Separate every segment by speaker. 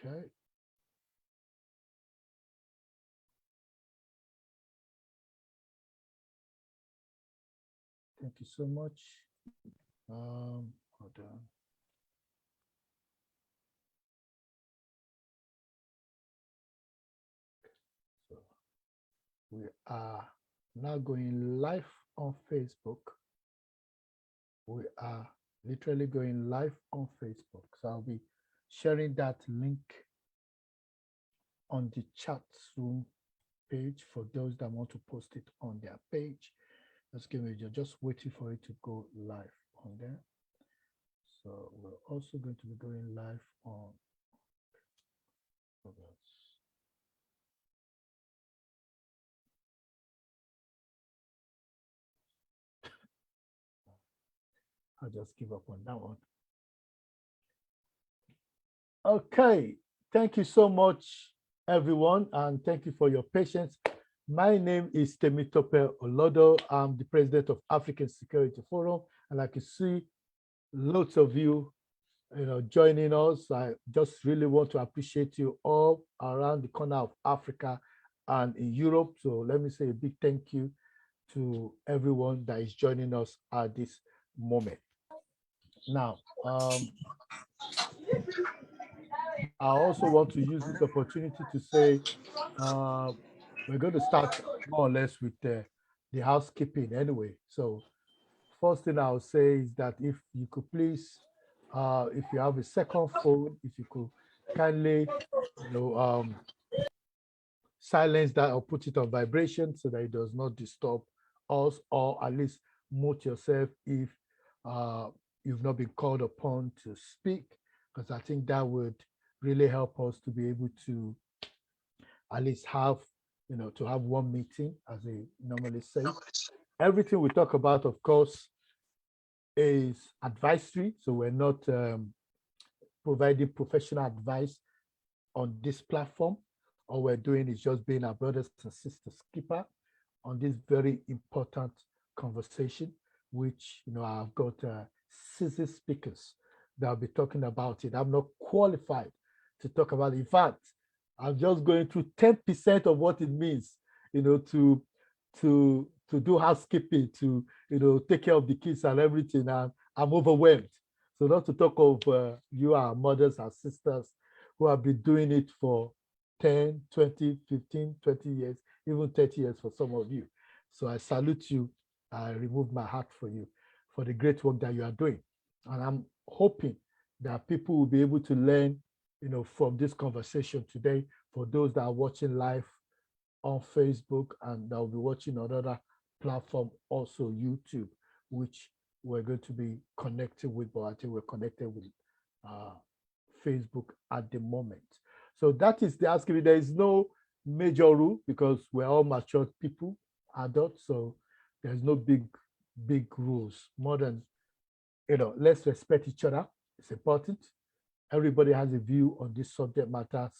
Speaker 1: Okay. Thank you so much. Hold on. So we are now going live on Facebook. We are literally going live on Facebook. So I'll be sharing that link on the chat room page for those that want to post it on their page. Just give me, just waiting for it to go live on there. So we're also going to be going live on. I'll just give up on that one. Okay, thank you so much, everyone, and thank you for your patience. My name is Temitope Olodo. I'm the president of African Security Forum, and I can see lots of you, joining us. I just really want to appreciate you all around the corner of Africa and in Europe. So let me say a big thank you to everyone that is joining us at this moment. Now, I also want to use this opportunity to say we're going to start more or less with the housekeeping anyway. So first thing I'll say is that if you could please, if you have a second phone, if you could kindly, silence that or put it on vibration so that it does not disturb us, or at least mute yourself if you've not been called upon to speak, because I think that would really help us to be able to at least have, to have one meeting, as they normally say. Everything we talk about, of course, is advisory. So we're not providing professional advice on this platform. All we're doing is just being our brothers and sisters keeper on this very important conversation, which, I've got seasoned speakers that will be talking about it. I'm not qualified to talk about it. In fact, I'm just going through 10% of what it means, to do housekeeping, to, take care of the kids and everything. And I'm overwhelmed. So not to talk of you, our mothers and sisters who have been doing it for 10, 20, 15, 20 years, even 30 years for some of you. So I salute you. I remove my heart for you for the great work that you are doing. And I'm hoping that people will be able to learn, from this conversation today. For those that are watching live on Facebook and that will be watching on other platform, also YouTube, which we're going to be connected with, but I think we're connected with Facebook at the moment. So that is the housekeeping. There is no major rule because we're all mature people, adults, so there's no big rules. More than, let's respect each other. It's important. Everybody has a view on this subject matters.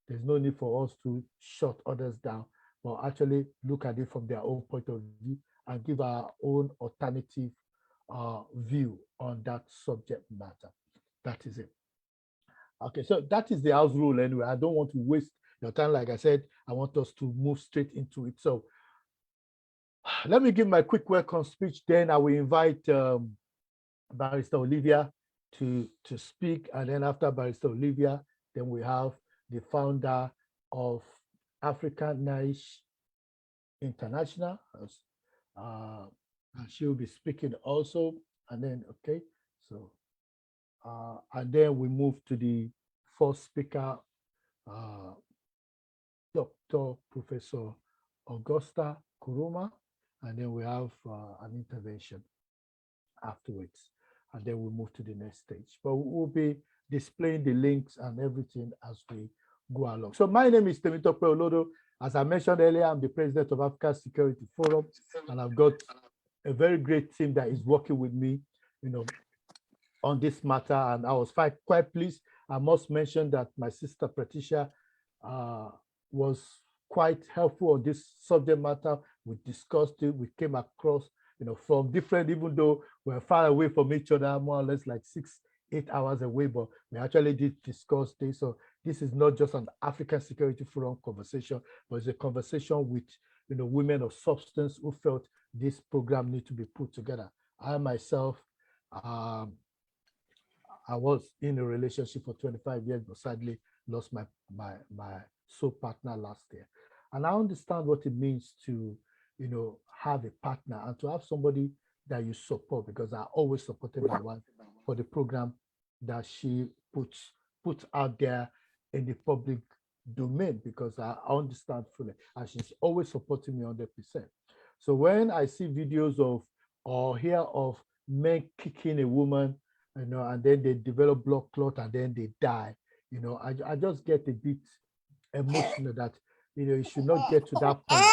Speaker 1: There's no need for us to shut others down, but actually look at it from their own point of view and give our own alternative view on that subject matter. That is it. Okay, so that is the house rule anyway. I don't want to waste your time. Like I said, I want us to move straight into it. So let me give my quick welcome speech. Then I will invite Barrister Olivia to speak. And then after Barrister Olivia, then we have the founder of African Niche International. And she will be speaking also. And then, okay, so, and then we move to the first speaker, Dr. Professor Augusta Kuruma. And then we have an intervention afterwards. And then we'll move to the next stage. But we'll be displaying the links and everything as we go along. So my name is Temitope Olodo. As I mentioned earlier, I'm the president of Africa Security Forum, and I've got a very great team that is working with me, on this matter. And I was quite pleased. I must mention that my sister Patricia was quite helpful on this subject matter. We discussed it. We came across, from different, even though we're far away from each other, more or less like 6 8 hours away, but we actually did discuss this. So this is not just an African Security Forum conversation, but it's a conversation with women of substance who felt this program need to be put together. I myself, I was in a relationship for 25 years, but sadly lost my soul partner last year. And I understand what it means to, have a partner and to have somebody that you support, because I always supported my wife for the program that she puts out there in the public domain, because I understand fully, and she's always supporting me 100%. So when I see videos of or hear of men kicking a woman, and then they develop blood clot and then they die, I just get a bit emotional that it should not get to that point.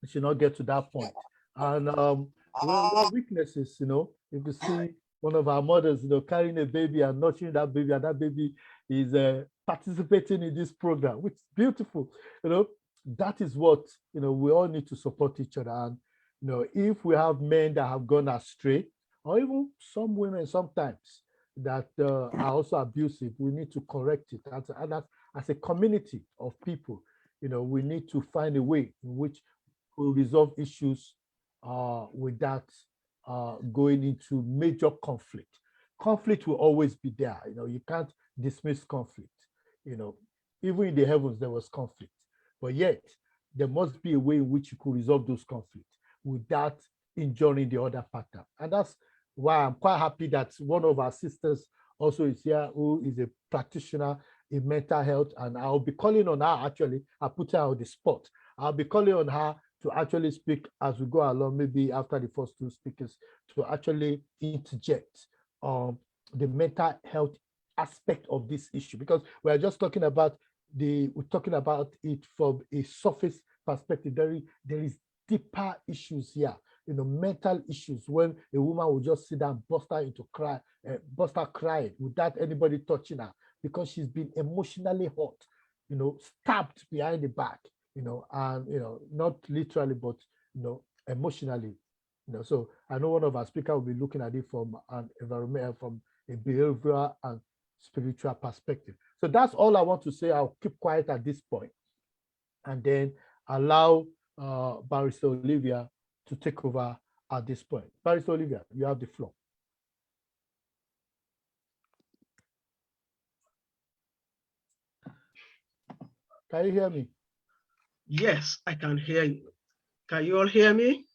Speaker 1: It should not get to that point. And we're witnesses, if you see one of our mothers, carrying a baby and nurturing that baby, and that baby is participating in this program, which is beautiful. That is what we all need to support each other. And if we have men that have gone astray, or even some women sometimes that are also abusive, we need to correct it. As a community of people, we need to find a way in which we resolve issues without going into major conflict. Conflict will always be there. You can't dismiss conflict. Even in the heavens, there was conflict. But yet, there must be a way in which you could resolve those conflicts without injuring the other partner. And that's why I'm quite happy that one of our sisters also is here, who is a practitioner in mental health. And I'll be calling on her, actually. I put her on the spot. I'll be calling on her to actually speak as we go along, maybe after the first two speakers, to actually interject the mental health aspect of this issue, because we're just talking about we're talking about it from a surface perspective. There is deeper issues here, mental issues, when a woman will just sit down, bust out crying without anybody touching her, because she's been emotionally hurt, stabbed behind the back, and not literally, but emotionally. So I know one of our speakers will be looking at it from an environmental, from a behavioral and spiritual perspective. So that's all I want to say. I'll keep quiet at this point and then allow Barrister Olivia to take over at this point. Barrister Olivia, you have the floor. Can you hear me?
Speaker 2: Yes, I can hear you. Can you all hear me?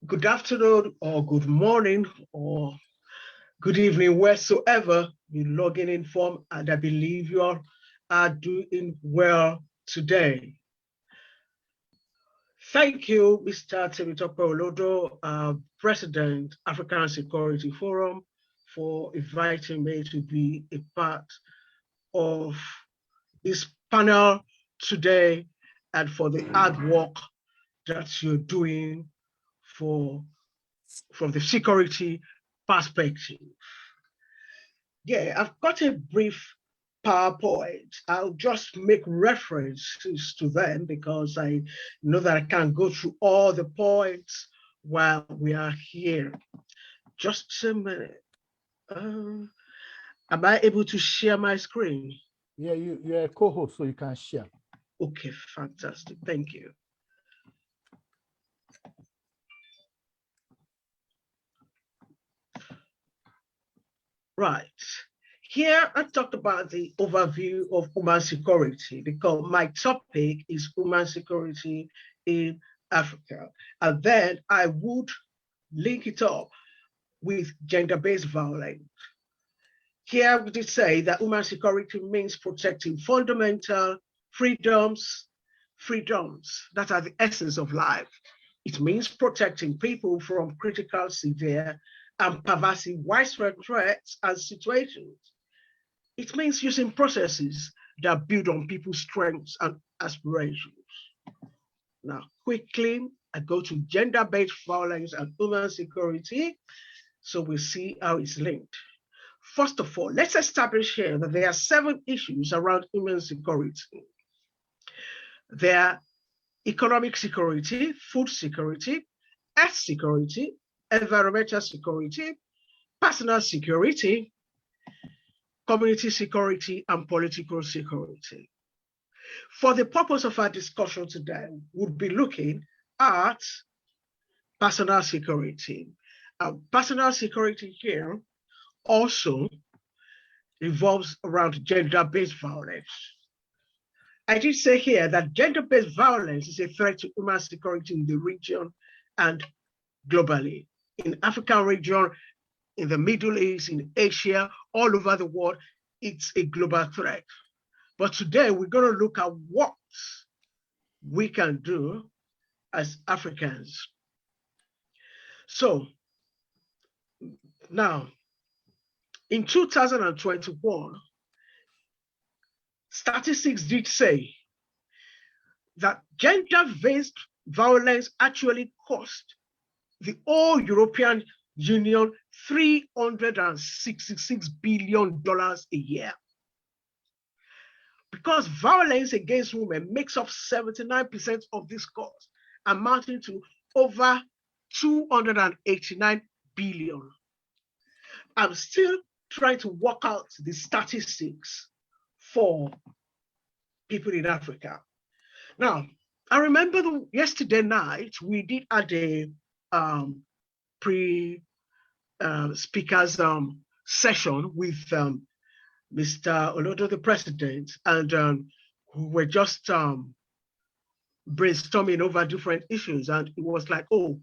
Speaker 2: Good afternoon, or good morning, or good evening, wheresoever you're logging in from, and I believe you all are doing well today. Thank you, Mr. Temitope Olodo, President, African Security Forum, for inviting me to be a part of this panel today, and for the hard work that you're doing from the security perspective. Yeah, I've got a brief PowerPoint. I'll just make references to them because I know that I can't go through all the points while we are here. Just a minute. Am I able to share my screen?
Speaker 1: Yeah, you're a co-host, so you can share.
Speaker 2: Okay, fantastic. Thank you. Right. Here I talked about the overview of human security, because my topic is human security in Africa. And then I would link it up with gender-based violence. Here we did say that human security means protecting fundamental freedoms that are the essence of life. It means protecting people from critical, severe, and pervasive widespread threats and situations. It means using processes that build on people's strengths and aspirations. Now, quickly, I go to gender-based violence and human security, so we'll see how it's linked. First of all, let's establish here that there are 7 issues around human security. There are economic security, food security, earth security, environmental security, personal security, community security, and political security. For the purpose of our discussion today, we'll be looking at personal security. Personal security here also revolves around gender-based violence. I did say here that gender-based violence is a threat to human security in the region and globally. In African region, in the Middle East, in Asia, all over the world, it's a global threat. But today we're going to look at what we can do as Africans. So now, in 2021, statistics did say that gender-based violence actually cost the whole European Union $366 billion a year. Because violence against women makes up 79% of this cost, amounting to over 289 billion. I'm still trying to work out the statistics for people in Africa. Now, I remember yesterday night, we did at a pre-speakers session with Mr. Olodo, the president, and we were just brainstorming over different issues. And it was like, oh,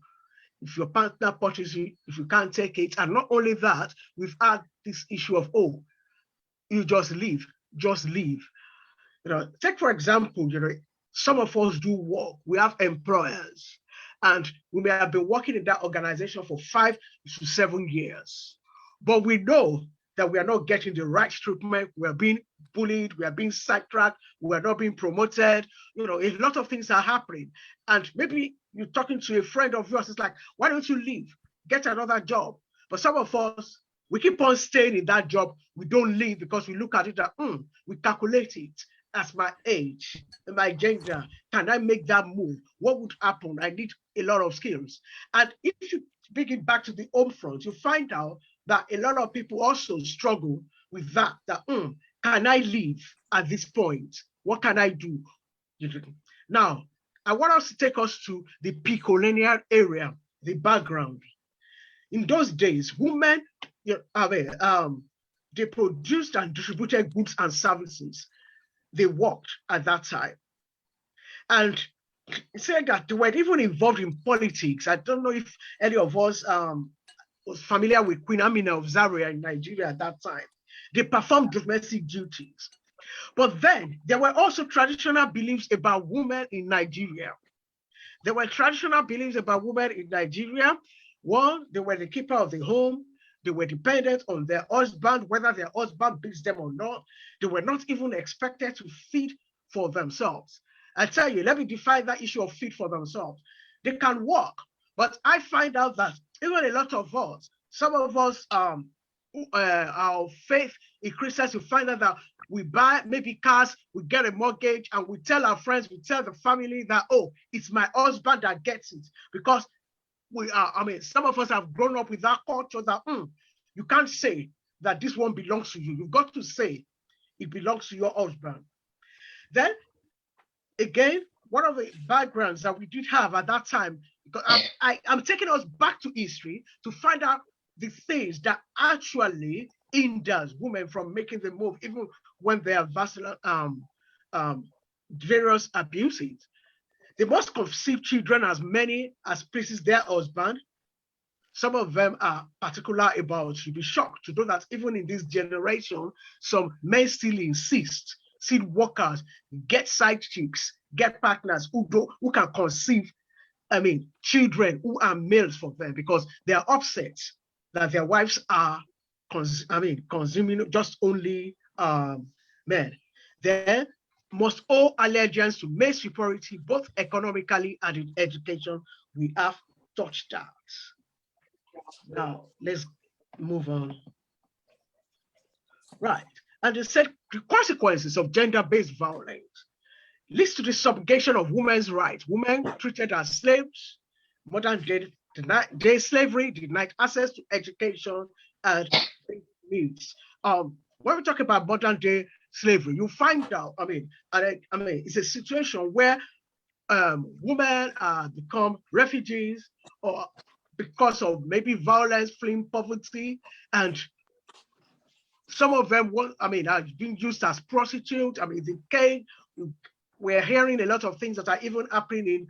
Speaker 2: if your partner punches you, if you can't take it. And not only that, we've had this issue of, oh, you just leave. Take for example, some of us do work. We have employers, and we may have been working in that organization for 5 to 7 years. But we know that we are not getting the right treatment. We are being bullied. We are being sidetracked. We are not being promoted. A lot of things are happening. And maybe you're talking to a friend of yours. It's like, why don't you leave? Get another job. But some of us, we keep on staying in that job. We don't leave because we look at it that, we calculate it as my age, my gender. Can I make that move? What would happen? I need a lot of skills. And if you bring it back to the home front, you find out that a lot of people also struggle with that, can I leave at this point? What can I do? Now, I want us to take us to the pre-colonial area, the background. In those days, women, they produced and distributed goods and services. They worked at that time. And saying that they weren't even involved in politics. I don't know if any of us was familiar with Queen Amina of Zaria in Nigeria at that time. They performed domestic duties. But then there were also traditional beliefs about women in Nigeria. There were traditional beliefs about women in Nigeria. One, they were the keeper of the home. They were dependent on their husband, whether their husband beats them or not. They were not even expected to feed for themselves. I tell you, let me define that issue of feed for themselves. They can work, but I find out that even a lot of us, some of us, our faith in Christians, you find out that we buy maybe cars, we get a mortgage, and we tell our friends, we tell the family that, oh, it's my husband that gets it. Because some of us have grown up with that culture that you can't say that this one belongs to you. You've got to say it belongs to your husband. Then, again, one of the backgrounds that we did have at that time, because I'm taking us back to history to find out the things that actually hinders women from making the move, even when they are various abuses. They must conceive children as many as pleases their husband. Some of them are particular about, you'll be shocked to know that even in this generation, some men still insist, still workers, get side chicks, get partners who can conceive, children who are males for them, because they are upset that their wives are consuming just only men. Then must owe allegiance to male superiority, both economically and in education. We have touched that. Now, let's move on. Right. And they said the consequences of gender-based violence leads to the subjugation of women's rights. Women treated as slaves, modern day slavery, denied access to education, and needs. When we talk about modern day slavery, you find out, it's a situation where women become refugees or because of maybe violence, fleeing poverty, and some of them are being used as prostitutes. The case, we're hearing a lot of things that are even happening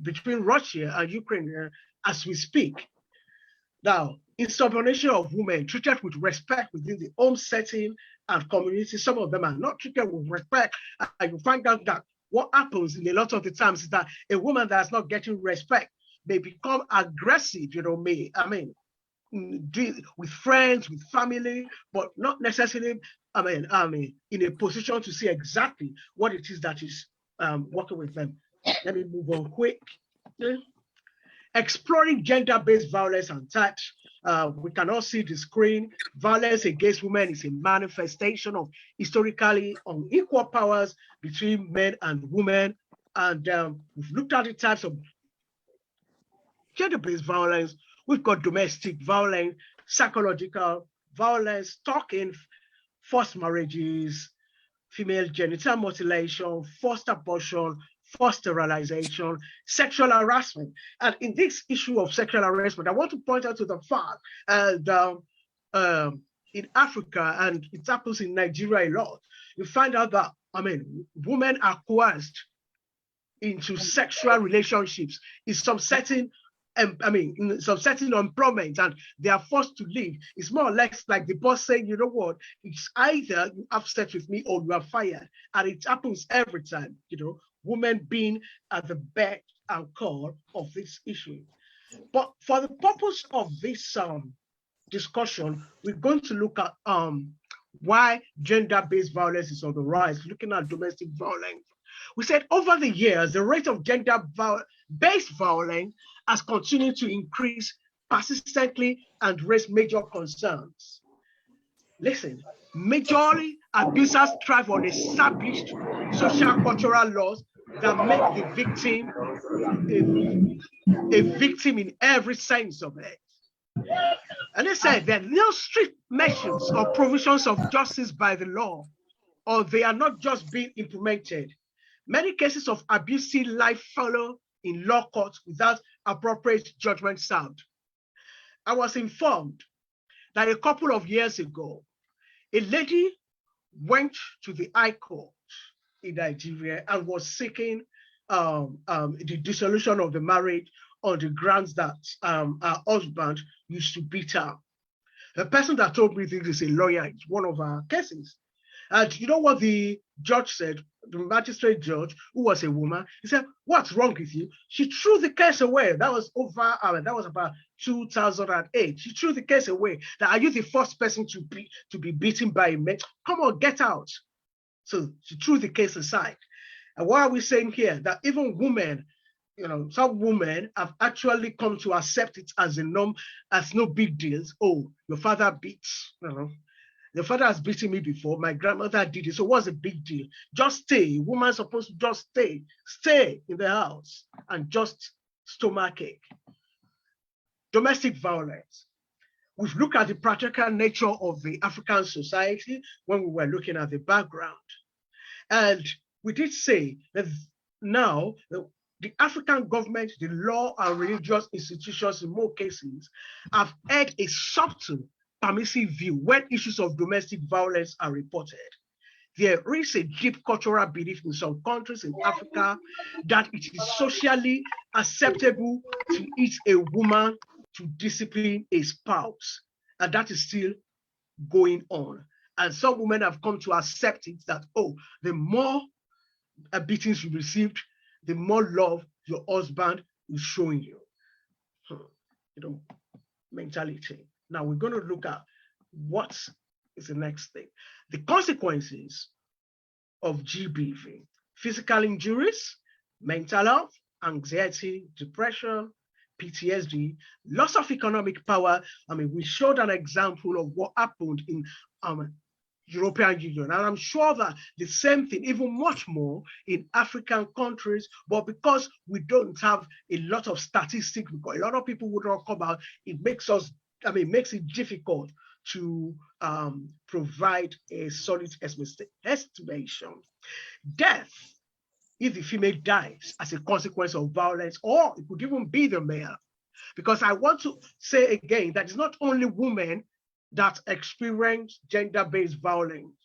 Speaker 2: between Russia and Ukraine as we speak. Now, insubordination of women treated with respect within the home setting and community. Some of them are not treated with respect. And you find out that what happens in a lot of the times is that a woman that's not getting respect may become aggressive, with friends, with family, but not necessarily, in a position to see exactly what it is that is working with them. Let me move on quick. Exploring gender-based violence and types. We can all see the screen. Violence against women is a manifestation of historically unequal powers between men and women. And we've looked at the types of gender-based violence. We've got domestic violence, psychological violence, stalking, forced marriages, female genital mutilation, forced abortion, forced sterilization, sexual harassment. And in this issue of sexual harassment, I want to point out to the fact that in Africa, and it happens in Nigeria a lot, you find out that, women are coerced into sexual relationships in some certain in some certain employment, and they are forced to leave. It's more or less like the boss saying, you know what, it's either you have sex with me or you are fired. And it happens every time, women being at the beck and call of this issue. But for the purpose of this discussion, we're going to look at why gender-based violence is on the rise, looking at domestic violence. We said over the years, the rate of gender-based violence has continued to increase persistently and raise major concerns. Listen, majorly abusers thrive on established social cultural laws that make the victim a victim in every sense of it. And they said there are no strict measures or provisions of justice by the law, or they are not just being implemented. Many cases of abuse see life follow in law courts without appropriate judgment served. I was informed that a couple of years ago, a lady went to the High Court in Nigeria and was seeking the dissolution of the marriage on the grounds that her husband used to beat her. The person that told me this is a lawyer. It's one of our cases. And you know what the judge said, the magistrate judge, who was a woman? He said, "What's wrong with you?" She threw the case away. That was about 2008. She threw the case away. That, are you the first person to be beaten by a man? Come on, get out. So she threw the case aside. And what are we saying here? That even women, some women have actually come to accept it as a norm, as no big deals. Oh, your father beats, your father has beaten me before. My grandmother did it. So what's the big deal? Just stay. Woman's supposed to just stay in the house and just stomachache. Domestic violence. We've looked at the practical nature of the African society when we were looking at the background. And we did say that now the African government, the law and religious institutions in more cases have had a subtle permissive view when issues of domestic violence are reported. There is a deep cultural belief in some countries in Africa that it is socially acceptable to hit a woman to discipline a spouse. And that is still going on. And some women have come to accept it that, the more beatings you received, the more love your husband is showing you. Mentality. Now we're going to look at what is the next thing. The consequences of GBV: physical injuries, mental health, anxiety, depression, PTSD, loss of economic power. We showed an example of what happened in European Union. And I'm sure that the same thing, even much more in African countries, but because we don't have a lot of statistics, because a lot of people would not come out, it makes us makes it difficult to provide a solid estimation. Death, if the female dies as a consequence of violence, or it could even be the male. Because I want to say again that it's not only women that experience gender-based violence.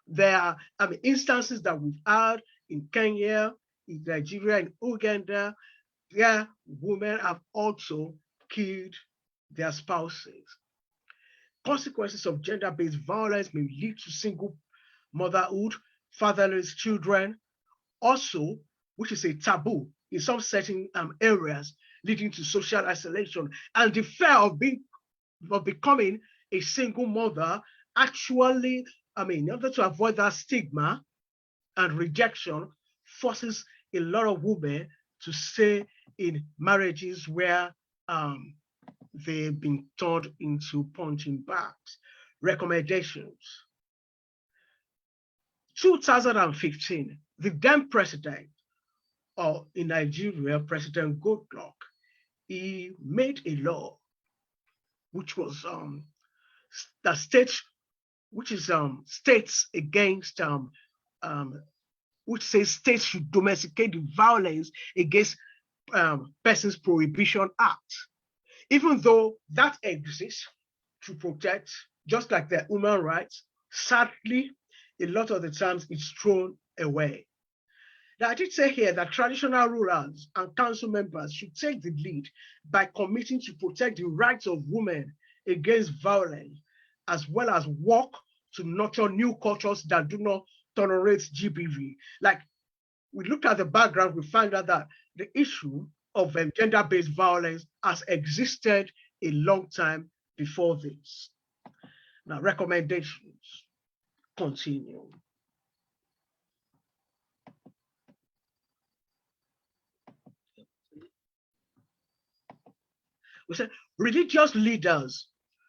Speaker 2: There are instances that we've had in Kenya, in Nigeria, in Uganda, where women have also killed their spouses. Consequences of gender-based violence may lead to single motherhood, fatherless children, also, which is a taboo in some certain areas, leading to social isolation and the fear of becoming a single mother. Actually, in order to avoid that stigma and rejection, forces a lot of women to stay in marriages where they've been turned into punching bags. Recommendations. 2015, the then president in Nigeria, President Goodluck, he made a law which was that states against which says states should domesticate the Violence Against Persons Prohibition Act. Even though that exists to protect, just like their human rights, sadly, a lot of the times it's thrown away. Now, I did say here that traditional rulers and council members should take the lead by committing to protect the rights of women against violence, as well as work to nurture new cultures that do not tolerate GBV. Like, we looked at the background, we find out that the issue of gender-based violence has existed a long time before this. Now, recommendations continue. We said religious leaders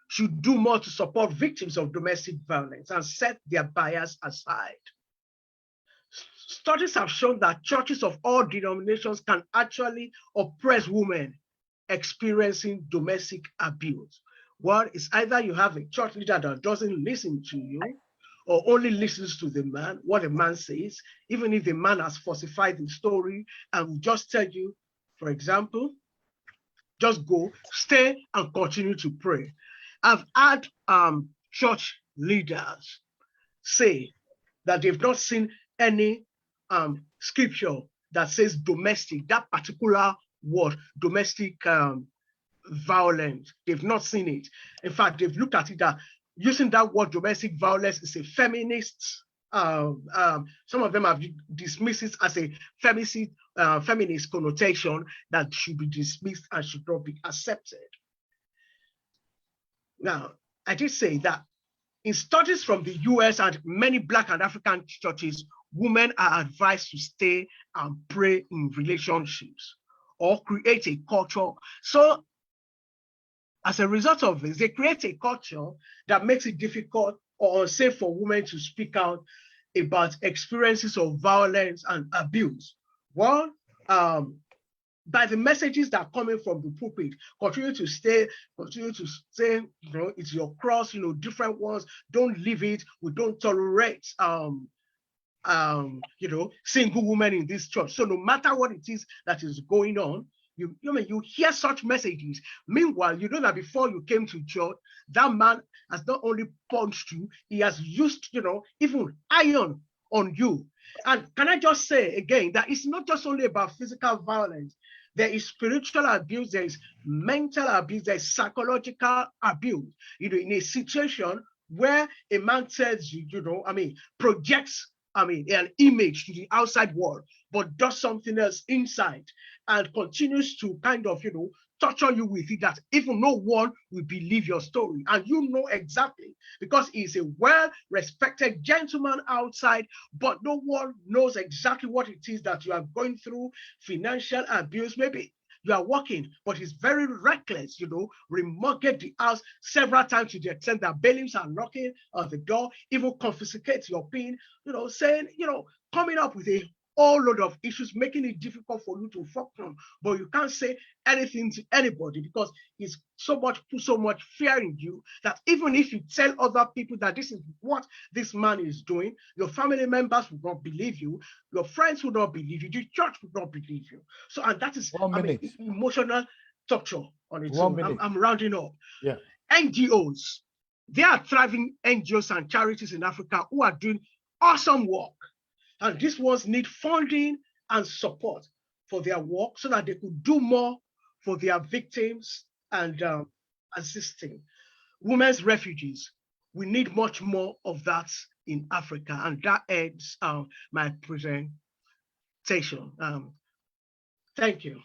Speaker 2: should do more to support victims of domestic violence and set their bias aside. Studies have shown that churches of all denominations can actually oppress women experiencing domestic abuse. Well, it's either you have a church leader that doesn't listen to you or only listens to the man, what the man says, even if the man has falsified the story and will just tell you, for example, just go, stay, and continue to pray. I've had church leaders say that they've not seen any scripture that says domestic, that particular word, domestic violence. They've not seen it. In fact, they've looked at it that using that word domestic violence is a feminist. Some of them have dismissed it as a feminist connotation that should be dismissed and should not be accepted. Now, I did say that in studies from the US and many Black and African churches, women are advised to stay and pray in relationships or create a culture. So as a result of this, they create a culture that makes it difficult or unsafe for women to speak out about experiences of violence and abuse. Well, by the messages that are coming from the pulpit, continue to say, it's your cross, different ones, don't leave it, we don't tolerate single women in this church. So no matter what it is that is going on, you hear such messages. Meanwhile, you know that before you came to church, that man has not only punched you, he has used, even iron on you. And can I just say again that it's not just only about physical violence. There is spiritual abuse, there is mental abuse, there is psychological abuse. In a situation where a man tells you, projects an image to the outside world, but does something else inside and continues to kind of, torture you with it, that even no one will believe your story. And you know exactly, because he's a well-respected gentleman outside, but no one knows exactly what it is that you are going through, financial abuse, maybe you are working, but he's very reckless, remortgage the house several times to the extent that bailiffs are knocking on the door, even confiscate your PIN, saying, coming up with a whole load of issues, making it difficult for you to function. But you can't say anything to anybody because it's put so much fear in you that even if you tell other people that this is what this man is doing, your family members will not believe you, your friends will not believe you, the church will not believe you. So, and that is,
Speaker 1: 1 minute.
Speaker 2: Emotional torture on its
Speaker 1: 1
Speaker 2: own.
Speaker 1: minute.
Speaker 2: I'm rounding up.
Speaker 1: Yeah.
Speaker 2: NGOs, there are thriving NGOs and charities in Africa who are doing awesome work. And these ones need funding and support for their work so that they could do more for their victims and assisting. Women's refugees, we need much more of that in Africa. And that ends my presentation. Thank you.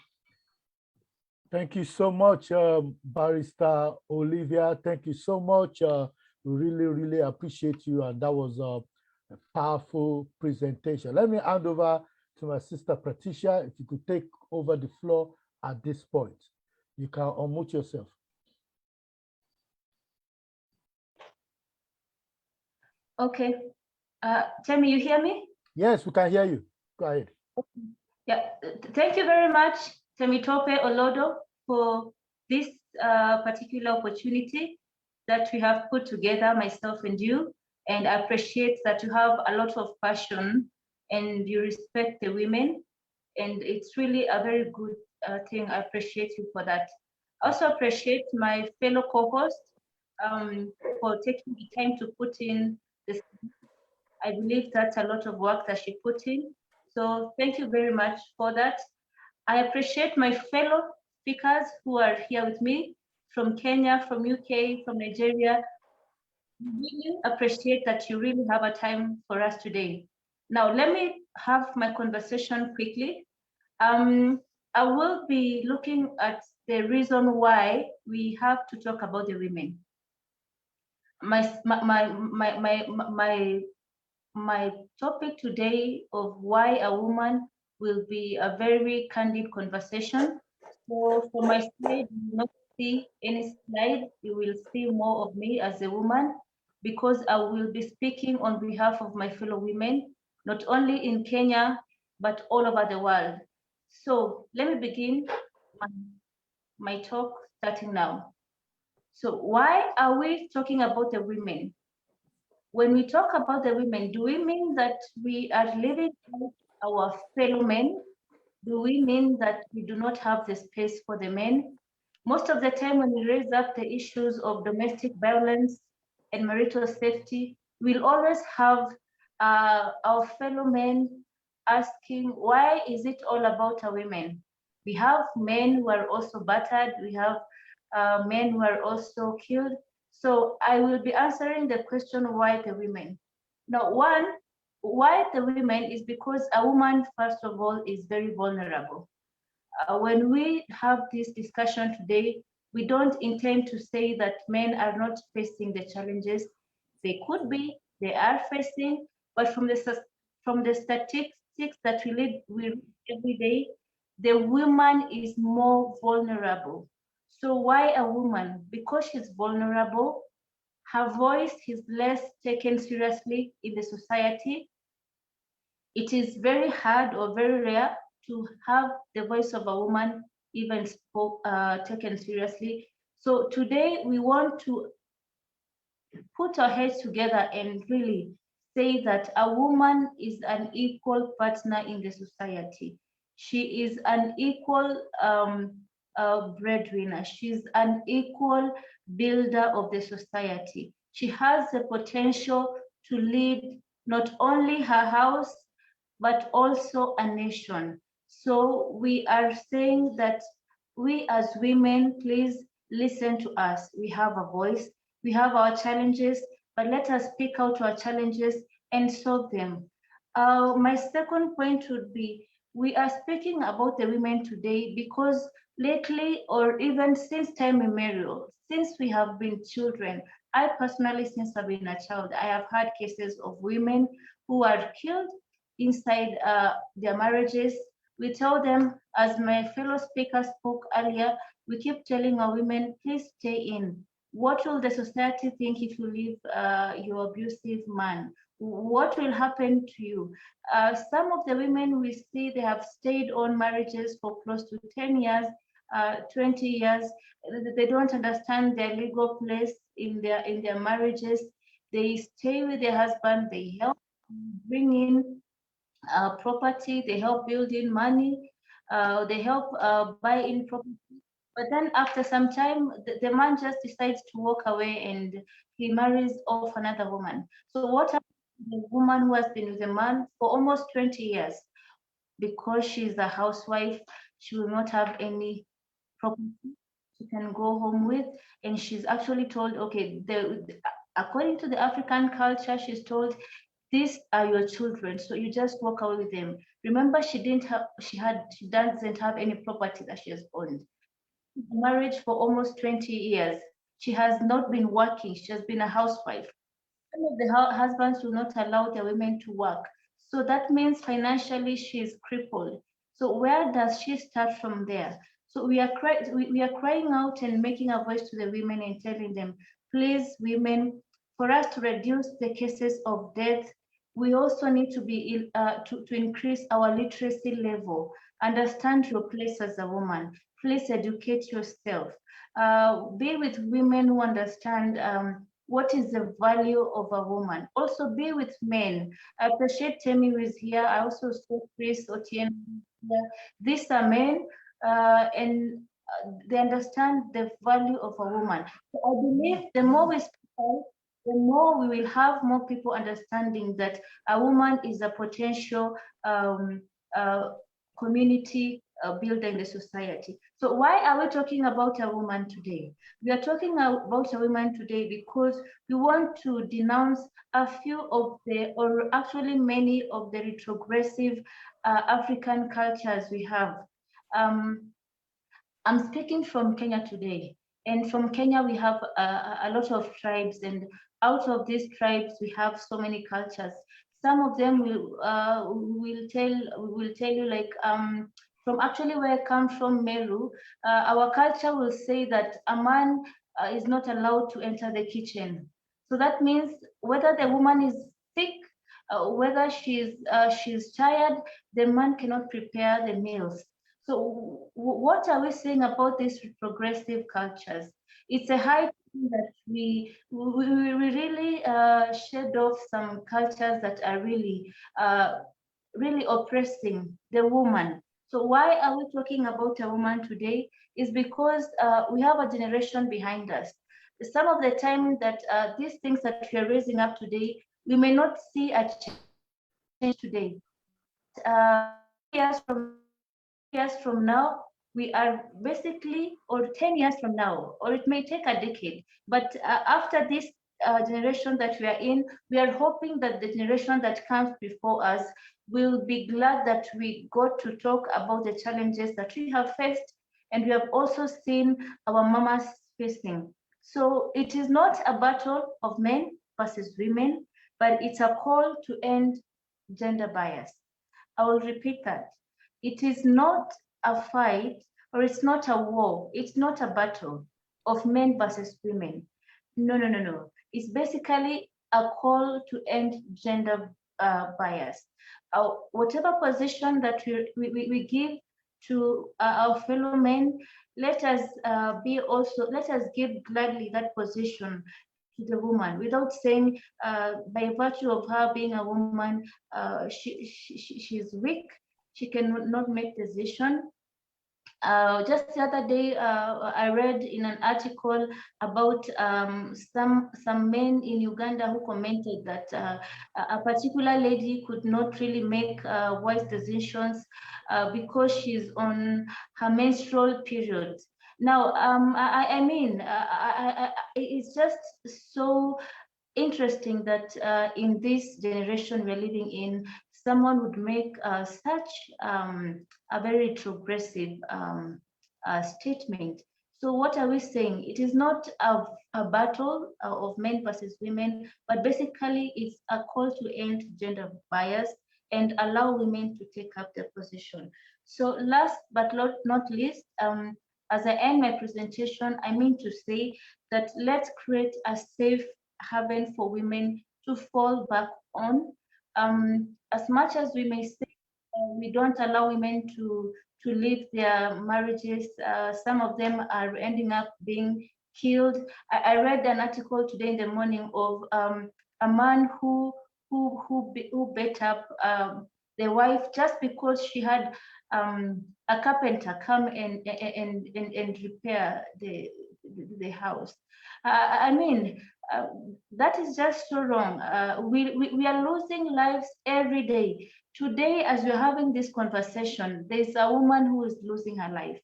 Speaker 1: Thank you so much, Barrister Olivia. Thank you so much. We really, really appreciate you. And that was a powerful presentation. Let me hand over to my sister Patricia. If you could take over the floor at this point. You can unmute yourself.
Speaker 3: Okay. Tammy, you hear me?
Speaker 1: Yes, we can hear you. Go ahead.
Speaker 3: Yeah. Thank you very much, Temitope Olodo, for this particular opportunity that we have put together, myself and you. And I appreciate that you have a lot of passion and you respect the women. And it's really a very good thing. I appreciate you for that. I also appreciate my fellow co-host for taking the time to put in this. I believe that's a lot of work that she put in. So thank you very much for that. I appreciate my fellow speakers who are here with me from Kenya, from UK, from Nigeria. I really appreciate that you really have a time for us today. Now, let me have my conversation quickly. I will be looking at the reason why we have to talk about the women. My topic today of why a woman will be a very candid conversation. So for my slide, you will not see any slide. You will see more of me as a woman because I will be speaking on behalf of my fellow women, not only in Kenya, but all over the world. So let me begin my talk starting now. So why are we talking about the women? When we talk about the women, do we mean that we are leaving out our fellow men? Do we mean that we do not have the space for the men? Most of the time when we raise up the issues of domestic violence and marital safety, we'll always have our fellow men asking, why is it all about our women? We have men who are also battered, we have men who are also killed. So I will be answering the question, why the women? Now, one, why the women is because a woman, first of all, is very vulnerable. When we have this discussion today, we don't intend to say that men are not facing the challenges. They could be, they are facing, but from the statistics that we read every day, the woman is more vulnerable. So why a woman? Because she's vulnerable, her voice is less taken seriously in the society. It is very hard or very rare to have the voice of a woman even taken seriously. So today we want to put our heads together and really say that a woman is an equal partner in the society. She is an equal breadwinner. She's an equal builder of the society. She has the potential to lead not only her house, but also a nation. So we are saying that we as women, please listen to us. We have a voice, we have our challenges, but let us speak out our challenges and solve them. My second point would be, we are speaking about the women today because lately, or even since time immemorial, since we have been children, I personally, since I've been a child, I have had cases of women who are killed inside their marriages. We tell them, as my fellow speaker spoke earlier, we keep telling our women, please stay in. What will the society think if you leave your abusive man? what will happen to you? Some of the women we see, they have stayed on marriages for close to 10 years, 20 years. They don't understand their legal place in their marriages. They stay with their husband, they help bring in property, they help build in money, they help buy in property. But then after some time, the man just decides to walk away and he marries off another woman. So what happens to the woman who has been with a man for almost 20 years? Because she's a housewife, she will not have any property she can go home with. And she's actually told, okay, according to the African culture, she's told, these are your children, so you just walk away with them. Remember, she doesn't have any property that she has owned. Marriage for almost 20 years. She has not been working. She has been a housewife. Some of the husbands will not allow their women to work. So that means financially she is crippled. So where does she start from there? So we are crying out and making a voice to the women and telling them, please, women, for us to reduce the cases of death, we also need to be to increase our literacy level. Understand your place as a woman. Please educate yourself. Be with women who understand what is the value of a woman. Also be with men. I appreciate Temi who is here. I also saw Chris Otieno here. These are men and they understand the value of a woman. So I believe the more we speak out, the more we will have more people understanding that a woman is a potential community builder in the society. So why are we talking about a woman today? We are talking about a woman today because we want to denounce a few of the, or actually many of the retrogressive African cultures we have. I'm speaking from Kenya today, and from Kenya we have a lot of tribes, and out of these tribes we have so many cultures. Some of them will tell you, like from actually where I come from, Meru, our culture will say that a man is not allowed to enter the kitchen. So that means whether the woman is sick, whether she's tired, the man cannot prepare the meals. So what are we saying about these progressive cultures? It's a high time that we really shed off some cultures that are really really oppressing the woman. So why are we talking about a woman today? Is because we have a generation behind us. Some of the time that these things that we are raising up today, we may not see a change today. Years from now, we are basically, or 10 years from now, or it may take a decade, but after this generation that we are in, we are hoping that the generation that comes before us will be glad that we got to talk about the challenges that we have faced, and we have also seen our mamas facing. So it is not a battle of men versus women, but it's a call to end gender bias. I will repeat that. It is not a fight, or it's not a war. It's not a battle of men versus women. No. It's basically a call to end gender bias. Whatever position that we give to our fellow men, let us give gladly that position to the woman, without saying by virtue of her being a woman, she's weak, she cannot make decision. Just the other day, I read in an article about some men in Uganda who commented that a particular lady could not really make wise decisions because she's on her menstrual period. Now, I mean, it's just so interesting that in this generation we're living in, someone would make such a very progressive statement. So what are we saying? It is not a battle of men versus women, but basically it's a call to end gender bias and allow women to take up their position. So last but not least, as I end my presentation, I mean to say that let's create a safe haven for women to fall back on. As much as we may say we don't allow women to leave their marriages, some of them are ending up being killed. I read an article today in the morning of a man who beat up the wife just because she had a carpenter come and repair the house. I mean, that is just so wrong. We are losing lives every day. Today, as we're having this conversation, there's a woman who is losing her life.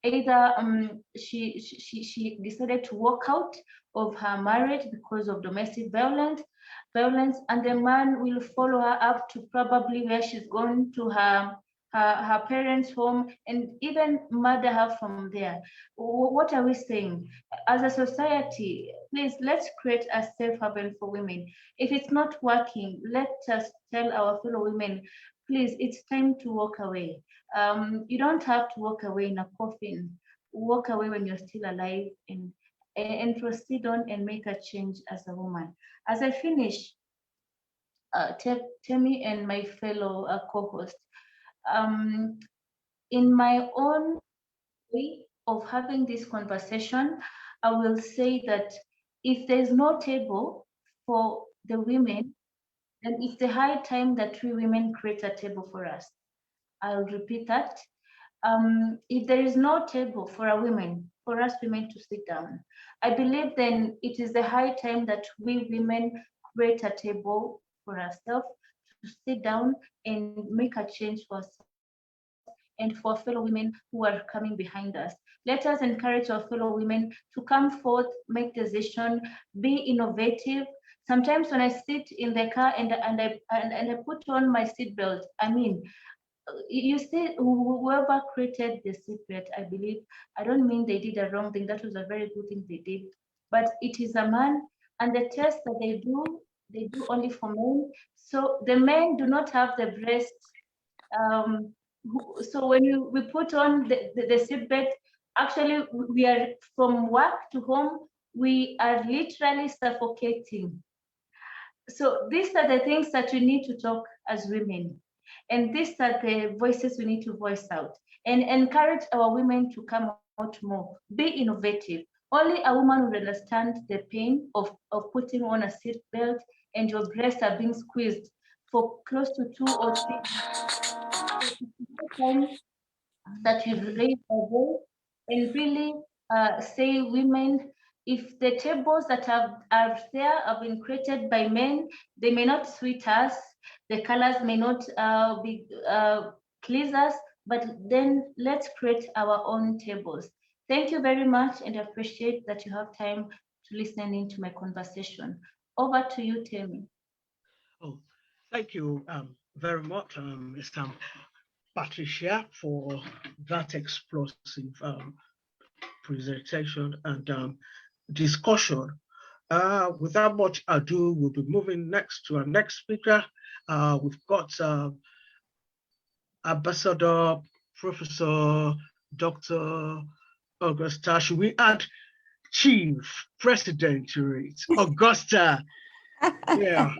Speaker 3: Either she decided to walk out of her marriage because of domestic violence, and the man will follow her up to probably where she's gone to her parents' home and even murder her from there. What are we saying? As a society, please, let's create a safe haven for women. If it's not working, let us tell our fellow women, please, it's time to walk away. You don't have to walk away in a coffin. Walk away when you're still alive and proceed on and make a change as a woman. As I finish, Temi and my fellow co-host, in my own way of having this conversation, I will say that if there's no table for the women, then it's the high time that we women create a table for us. I'll repeat that. If there is no table for us women to sit down, I believe then it is the high time that we women create a table for ourselves to sit down and make a change for ourselves and for fellow women who are coming behind us. Let us encourage our fellow women to come forth, make decisions, be innovative. Sometimes when I sit in the car and I put on my seatbelt, I mean, you see, whoever created the secret, I believe, I don't mean they did a wrong thing. That was a very good thing they did. But it is a man, and the test that they do only for men. So the men do not have the breast. So when we put on the seatbelt, actually we are from work to home, we are literally suffocating. So these are the things that we need to talk as women. And these are the voices we need to voice out and encourage our women to come out more, be innovative. Only a woman will understand the pain of putting on a seatbelt and your breasts are being squeezed for close to 2 or 3 times that you raise a voice and really say, women, if the tables that are there have been created by men, they may not suit us, the colors may not please us, but then let's create our own tables. Thank you very much, and I appreciate that you have time to listen into my conversation. Over to you, Temi.
Speaker 2: Oh, thank you very much, Ms. Patricia, for that explosive presentation and discussion. Without much ado, we'll be moving next to our next speaker. We've got Ambassador Professor Dr. Augusta. Should we add Chief President to it? Augusta. Yeah,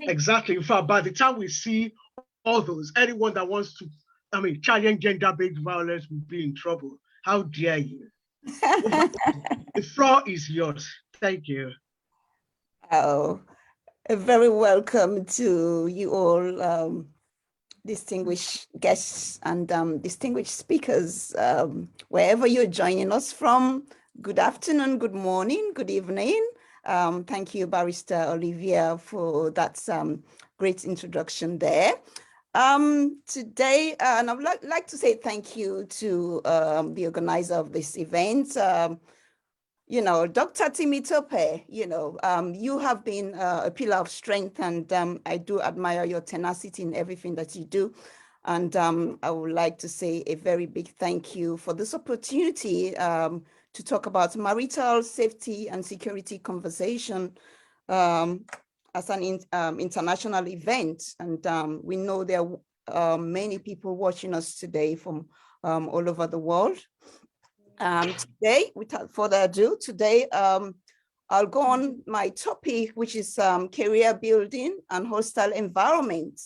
Speaker 2: exactly. In fact, by the time we see all those, anyone that wants to, challenge gender-based violence will be in trouble. How dare you? The floor is yours. Thank you.
Speaker 4: Oh, very welcome to you all, distinguished guests and distinguished speakers, wherever you're joining us from. Good afternoon, good morning, good evening. Thank you, Barrister Olivia, for that great introduction there. Today, and I would like to say thank you to the organizer of this event, Dr. Timitope, you have been a pillar of strength, and I do admire your tenacity in everything that you do. And I would like to say a very big thank you for this opportunity to talk about Marital Safety and Security Conversation as an international event. And we know there are many people watching us today from all over the world. Today, without further ado, I'll go on my topic, which is career building and hostile environment.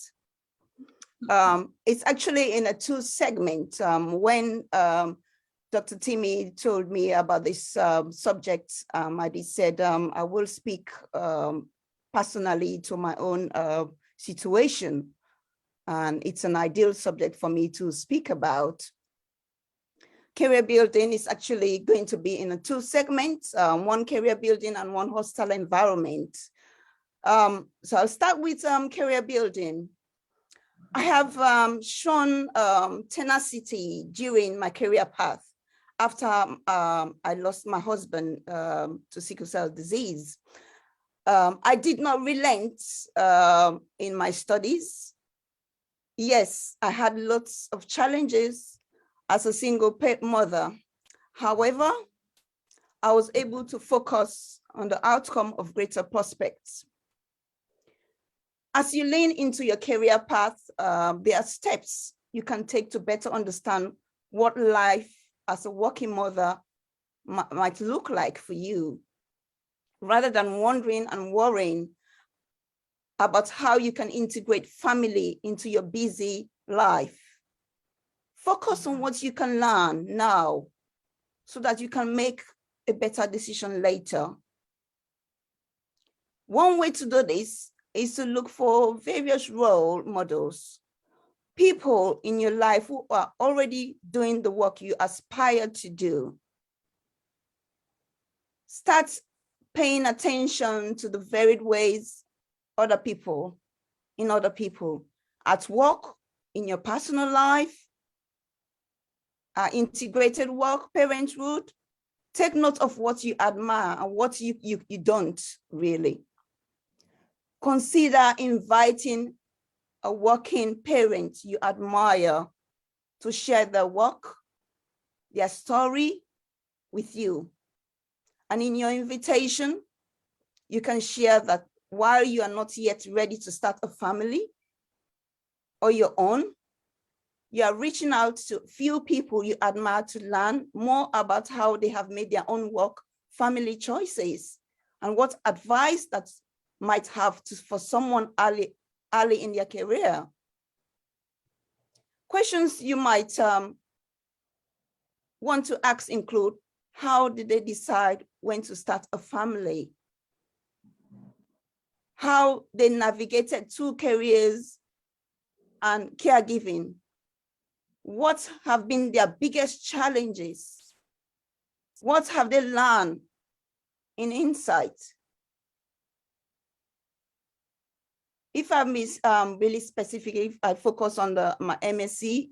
Speaker 4: It's actually in a two segment. When Dr. Timmy told me about this subject, I did said I will speak personally to my own situation. And it's an ideal subject for me to speak about. Career building is actually going to be in a two segments, one career building and one hostile environment. So I'll start with career building. I have shown tenacity during my career path after I lost my husband to sickle cell disease. I did not relent in my studies. Yes, I had lots of challenges as a single mother. However, I was able to focus on the outcome of greater prospects. As you lean into your career path, there are steps you can take to better understand what life as a working mother might look like for you, rather than wondering and worrying about how you can integrate family into your busy life. Focus on what you can learn now so that you can make a better decision later. One way to do this is to look for various role models, people in your life who are already doing the work you aspire to do. Start paying attention to the varied ways other people at work, in your personal life, integrated work, parenthood. Take note of what you admire and what you don't really. Consider inviting a working parent you admire to share their work, their story with you. And in your invitation, you can share that while you are not yet ready to start a family or your own, you are reaching out to few people you admire to learn more about how they have made their own work, family choices, and what advice that might have for someone early in their career. Questions you might want to ask include, how did they decide when to start a family? How they navigated two careers and caregiving? What have been their biggest challenges? What have they learned in insight? If I'm really specific, if I focus on my MSc,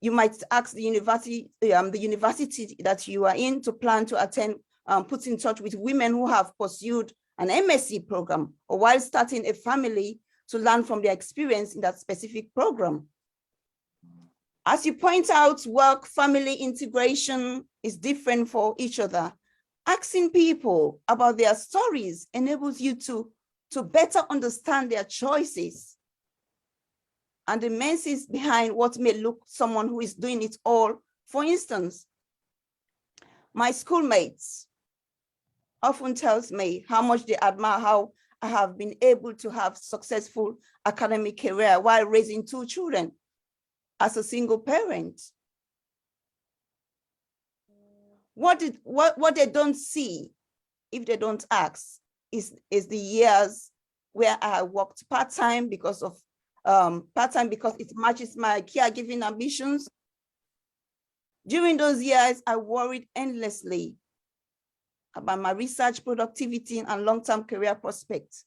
Speaker 4: you might ask the university that you are in to plan to attend, put in touch with women who have pursued an MSc program, or while starting a family, to learn from their experience in that specific program. As you point out, work, family integration is different for each other. Asking people about their stories enables you to better understand their choices and the menses behind what may look someone who is doing it all. For instance, my schoolmates often tells me how much they admire how I have been able to have successful academic career while raising two children as a single parent. What they don't see, if they don't ask, is the years where I worked part-time because it matches my caregiving ambitions. During those years, I worried endlessly about my research productivity and long-term career prospects.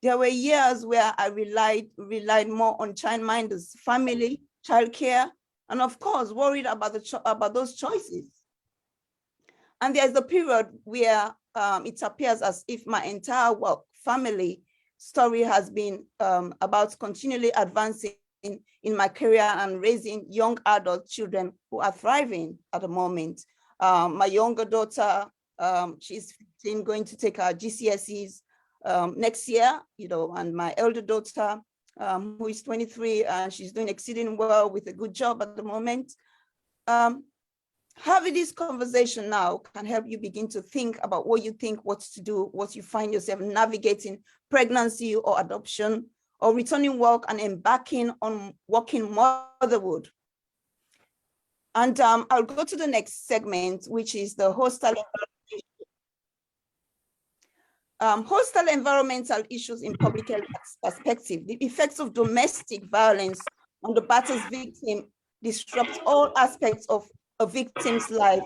Speaker 4: There were years where I relied more on childminders, family, childcare, and of course, worried about those choices. And there's a period where it appears as if my entire work, family story has been about continually advancing in my career and raising young adult children who are thriving at the moment. My younger daughter, she's 15, going to take her GCSEs next year, and my elder daughter, who is 23, she's doing exceedingly well with a good job at the moment. Having this conversation now can help you begin to think about what you think, what to do, what you find yourself navigating pregnancy or adoption, or returning work and embarking on working motherhood. And I'll go to the next segment, which is the hostile environmental issues in public health perspective. The effects of domestic violence on the batter's victim disrupt all aspects of a victim's life,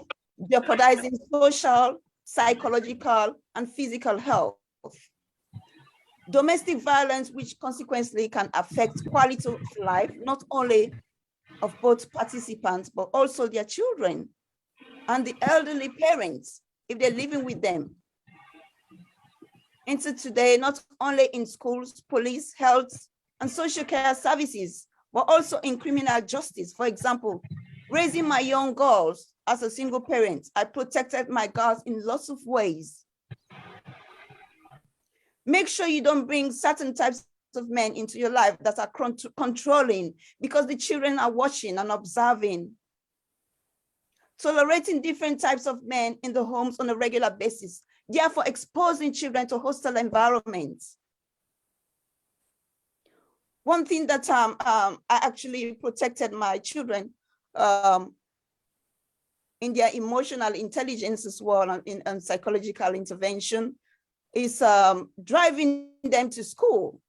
Speaker 4: jeopardizing social, psychological, and physical health. Domestic violence, which consequently can affect quality of life, not only of both participants, but also their children and the elderly parents, if they're living with them. Into today, not only in schools, police, health, and social care services, but also in criminal justice. For example, raising my young girls as a single parent, I protected my girls in lots of ways. Make sure you don't bring certain types of men into your life that are controlling, because the children are watching and observing. Tolerating different types of men in the homes on a regular basis, therefore exposing children to hostile environments. One thing that I actually protected my children in their emotional intelligence as well, and psychological intervention, is driving them to school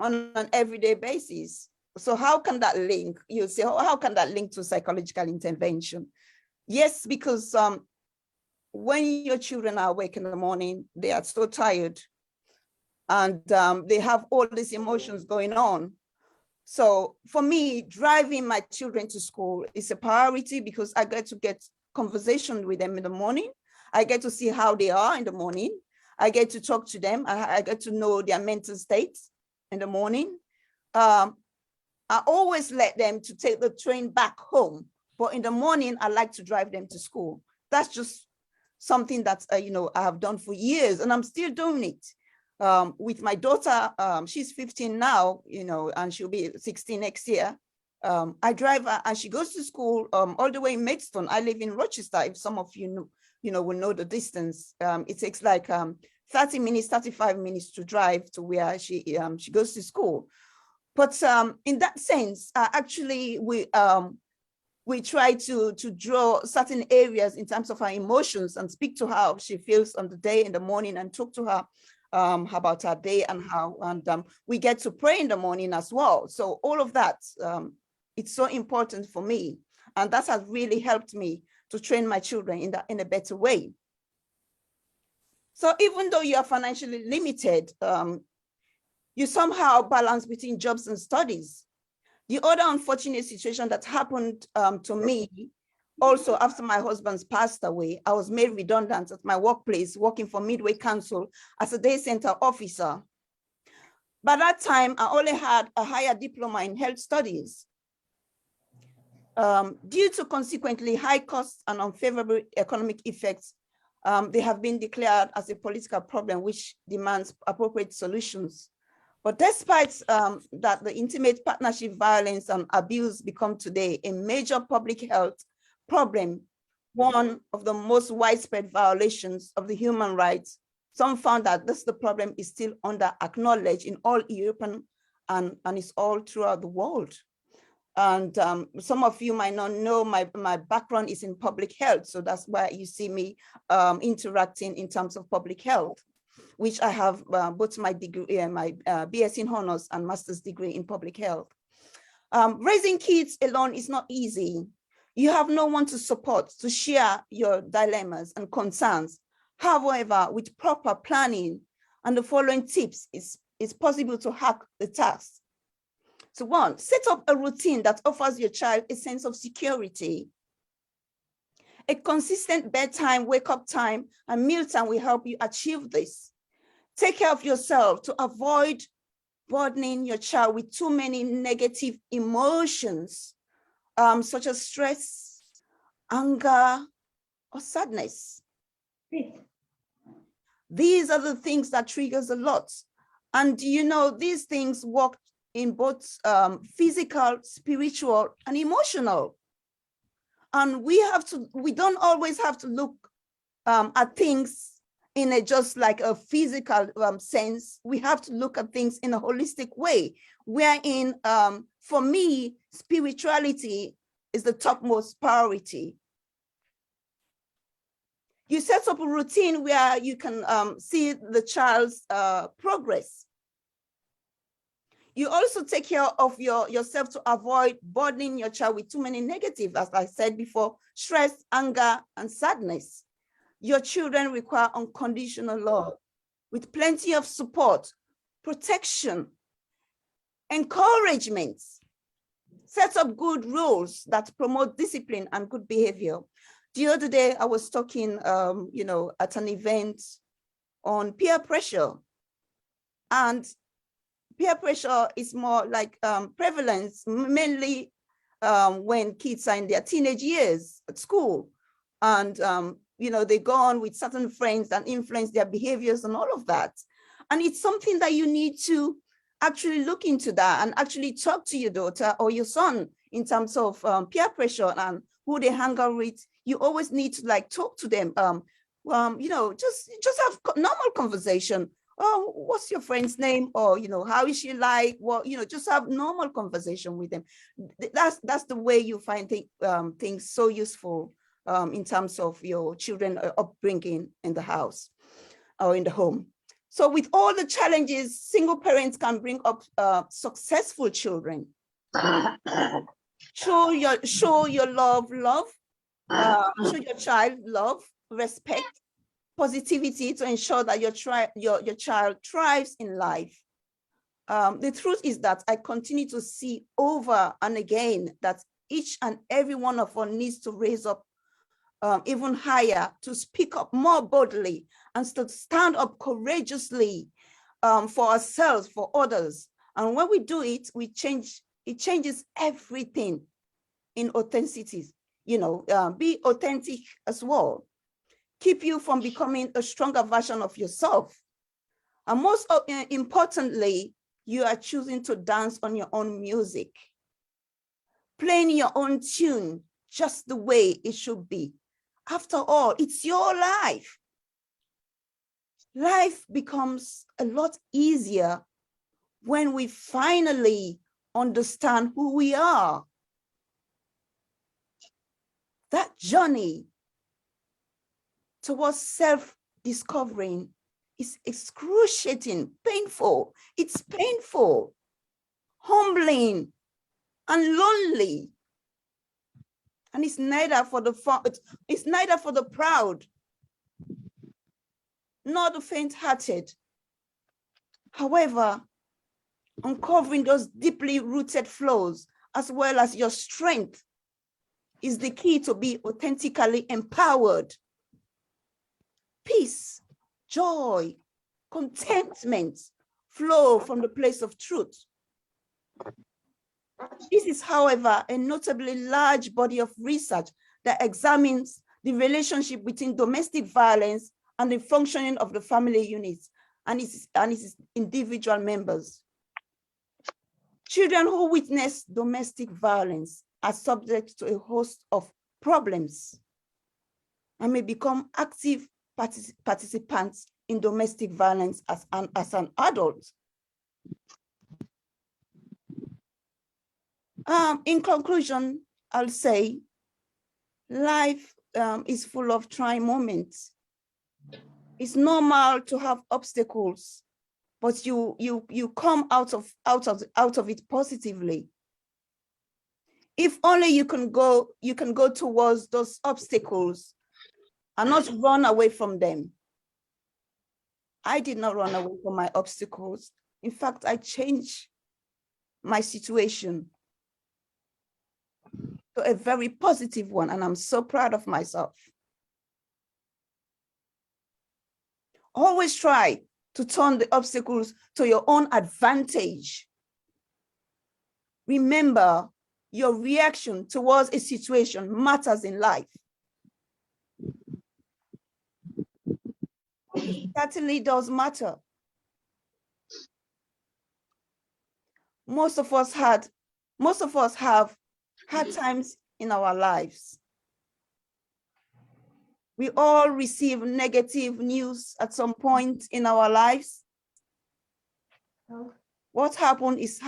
Speaker 4: on an everyday basis. So how can that link? You say, how can that link to psychological intervention? Yes, because when your children are awake in the morning, they are so tired, and they have all these emotions going on. So for me, driving my children to school is a priority, because I get to get conversation with them in the morning. I get to see how they are in the morning. I get to talk to them. I get to know their mental state in the morning. I always let them to take the train back home, but in the morning, I like to drive them to school. That's just something that I have done for years, and I'm still doing it. With my daughter, she's 15 now, and she'll be 16 next year. I drive her, and she goes to school all the way in Maidstone. I live in Rochester. If some of you will know the distance. It takes like 30 minutes, 35 minutes to drive to where she goes to school. But in that sense, actually, we try to draw certain areas in terms of her emotions and speak to her how she feels on the day in the morning, and talk to her about her day and how, and we get to pray in the morning as well. So all of that, it's so important for me. And that has really helped me to train my children in a better way. So even though you are financially limited, you somehow balance between jobs and studies. The other unfortunate situation that happened to me also after my husband's passed away, I was made redundant at my workplace, working for Midway Council as a day center officer. By that time, I only had a higher diploma in health studies. Due to consequently high costs and unfavorable economic effects, they have been declared as a political problem which demands appropriate solutions. But despite that, the intimate partnership violence and abuse become today a major public health problem, one of the most widespread violations of the human rights. Some found that the problem is still under-acknowledged in all European and it's all throughout the world. And some of you might not know my background is in public health, so that's why you see me interacting in terms of public health, which I have both my degree, my BS in honors and master's degree in public health. Raising kids alone is not easy. You have no one to support, to share your dilemmas and concerns. However, with proper planning and the following tips, it's possible to hack the task. So one, set up a routine that offers your child a sense of security. A consistent bedtime, wake-up time, and mealtime will help you achieve this. Take care of yourself to avoid burdening your child with too many negative emotions, such as stress, anger, or sadness. These are the things that triggers a lot. And these things work in both physical, spiritual, and emotional. And we don't always have to look at things in a just like a physical sense. We have to look at things in a holistic way, wherein for me, spirituality is the topmost priority. You set up a routine where you can see the child's progress. You also take care of yourself to avoid burdening your child with too many negatives, as I said before, stress, anger, and sadness. Your children require unconditional love with plenty of support, protection, encouragement. Set up good rules that promote discipline and good behavior. The other day, I was talking, at an event on peer pressure. And peer pressure is more like prevalence, mainly when kids are in their teenage years at school. And, they go on with certain friends and influence their behaviors and all of that. And it's something that you need to actually look into that and actually talk to your daughter or your son in terms of peer pressure and who they hang out with. You always need to like talk to them, just have normal conversation. Oh, what's your friend's name? Or, how is she like? Well, just have normal conversation with them. That's the way you find things so useful in terms of your children upbringing in the house or in the home. So with all the challenges, single parents can bring up successful children. Show your love, show your child love, respect, positivity to ensure that your child thrives in life. The truth is that I continue to see over and again that each and every one of us needs to raise up even higher, to speak up more boldly and to stand up courageously for ourselves, for others. And when we do it, it changes everything in authenticity. Be authentic as well. Keep you from becoming a stronger version of yourself. And most importantly, you are choosing to dance on your own music, playing your own tune just the way it should be. After all, it's your life. Life becomes a lot easier when we finally understand who we are. That journey towards self-discovering is excruciating, painful. It's painful, humbling, and lonely. And it's neither for the proud, nor the faint-hearted. However, uncovering those deeply rooted flaws as well as your strength is the key to be authentically empowered. Peace, joy, contentment flow from the place of truth. This is, however, a notably large body of research that examines the relationship between domestic violence and the functioning of the family units and its individual members. Children who witness domestic violence are subject to a host of problems and may become active participants in domestic violence as an adult. In conclusion, I'll say life is full of trying moments. It's normal to have obstacles, but you come out of it positively. If only you can go towards those obstacles and not run away from them. I did not run away from my obstacles. In fact, I changed my situation to a very positive one, and I'm so proud of myself. Always try to turn the obstacles to your own advantage. Remember, your reaction towards a situation matters in life. It certainly does matter. Most of us have hard times in our lives. We all receive negative news at some point in our lives. What happened is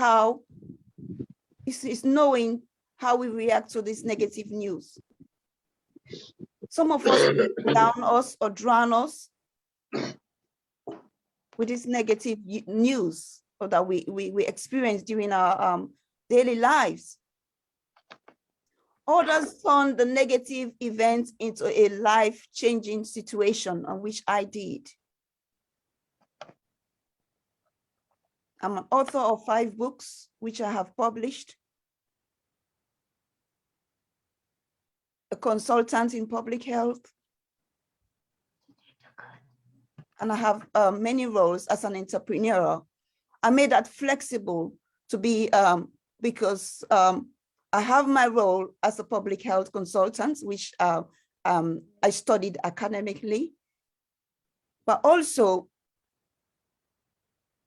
Speaker 4: is knowing how we react to this negative news. Some of us down us or drown us with this negative news or that we experience during our daily lives. Others turn the negative event into a life-changing situation, on which I did. I'm an author of 5 books, which I have published, a consultant in public health, and I have many roles as an entrepreneur. I made that flexible to be, because I have my role as a public health consultant, which I studied academically, but also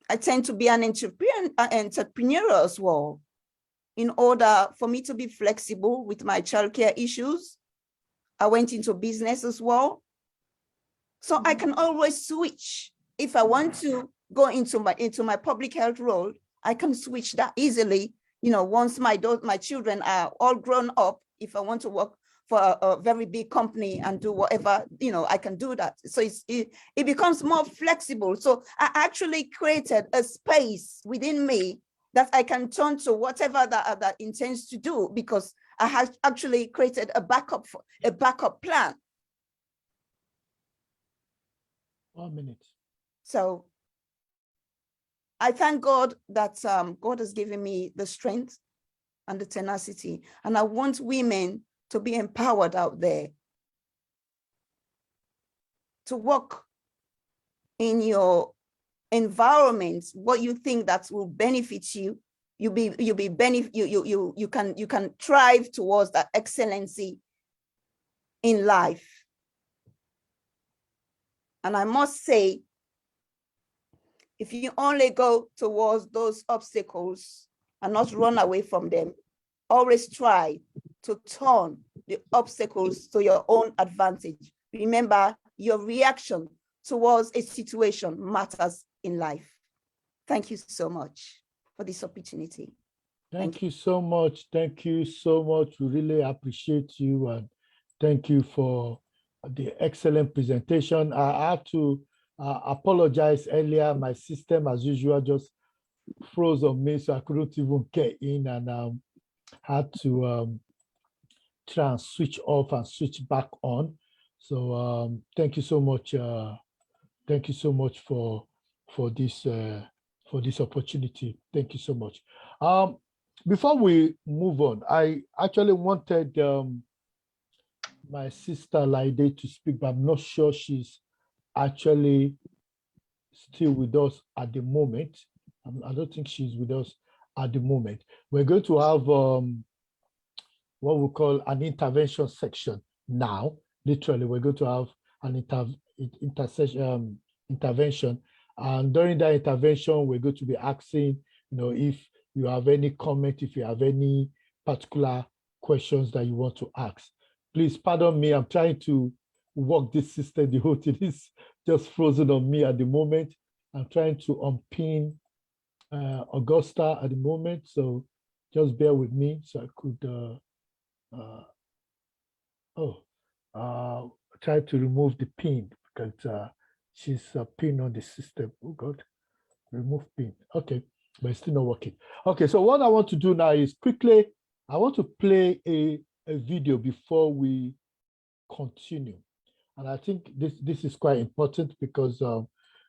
Speaker 4: I tend to be an entrepreneur as well, in order for me to be flexible with my childcare issues. I went into business as well. So I can always switch. If I want to go into my public health role, I can switch that easily. You know, once my children are all grown up, if I want to work for a very big company and do whatever, you know, I can do that. So it becomes more flexible. So I actually created a space within me that I can turn to whatever that intends to do, because I have actually created a backup plan.
Speaker 1: 1 minute.
Speaker 4: So I thank God that God has given me the strength and the tenacity, and I want women to be empowered out there to work in your environment, what you think that will benefit you. You can thrive towards that excellency in life. And I must say, if you only go towards those obstacles and not run away from them, always try to turn the obstacles to your own advantage. Remember, your reaction towards a situation matters in life. Thank you so much for this opportunity.
Speaker 1: Thank you so much. Thank you so much. We really appreciate you, and thank you for the excellent presentation. I have to apologize earlier. My system, as usual, just froze on me, so I couldn't even get in, and had to try and switch off and switch back on. So thank you so much. Thank you so much for this opportunity. Thank you so much. Before we move on, I actually wanted my sister Laide to speak, but I'm not sure she's actually still with us at the moment. I don't think she's with us at the moment. We're going to have what we call an intervention section now. Literally, we're going to have an intervention. And during that intervention, we're going to be asking, if you have any comment, if you have any particular questions that you want to ask. Please pardon me, I'm trying to work this system. The whole thing is just frozen on me at the moment. I'm trying to unpin Augusta at the moment, so just bear with me so I could try to remove the pin, because she's pinned on the system. Oh God, remove pin. Okay, but it's still not working. Okay, so what I want to do now is quickly, I want to play a video before we continue. And I think this is quite important, because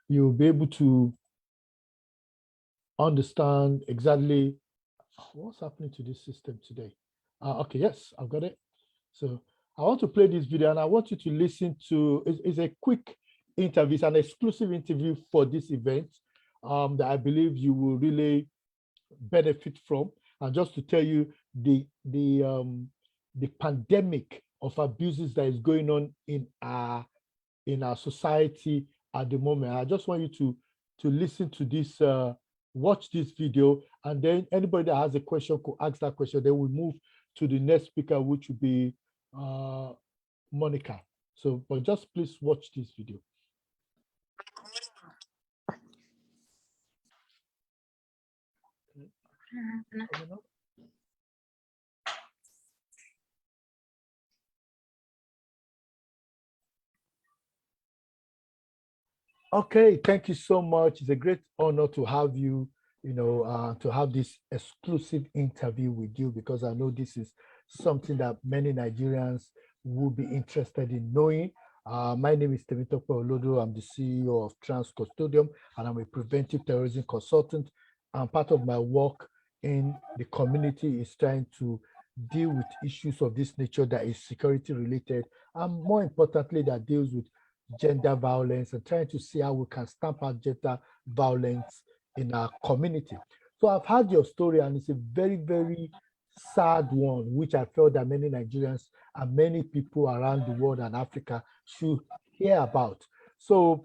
Speaker 1: you'll be able to understand exactly what's happening to this system today. Okay, yes, I've got it. So I want to play this video, and I want you to listen to, it's a quick interview, it's an exclusive interview for this event that I believe you will really benefit from. And just to tell you the pandemic of abuses that is going on in our society at the moment. I just want you to listen to this, watch this video, and then anybody that has a question could ask that question. Then we move to the next speaker, which will be Monica. So, but just please watch this video. Okay, thank you so much. It's a great honor to have you, to have this exclusive interview with you, because I know this is something that many Nigerians will be interested in knowing. My name is Temitope Olodo. I'm the CEO of Trans Custodium, and I'm a preventive terrorism consultant. And part of my work in the community is trying to deal with issues of this nature that is security related, and more importantly, that deals with gender violence, and trying to see how we can stamp out gender violence in our community. So I've heard your story, and it's a very, very sad one, which I felt that many Nigerians and many people around the world and Africa should hear about. So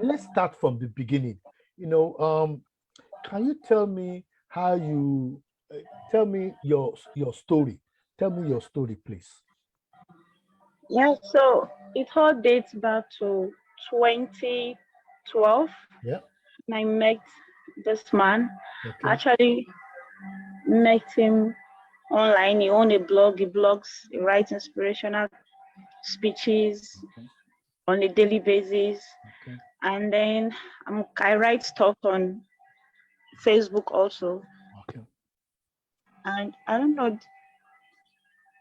Speaker 1: let's start from the beginning. Can you tell me how you tell me your story? Tell me your story, please.
Speaker 5: Yeah, so it all dates back to 2012.
Speaker 1: Yeah.
Speaker 5: I met this man.
Speaker 1: Okay.
Speaker 5: Actually met him online. He owns a blog, he blogs, he writes inspirational speeches on a daily basis.
Speaker 1: Okay.
Speaker 5: And then I write stuff on Facebook also.
Speaker 1: Okay.
Speaker 5: And I don't know,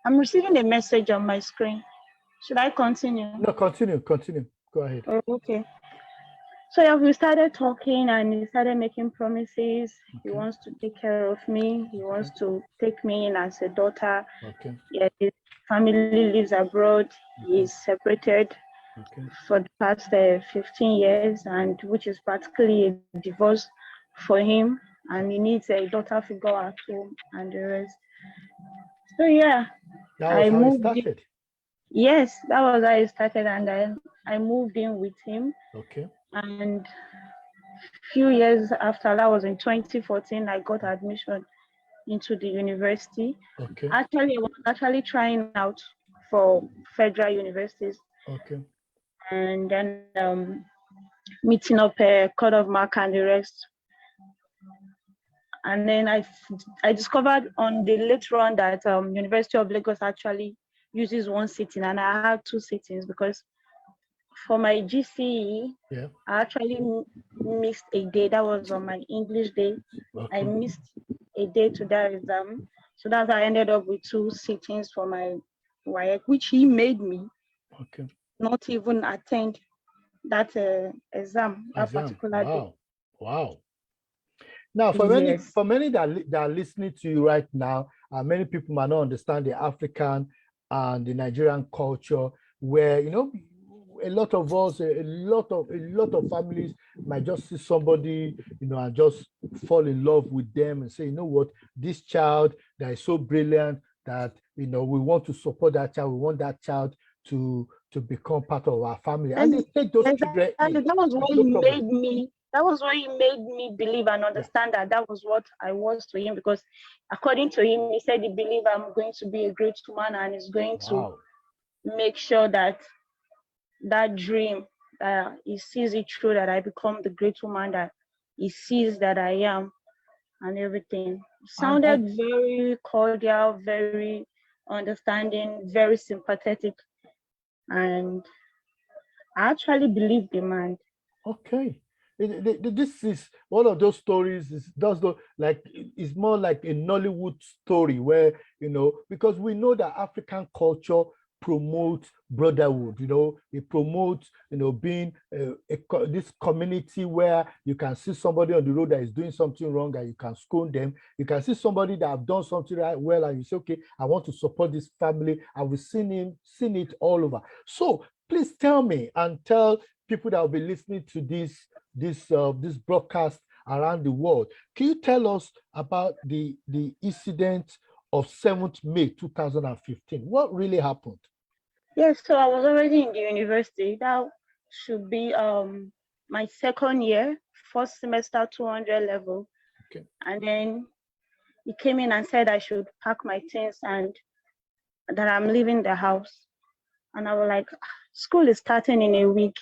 Speaker 5: I'm receiving a message on my screen. Should I continue?
Speaker 1: No, continue. Go ahead.
Speaker 5: Oh, okay. So yeah, we started talking and he started making promises.
Speaker 1: Okay.
Speaker 5: He wants to take care of me. He wants to take me in as a daughter.
Speaker 1: Okay.
Speaker 5: Yeah, his family lives abroad. He's separated for the past 15 years, and which is practically a divorce for him. And he needs a daughter figure at home and the rest. So yeah,
Speaker 1: that was how it started.
Speaker 5: Yes, that was how it started, and then I moved in with him.
Speaker 1: Okay.
Speaker 5: And few years after, that was in 2014, I got admission into the university.
Speaker 1: Okay.
Speaker 5: Actually, I was actually trying out for federal universities.
Speaker 1: Okay.
Speaker 5: And then meeting up a cut of mark and the rest. And then I discovered on the later on that University of Lagos actually uses one sitting, and I had two sittings because for my GCE, I actually missed a day. That was on my English day. I missed a day to that exam. So that's how I ended up with two sittings for my WAEC, which he made me not even attend that exam, that particular day.
Speaker 1: Wow. Now, for many that are listening to you right now, many people might not understand the African and the Nigerian culture, where a lot of us, a lot of families might just see somebody, and just fall in love with them and say, you know what, this child that is so brilliant that we want to support that child, we want that child to become part of our family, and they take those children in.
Speaker 5: That was what he made me. That was what he made me believe and understand that was what I was to him, because according to him, he said he believed I'm going to be a great woman and is going to make sure that that dream, he sees it through, that I become the great woman that he sees that I am, and everything. Sounded very cordial, very understanding, very sympathetic, and I actually believed the man.
Speaker 1: Okay. This is one of those stories. It's more like a Nollywood story where, because we know that African culture promotes brotherhood. It promotes, being this community where you can see somebody on the road that is doing something wrong and you can scold them. You can see somebody that have done something right well and you say, okay, I want to support this family. I've seen it all over. So please tell me and tell people that will be listening to this broadcast around the world. Can you tell us about the incident of 7th May 2015? What really happened?
Speaker 5: Yes, so I was already in the university. That should be my second year, first semester 200 level.
Speaker 1: Okay.
Speaker 5: And then he came in and said I should pack my things and that I'm leaving the house. And I was like, school is starting in a week.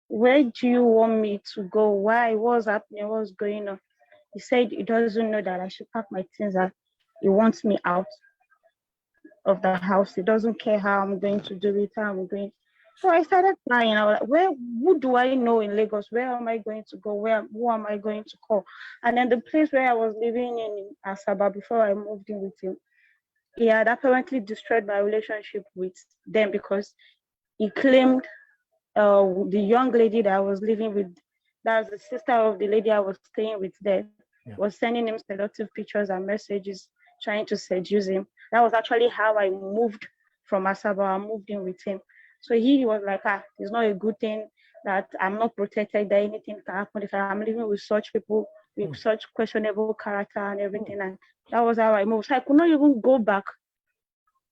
Speaker 5: Where do you want me to go? Why? What's happening? What's going on? He said he doesn't know that I should pack my things, that he wants me out of the house. He doesn't care how I'm going to do it, how I'm going. So I started crying. I was like, who do I know in Lagos? Where am I going to go? Who am I going to call? And then the place where I was living in Asaba before I moved in with him, he had apparently destroyed my relationship with them because he claimed the young lady that I was living with, that's the sister of the lady I was staying with there, was sending him seductive pictures and messages trying to seduce him. That was actually how I moved from Asaba. I moved in with him. So he was like, it's not a good thing that I'm not protected, that anything can happen if I'm living with such people with such questionable character and everything. And that was how I moved. So I could not even go back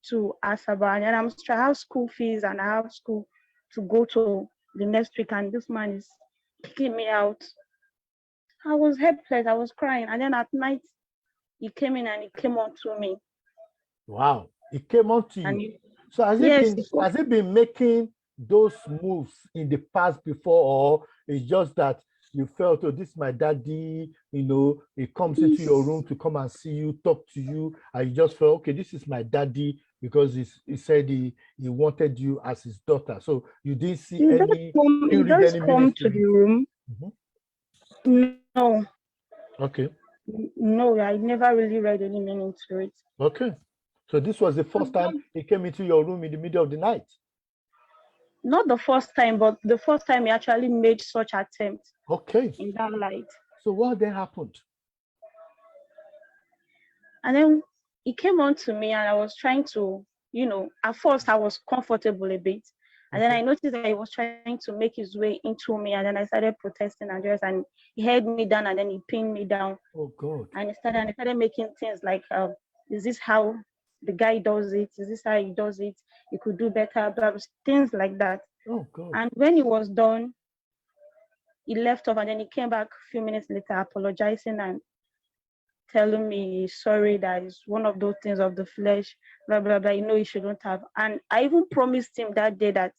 Speaker 5: to Asaba. And I'm I have school fees and I have school to go to the next week. And this man is kicking me out. I was helpless. I was crying. And then at night, he came in and he came on to me.
Speaker 1: Wow. He came on to
Speaker 5: And
Speaker 1: you. So has it been making those moves in the past before, or it's just that you felt, oh, this is my daddy, you know, he comes into your room to come and see you, talk to you, and you just felt, okay, this is my daddy, because he said he wanted you as his daughter. So you didn't see
Speaker 5: he does come to the room. No.
Speaker 1: Okay.
Speaker 5: No, I never really read any meaning to it.
Speaker 1: Okay. So this was the first time he came into your room in the middle of the night?
Speaker 5: Not the first time, but the first time he actually made such attempt.
Speaker 1: Okay.
Speaker 5: In that light.
Speaker 1: So what then happened?
Speaker 5: And then he came on to me and I was trying to, you know, at first I was comfortable a bit. And then I noticed that he was trying to make his way into me. And then I started protesting and he held me down and then he pinned me down.
Speaker 1: Oh God.
Speaker 5: And he started making things like, is this how the guy does it? Is this how he does it? You could do better, blah, blah, things like that.
Speaker 1: Oh God.
Speaker 5: And when he was done, he left off and then he came back a few minutes later apologizing and telling me sorry, that is one of those things of the flesh, blah, blah, blah, you know, he shouldn't have. And I even promised him that day that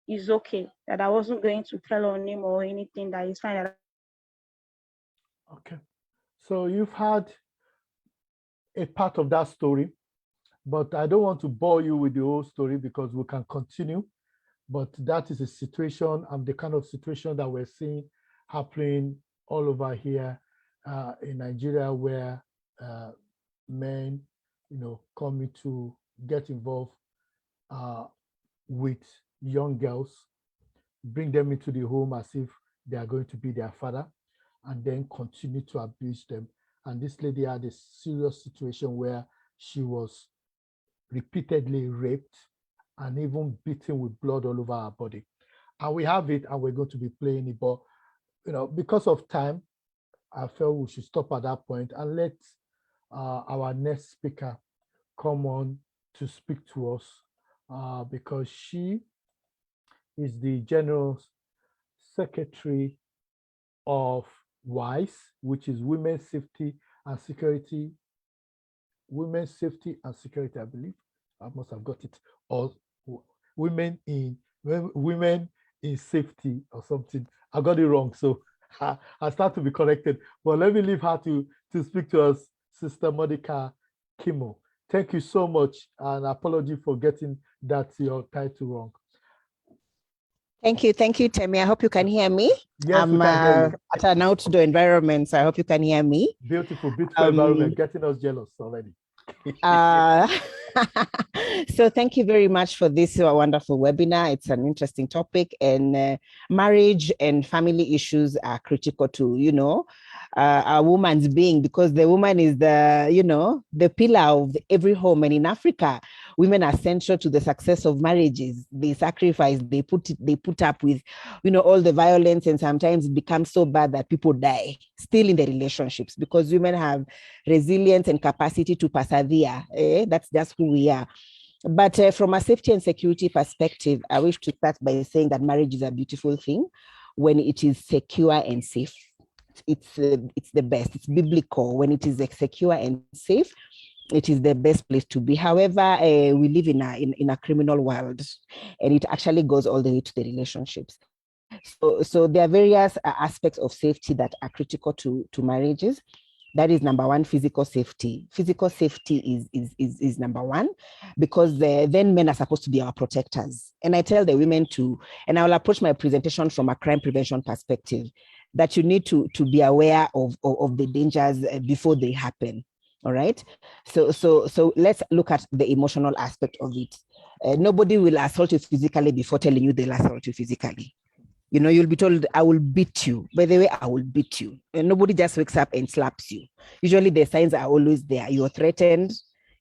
Speaker 5: it's okay, that I wasn't going to tell on him or anything, that he's fine.
Speaker 1: Okay. So you've had a part of that story, but I don't want to bore you with the whole story because we can continue. But that is a situation and the kind of situation that we're seeing happening all over here in Nigeria, where men, you know, come to get involved with young girls, bring them into the home as if they are going to be their father, and then continue to abuse them. And this lady had a serious situation where she was repeatedly raped and even beaten with blood all over her body. And we have it and we're going to be playing it, but you know, because of time, I felt we should stop at that point and let our next speaker come on to speak to us because she is the General Secretary of WISE, which is Women's Safety and Security. Women's Safety and Security, I believe. I must have got it. Or Women in Safety or something. I got it wrong, so I start to be corrected. But let me leave her to speak to us, Sister Monica Kimo. Thank you so much, and apology for getting that your title wrong.
Speaker 6: Thank you, Temi. I hope you can hear me.
Speaker 1: Yes, we can hear you.
Speaker 6: At an outdoor environment, so I hope you can hear me.
Speaker 1: Beautiful environment, getting us jealous already.
Speaker 6: So thank you very much for this wonderful webinar. It's an interesting topic, and marriage and family issues are critical to, you know, a woman's being, because the woman is the, you know, the pillar of every home. And in Africa, women are central to the success of marriages. They sacrifice, they put up with, you know, all the violence, and sometimes it becomes so bad that people die still in the relationships because women have resilience and capacity to persevere. That's just who we are. But from a safety and security perspective, I wish to start by saying that marriage is a beautiful thing when it is secure and safe. It's the best. It's biblical when it is secure and safe. it is the best place to be. However, we live in a criminal world, and it actually goes all the way to the relationships. So there are various aspects of safety that are critical to marriages. That is number one, physical safety. Physical safety is number one, because then men are supposed to be our protectors. And I tell the women and I will approach my presentation from a crime prevention perspective, that you need to be aware of the dangers before they happen. All right. So let's look at the emotional aspect of it. Nobody will assault you physically before telling you they'll assault you physically. You know, you'll be told, I will beat you. By the way, I will beat you. And nobody just wakes up and slaps you. Usually the signs are always there. You're threatened.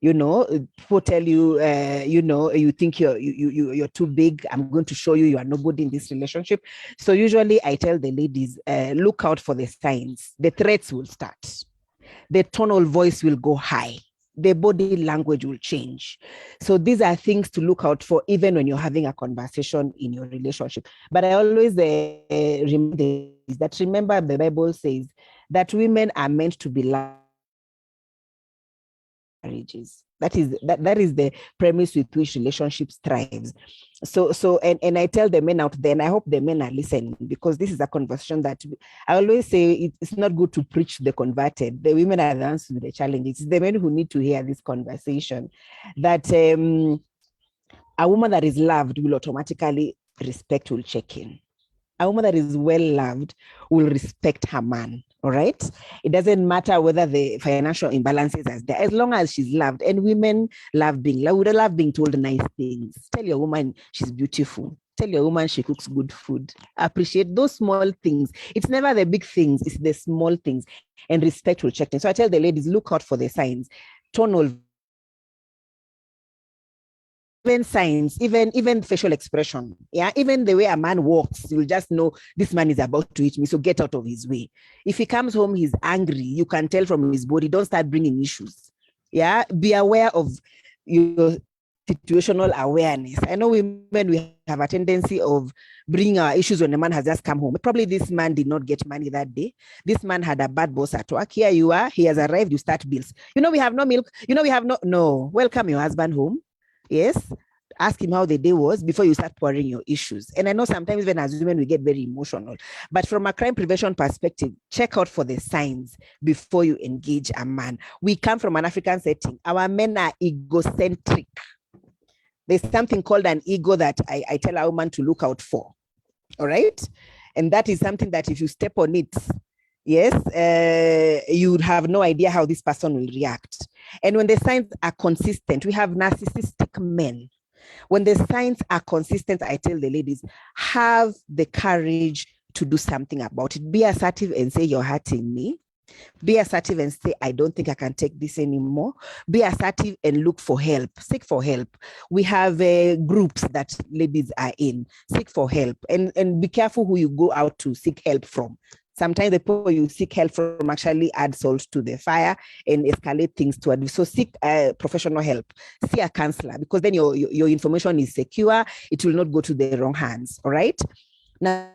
Speaker 6: You know, people tell you, you think you're too big. I'm going to show you you are nobody in this relationship. So usually I tell the ladies, look out for the signs. The threats will start. The tonal voice will go high. The body language will change. So these are things to look out for, even when you're having a conversation in your relationship. But I always remind that, remember, the Bible says that women are meant to be marriages. That is the premise with which relationships thrives. So and I tell the men out there, and I hope the men are listening, because this is a conversation that I always say it's not good to preach the converted. The women are the ones with the challenges. It's the men who need to hear this conversation, that a woman that is loved will automatically respect, will check in. A woman that is well loved will respect her man. All right. It doesn't matter whether the financial imbalances are there, as long as she's loved. And women love being loved. Love being told nice things. Tell your woman she's beautiful. Tell your woman she cooks good food. Appreciate those small things. It's never the big things, it's the small things. And respect will check in. So I tell the ladies, look out for the signs. Tonal signs, even facial expression, even the way a man walks, you'll just know this man is about to hit me, so get out of his way. If he comes home, he's angry, you can tell from his body. Don't start bringing issues. Be aware of your situational awareness. I know women, we have a tendency of bringing our issues when a man has just come home. Probably this man did not get money that day. This man had a bad boss at work. Here you are, he has arrived, you start bills. We have no milk. We have no. Welcome your husband home. Yes, ask him how the day was before you start pouring your issues. And I know sometimes even as women, we get very emotional. But from a crime prevention perspective, check out for the signs before you engage a man. We come from an African setting. Our men are egocentric. There's something called an ego that I tell a woman to look out for. All right? And that is something that if you step on it, yes, you would have no idea how this person will react. And when the signs are consistent, we have narcissistic men. When the signs are consistent, I tell the ladies, have the courage to do something about it. Be assertive and say, you're hurting me. Be assertive and say, I don't think I can take this anymore. Be assertive and look for help. Seek for help. We have groups that ladies are in. Seek for help. And be careful who you go out to seek help from. Sometimes the people you seek help from actually add salt to the fire and escalate things to abuse. So seek professional help. See a counselor, because then your information is secure. It will not go to the wrong hands. All right. Now,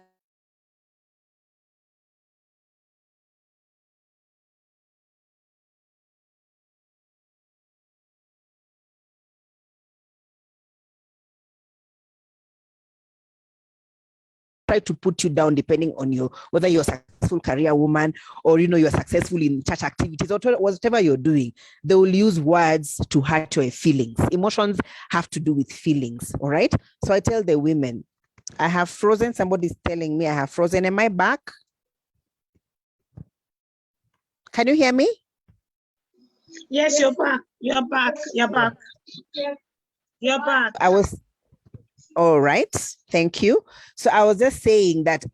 Speaker 6: try to put you down depending on whether you're a successful career woman or you're successful in church activities or whatever you're doing. They will use words to hurt your feelings. Emotions have to do with feelings. All right. So I tell the women, I have frozen. Somebody's telling me I have frozen. Am I back? Can you hear me?
Speaker 5: Yes, you're back. You're back. You're back. You're back.
Speaker 6: All right. Thank you. So I was just saying that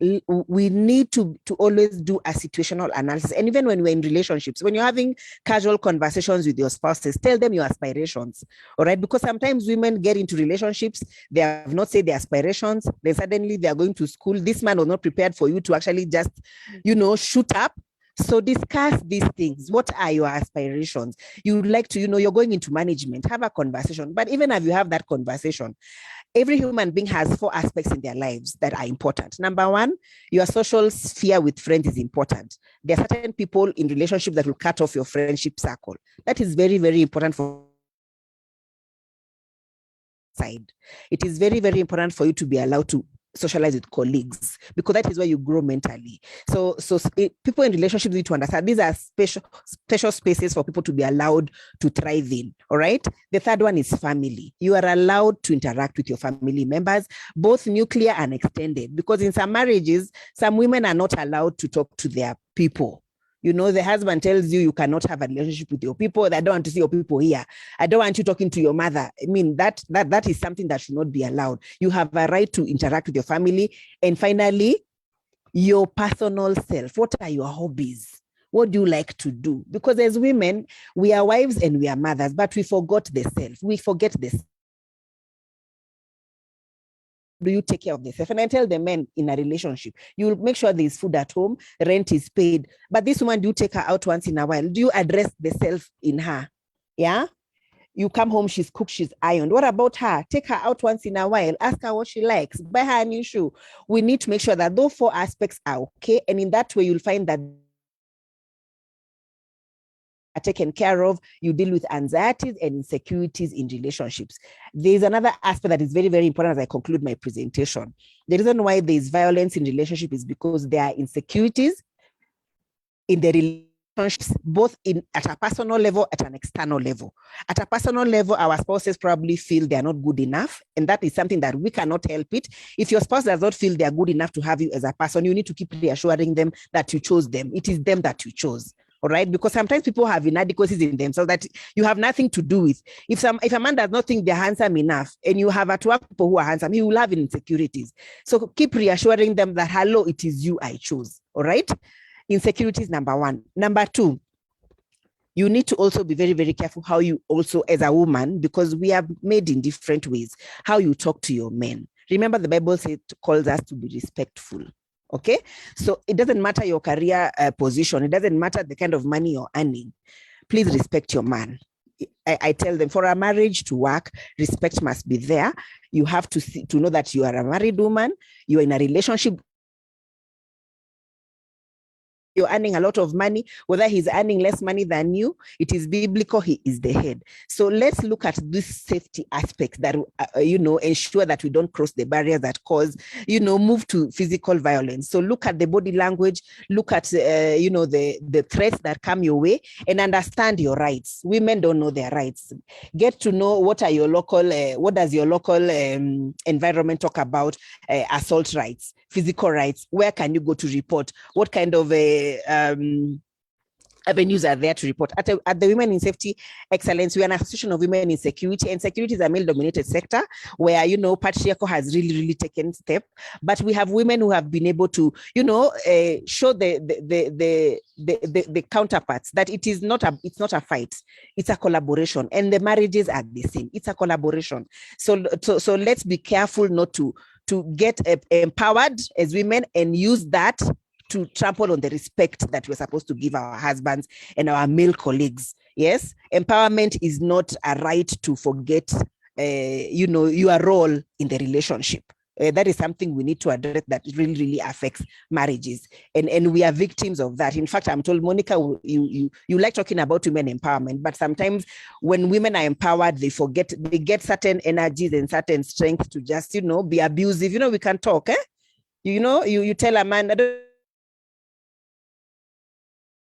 Speaker 6: we need to always do a situational analysis. And even when we're in relationships, when you're having casual conversations with your spouses, tell them your aspirations. All right. Because sometimes women get into relationships, they have not said their aspirations. Then suddenly they are going to school. This man was not prepared for you to actually just, shoot up. So discuss these things. What are your aspirations? You would like to, you're going into management, have a conversation. But even if you have that conversation, every human being has 4 aspects in their lives that are important. Number 1, your social sphere with friends is important. There are certain people in relationships that will cut off your friendship circle. That is very, very important for side. It is very, very important for you to be allowed to socialize with colleagues, because that is where you grow mentally. So people in relationships need to understand these are special spaces for people to be allowed to thrive in. All right. The third one is family. You are allowed to interact with your family members, both nuclear and extended, because in some marriages, some women are not allowed to talk to their people. The husband tells you cannot have a relationship with your people. I don't want to see your people here. I don't want you talking to your mother. I mean, that is something that should not be allowed. You have a right to interact with your family. And finally, your personal self. What are your hobbies? What do you like to do? Because as women, we are wives and we are mothers, but we forgot the self. We forget the self. Do you take care of yourself? And I tell the men in a relationship, you'll make sure there's food at home, rent is paid. But this woman, do you take her out once in a while? Do you address the self in her? Yeah. You come home, she's cooked, she's ironed. What about her? Take her out once in a while. Ask her what she likes. Buy her a new shoe. We need to make sure that those 4 aspects are okay. And in that way, you'll find that are taken care of. You deal with anxieties and insecurities in relationships. There's another aspect that is very, very important as I conclude my presentation. The reason why there's violence in relationship is because there are insecurities in the relationships, both at a personal level, at an external level. At a personal level, our spouses probably feel they are not good enough, and that is something that we cannot help it. If your spouse does not feel they are good enough to have you as a person, you need to keep reassuring them that you chose them. It is them that you chose. All right, because sometimes people have inadequacies in themselves that you have nothing to do with. If a man does not think they're handsome enough, and you have at work people who are handsome, he will have insecurities. So keep reassuring them that, hello, it is you I chose. All right, insecurities, number 1. Number 2, you need to also be very, very careful how you also, as a woman, because we are made in different ways, how you talk to your men. Remember, the Bible calls us to be respectful. Okay, so it doesn't matter your career position. It doesn't matter the kind of money you're earning. Please respect your man. I tell them, for a marriage to work, respect must be there. You have to know that you are a married woman. You are in a relationship. You're earning a lot of money, whether he's earning less money than you, it is biblical, he is the head. So let's look at this safety aspect that, ensure that we don't cross the barriers that cause, move to physical violence. So look at the body language, look at, the threats that come your way, and understand your rights. Women don't know their rights. Get to know what does your local environment talk about assault rights, physical rights. Where can you go to report? What kind of avenues are there to report? At the Women in Safety Excellence, we are an association of women in security, and security is a male-dominated sector where, patriarchal has really, really taken step. But we have women who have been able to, show the counterparts that it's not a fight, it's a collaboration, and the marriages are the same. It's a collaboration. So let's be careful not to get empowered as women and use that to trample on the respect that we're supposed to give our husbands and our male colleagues. Yes, empowerment is not a right to forget, your role in the relationship. That is something we need to address that really, really affects marriages. And we are victims of that. In fact, I'm told, Monica, you like talking about women empowerment, but sometimes when women are empowered, they get certain energies and certain strength to just, be abusive. We can talk, you tell a man,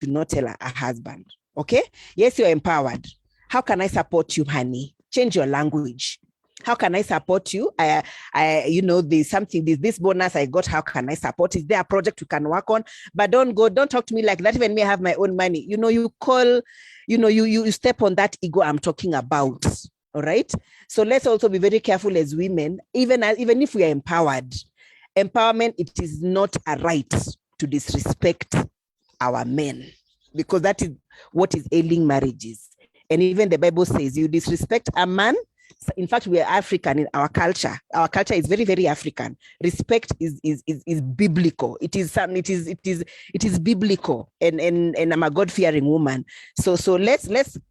Speaker 6: do not tell a husband, okay? Yes, you're empowered. How can I support you, honey? Change your language. How can I support you? There's something, this bonus I got. How can I support? Is there a project you can work on? But don't talk to me like that. Even me, I have my own money. You call, you step on that ego I'm talking about. All right. So let's also be very careful as women, even if we are empowered. Empowerment, it is not a right to disrespect our men, because that is what is ailing marriages. And even the Bible says, you disrespect a man, In fact, we are African in our culture. Our culture is very, very African. Respect is biblical. It is biblical, and I'm a God-fearing woman. So let's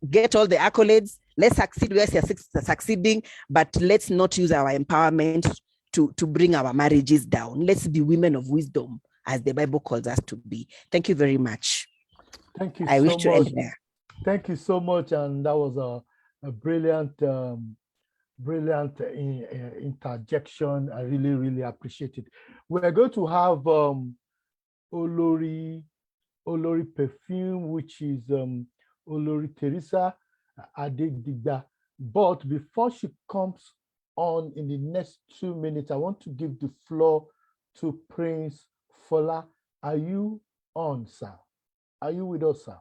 Speaker 6: get all the accolades. Let's succeed where we are succeeding, but let's not use our empowerment to bring our marriages down. Let's be women of wisdom, as the Bible calls us to be. Thank you very much.
Speaker 1: Thank you
Speaker 6: I
Speaker 1: so
Speaker 6: wish to
Speaker 1: much.
Speaker 6: end there.
Speaker 1: Thank you so much, and that was a brilliant, brilliant interjection. I really, really appreciate it. We're going to have Olori Perfume, which is Olori Teresa Adedigba. But before she comes on in the next 2 minutes, I want to give the floor to Prince Fola. Are you on, sir? Are you with us, sir?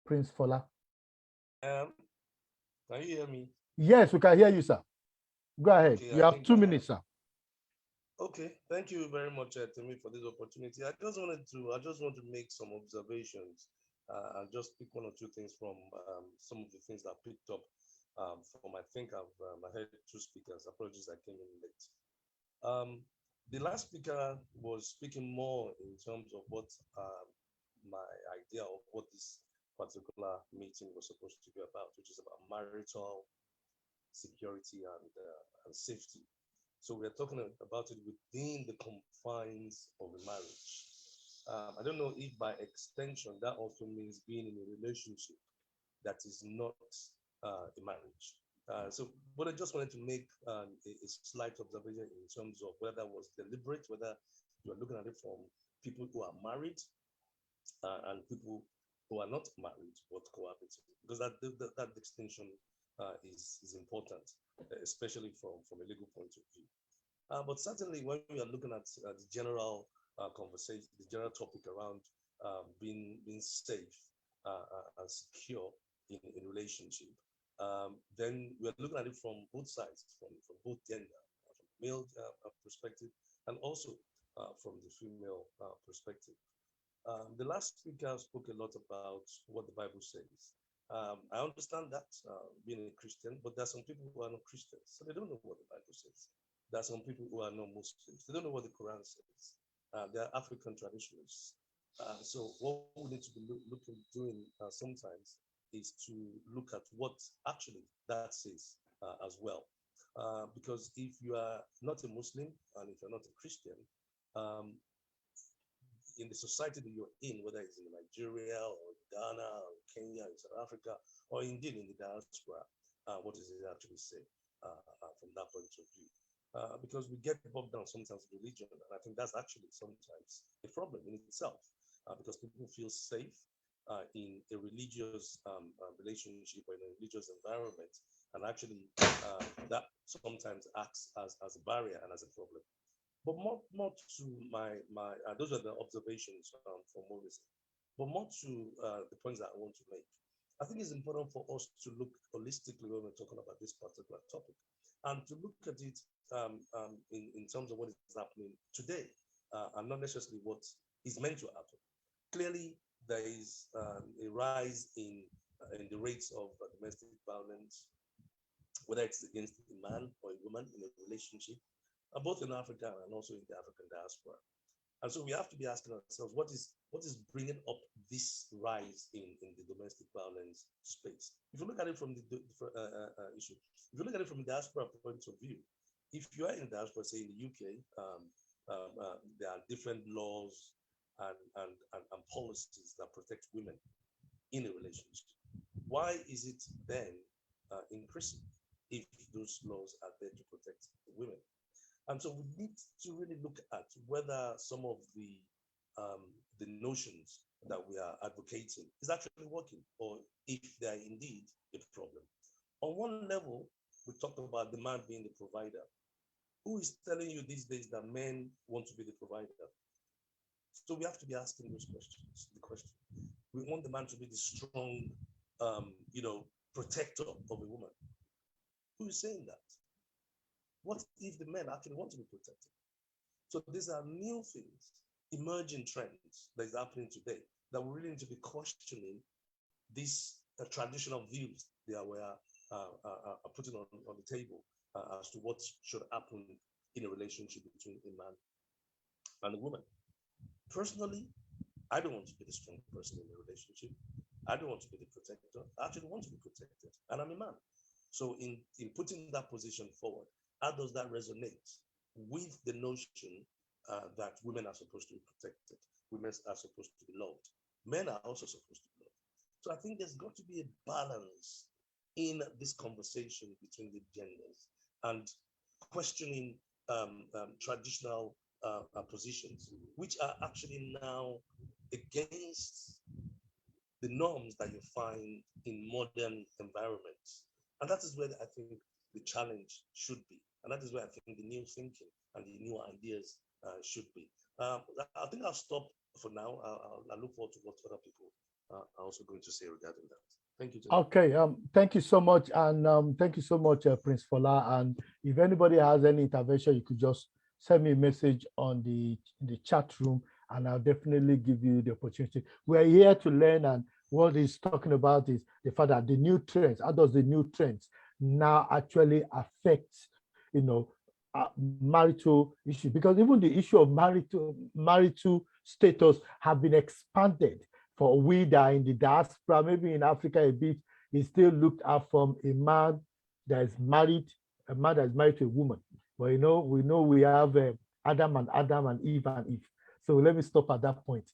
Speaker 1: Prince Fola.
Speaker 7: Can you hear me?
Speaker 1: Yes, we can hear you, sir. Go ahead.
Speaker 7: Okay,
Speaker 1: you have 2 minutes, sir.
Speaker 7: Okay, thank you very much, Temi, for this opportunity. I just want to make some observations and just pick one or two things from some of the things that I picked up from. I think I heard two speakers. Apologies, I came in late. The last speaker was speaking more in terms of what my idea of what this particular meeting was supposed to be about, which is about marital security and safety. So we're talking about it within the confines of a marriage. I don't know if by extension that also means being in a relationship that is not a marriage. But I just wanted to make a slight observation in terms of whether that was deliberate, whether you are looking at it from people who are married and people who are not married but cohabiting, because that distinction is important, especially from a legal point of view. But certainly when we are looking at the general conversation, the general topic around being safe and secure in a relationship, then we're looking at it from both sides, from both gender, from the male perspective, and also from the female perspective. The last speaker spoke a lot about what the Bible says. I understand that being a Christian, but there are some people who are not Christians, so they don't know what the Bible says. There are some people who are not Muslims, they don't know what the Quran says. They are African traditionalists. So what we need to be doing sometimes is to look at what actually that says as well. Because if you are not a Muslim and if you're not a Christian, in the society that you're in, whether it's in Nigeria or Ghana or Kenya or South Africa, or indeed in the diaspora, what does it actually say from that point of view? Because we get bogged down sometimes with religion, and I think that's actually sometimes a problem in itself, because people feel safe in a religious relationship or in a religious environment, and actually that sometimes acts as a barrier and as a problem. But more to my those are the observations from Maurice. But more to the points that I want to make. I think it's important for us to look holistically when we're talking about this particular topic, and to look at it in terms of what is happening today, and not necessarily what is meant to happen. Clearly, there is a rise in the rates of domestic violence, whether it's against a man or a woman in a relationship, both in Africa and also in the African diaspora. And so we have to be asking ourselves, what is bringing up this rise in the domestic violence space? If you look at it from the issue, if you look at it from the diaspora point of view, if you are in the diaspora, say in the UK, there are different laws and policies that protect women in a relationship. Why is it then increasing if those laws are there to protect women? And so we need to really look at whether some of the notions that we are advocating is actually working, or if they are indeed a problem. On one level, we talked about the man being the provider. Who is telling you these days that men want to be the provider? So we have to be asking those questions. The question: we want the man to be the strong, protector of a woman. Who is saying that? What if the men actually want to be protected? So these are new things, emerging trends that is happening today that we really need to be questioning these traditional views that were putting on the table as to what should happen in a relationship between a man and a woman. Personally, I don't want to be the strong person in a relationship. I don't want to be the protector. I actually want to be protected, and I'm a man. So in putting that position forward, how does that resonate with the notion that women are supposed to be protected, women are supposed to be loved, men are also supposed to be loved? So I think there's got to be a balance in this conversation between the genders and questioning traditional positions, which are actually now against the norms that you find in modern environments. And that is where I think the challenge should be. And that is where I think the new thinking and the new ideas should be. I think I'll stop for now. I look forward to what other people are also going to say regarding that. Thank you.
Speaker 1: Okay, thank you so much. And thank you so much, Prince Fola. And if anybody has any intervention, you could just send me a message on the chat room, and I'll definitely give you the opportunity. We're here to learn, and what he's talking about is the fact that the new trends, how does the new trends now actually affect, marital issue? Because even the issue of marital status have been expanded for we that are in the diaspora, maybe in Africa a bit, is still looked at from a man that is married, a man that is married to a woman. But we know we have Adam and Eve and Eve. So let me stop at that point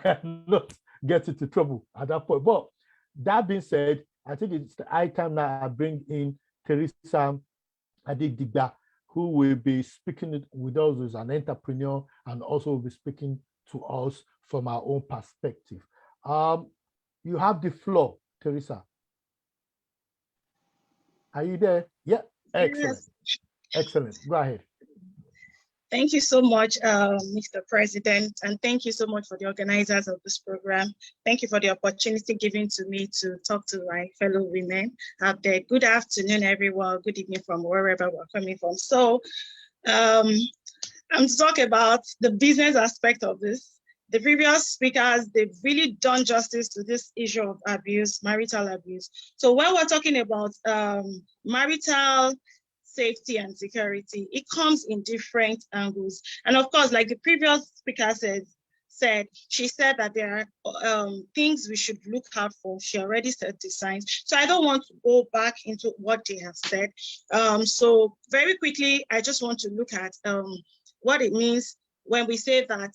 Speaker 1: and not get into trouble at that point. But that being said, I think it's the high time now I bring in Teresa Adigdigba, who will be speaking with us as an entrepreneur and also will be speaking to us from our own perspective. You have the floor, Teresa. Are you there? Yeah, excellent. Yes. Excellent. Go ahead.
Speaker 8: Thank you so much, Mr. President, and thank you so much for the organizers of this program. Thank you for the opportunity given to me to talk to my fellow women out there. Good afternoon, everyone. Good evening from wherever we're coming from. So I'm to talk about the business aspect of this. The previous speakers, they've really done justice to this issue of abuse, marital abuse. So when we're talking about marital safety and security, it comes in different angles. And of course, like the previous speaker she said that there are things we should look out for. She already said the signs. So I don't want to go back into what they have said. So very quickly, I just want to look at what it means when we say that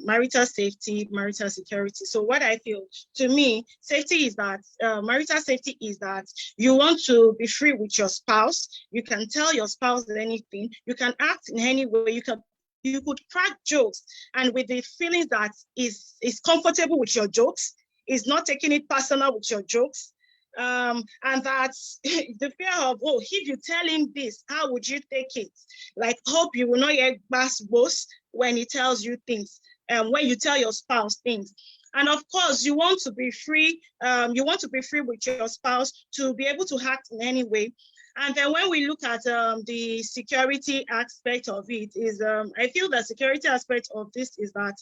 Speaker 8: marital safety, marital security. So what I feel, to me, safety is that, marital safety is that you want to be free with your spouse. You can tell your spouse anything. You can act in any way. You could crack jokes, and with the feelings that is comfortable with your jokes, is not taking it personal with your jokes. And that's the fear of, if you tell him this, how would you take it? Like, hope you will not get boss when he tells you things, when you tell your spouse things. And of course, you want to be free. You want to be free with your spouse to be able to act in any way. And then when we look at the security aspect of it, is I feel the security aspect of this is that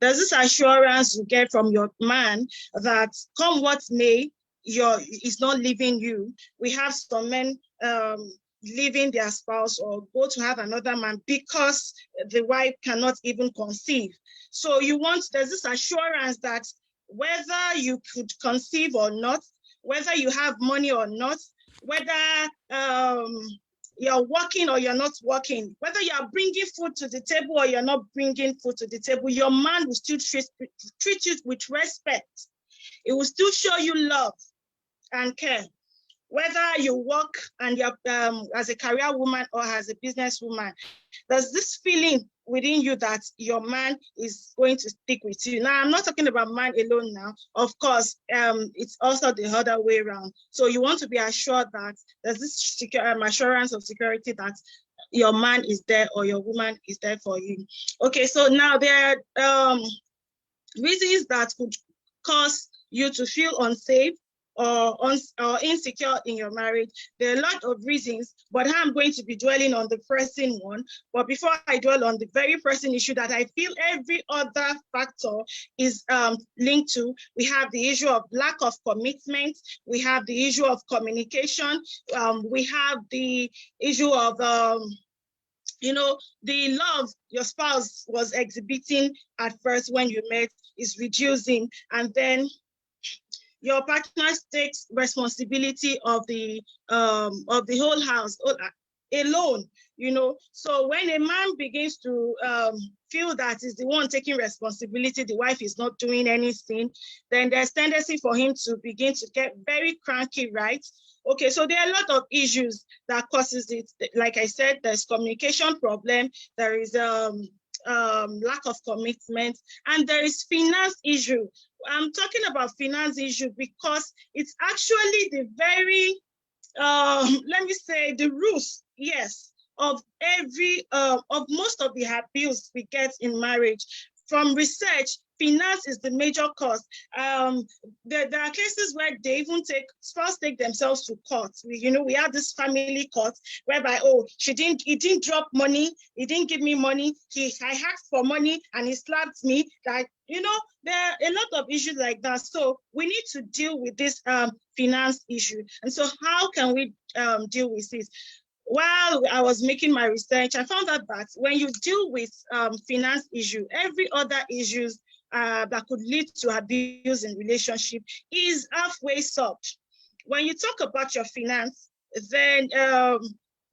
Speaker 8: there's this assurance you get from your man that come what may, is not leaving you. We have some men leaving their spouse or go to have another man because the wife cannot even conceive. So there's this assurance that whether you could conceive or not, whether you have money or not, whether you're working or you're not working, whether you're bringing food to the table or you're not bringing food to the table, your man will still treat you with respect. It will still show you love and care, whether you work and you're as a career woman or as a business woman. There's this feeling within you that your man is going to stick with you. Now, I'm not talking about man alone now. Of course, it's also the other way around. So you want to be assured that there's this assurance of security that your man is there or your woman is there for you. Okay, so now there are reasons that could cause you to feel unsafe or insecure in your marriage. There are a lot of reasons, but I'm going to be dwelling on the pressing one. But before I dwell on the very pressing issue that I feel every other factor is linked to, we have the issue of lack of commitment, we have the issue of communication, we have the issue of the love your spouse was exhibiting at first when you met is reducing, and then your partner takes responsibility of the whole house alone. So when a man begins to feel that is the one taking responsibility, the wife is not doing anything, then there's tendency for him to begin to get very cranky, right? Okay, so there are a lot of issues that causes it. Like I said, there's communication problem, there is lack of commitment, and there is finance issue. I'm talking about finance issue because it's actually the very, let me say, the roots, yes, of most of the abuse we get in marriage. From research, finance is the major cause. There are cases where they even spouse take themselves to court. We have this family court whereby, he didn't drop money, he didn't give me money, I asked for money and he slapped me. Like, there are a lot of issues like that. So we need to deal with this finance issue. And so how can we deal with this? While I was making my research, I found out that when you deal with finance issue, every other issues that could lead to abuse in relationship is halfway solved. When you talk about your finance, then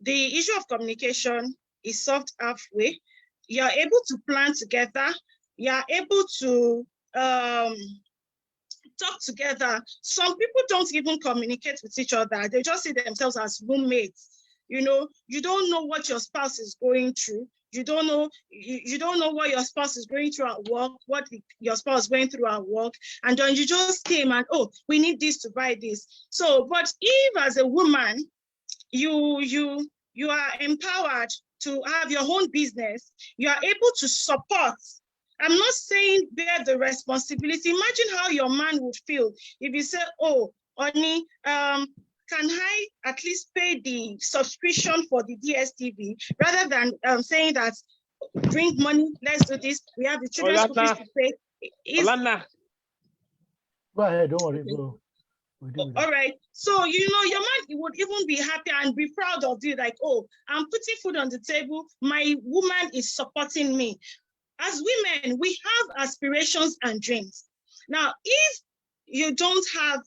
Speaker 8: the issue of communication is solved halfway. You're able to plan together. You're able to talk together. Some people don't even communicate with each other. They just see themselves as roommates. You don't know what your spouse is going through. You don't know what your spouse is going through at work, what your spouse is going through at work. And then you just came and, we need this to buy this. So, but if as a woman, you are empowered to have your own business, you are able to support. I'm not saying bear the responsibility. Imagine how your man would feel if you say, honey, can I at least pay the subscription for the DSTV rather than saying that bring money, let's do this. We have the children's school fees to pay.
Speaker 1: Go ahead, don't worry, bro.
Speaker 8: All right. So, your man would even be happy and be proud of you, like, I'm putting food on the table. My woman is supporting me. As women, we have aspirations and dreams. Now, if you don't have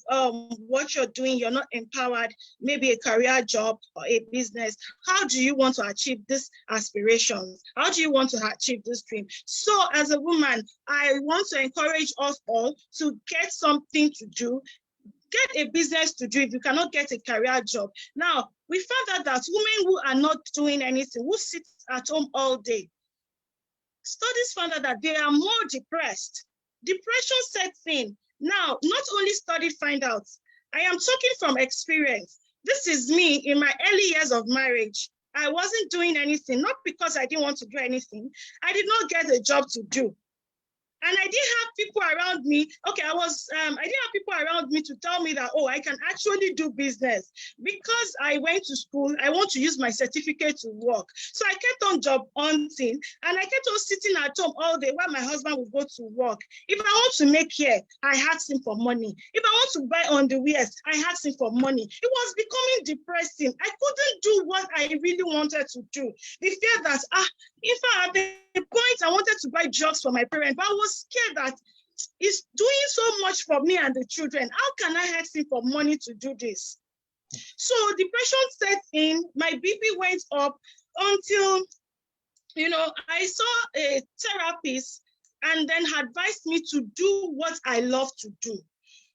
Speaker 8: what you're doing, you're not empowered, maybe a career job or a business, how do you want to achieve this aspiration? How do you want to achieve this dream? So as a woman, I want to encourage us all to get something to do, get a business to do if you cannot get a career job. Now, we found out that women who are not doing anything, who sit at home all day, studies found out that they are more depressed. Depression sets in. Now, not only study find out, I am talking from experience. This is me in my early years of marriage. I wasn't doing anything, not because I didn't want to do anything. I did not get a job to do. And I didn't have people around me. Okay, I didn't have people around me to tell me that, I can actually do business. Because I went to school, I want to use my certificate to work. So I kept on job hunting and I kept on sitting at home all day while my husband would go to work. If I want to make hair, I asked him for money. If I want to buy underwear, I asked him for money. It was becoming depressing. I couldn't do what I really wanted to do. The fear that, if I had a point, I wanted to buy drugs for my parents, but I was scared that he's doing so much for me and the children. How can I ask him for money to do this? So depression set in, my BP went up until, I saw a therapist and then advised me to do what I love to do.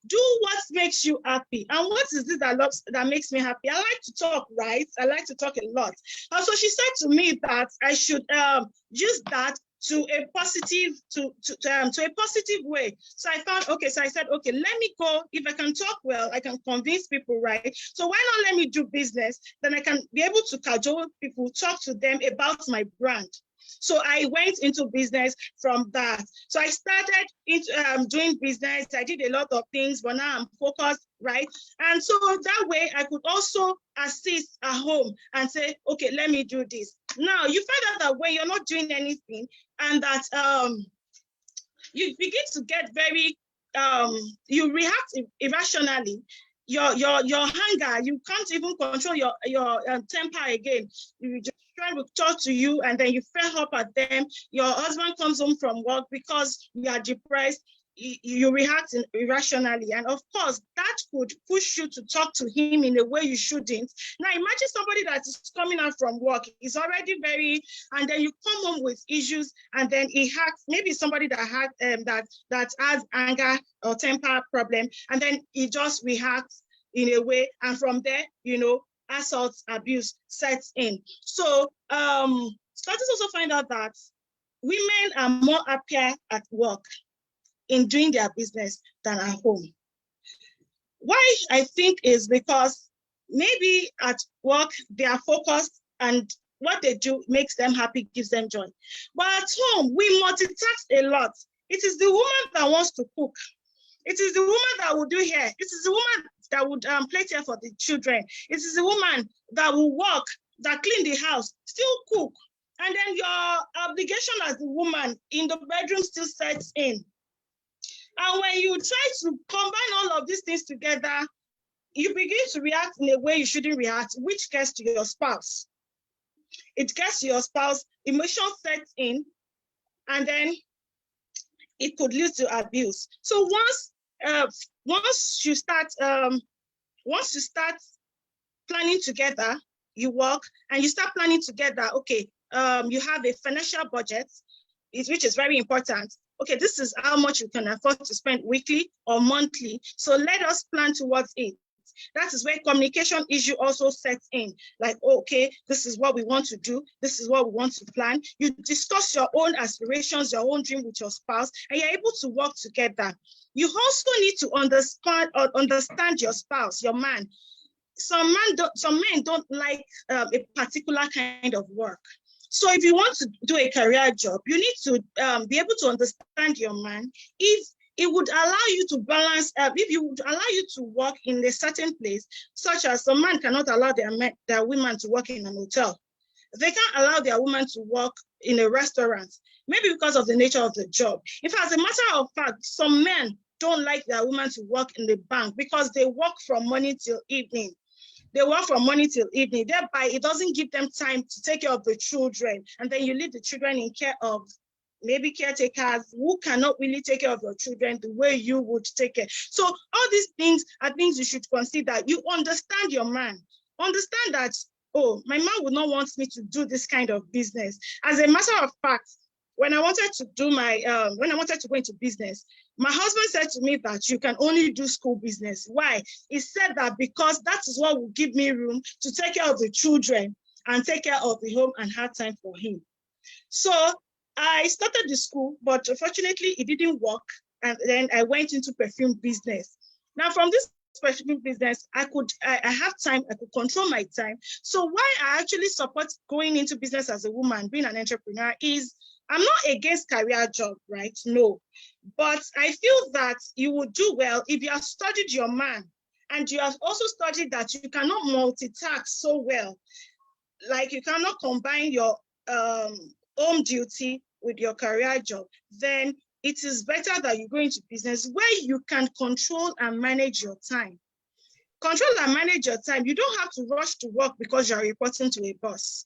Speaker 8: Do what makes you happy. And what is it that makes me happy? I like to talk, right? I like to talk a lot. And so she said to me that I should use that to a positive way. So I said, okay, let me go. If I can talk well, I can convince people, right? So why not let me do business? Then I can be able to cajole people, talk to them about my brand. So I went into business from that. So I started doing business. I did a lot of things, but now I'm focused right? And so that way I could also assist at home and say, okay, let me do this. Now you find out that when you're not doing anything and that you begin to get very, you react irrationally. Your anger, you can't even control your temper again. You just try to talk to you and then you fell up at them. Your husband comes home from work because you are depressed. You react irrationally. And of course, that could push you to talk to him in a way you shouldn't. Now, imagine somebody that is coming out from work, is already very, and then you come home with issues, and then he has, maybe somebody that has that has anger or temper problem, and then he just reacts in a way, and from there, assault, abuse sets in. So studies also find out that women are more happier at work in doing their business than at home. Why I think is because maybe at work they are focused and what they do makes them happy, gives them joy. But at home, we multitask a lot. It is the woman that wants to cook. It is the woman that will do hair. It is the woman that would plait hair for the children. It is the woman that will work, that clean the house, still cook. And then your obligation as the woman in the bedroom still sets in. And when you try to combine all of these things together, you begin to react in a way you shouldn't react, which gets to your spouse. It gets to your spouse, emotion sets in, and then it could lead to abuse. So once you start planning together, you work and you start planning together. Okay, you have a financial budget, which is very important. Okay, this is how much you can afford to spend weekly or monthly. So let us plan towards it. That is where communication issue also sets in. Like, okay, this is what we want to do. This is what we want to plan. You discuss your own aspirations, your own dream with your spouse, and you're able to work together. You also need to understand your spouse, your man. Some men don't like a particular kind of work. So if you want to do a career job, you need to be able to understand your man. If it would allow you to balance, if you would allow you to work in a certain place, such as some men cannot allow their women to work in an hotel. They can't allow their women to work in a restaurant, maybe because of the nature of the job. If as a matter of fact, some men don't like their women to work in the bank because they work from morning till evening. They work from morning till evening. Thereby, it doesn't give them time to take care of the children. And then you leave the children in care of maybe caretakers who cannot really take care of your children the way you would take care. So all these things are things you should consider. You understand your man. Understand that, oh, my man would not want me to do this kind of business. As a matter of fact, when I wanted to do when I wanted to go into business, my husband said to me that you can only do school business. Why? He said that because that is what will give me room to take care of the children and take care of the home and have time for him. So I started the school, but unfortunately it didn't work. And then I went into perfume business. Now from this perfume business, I have time, I could control my time. So why I actually support going into business as a woman, being an entrepreneur is, I'm not against career job, right? No, but I feel that you would do well if you have studied your man and you have also studied that you cannot multitask so well. Like you cannot combine your home duty with your career job. Then it is better that you go into business where you can control and manage your time. Control and manage your time. You don't have to rush to work because you're reporting to a boss.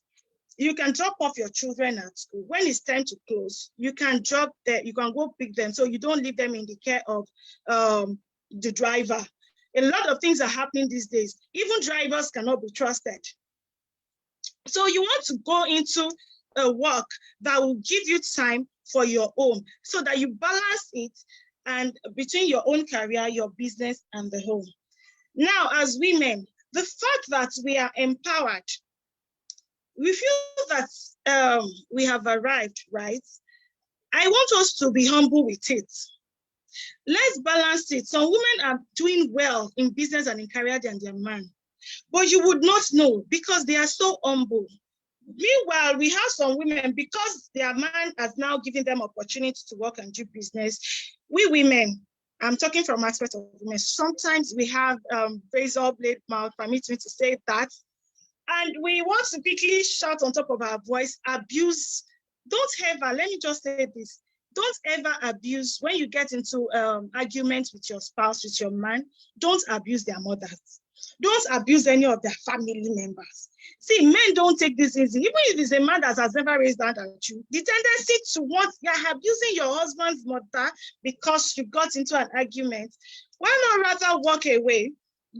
Speaker 8: You can drop off your children at school. When it's time to close, you can drop them, you can go pick them so you don't leave them in the care of the driver. A lot of things are happening these days. Even drivers cannot be trusted. So you want to go into a work that will give you time for your own so that you balance it and between your own career, your business, and the home. Now, as women, the fact that we are empowered, we feel that we have arrived, right? I want us to be humble with it. Let's balance it. Some women are doing well in business and in career than their man, but you would not know because they are so humble. Meanwhile, we have some women, because their man has now given them opportunity to work and do business, we women I'm talking from aspect of women. Sometimes we have razor blade mouth, permit me to say that. And we want to quickly shout on top of our voice, abuse. Don't ever, let me just say this. Don't ever abuse when you get into arguments with your spouse, with your man. Don't abuse their mothers. Don't abuse any of their family members. See, men don't take this easy. Even if it's a man that has never raised hand at you, the tendency to want, you're abusing your husband's mother because you got into an argument. Why not rather walk away?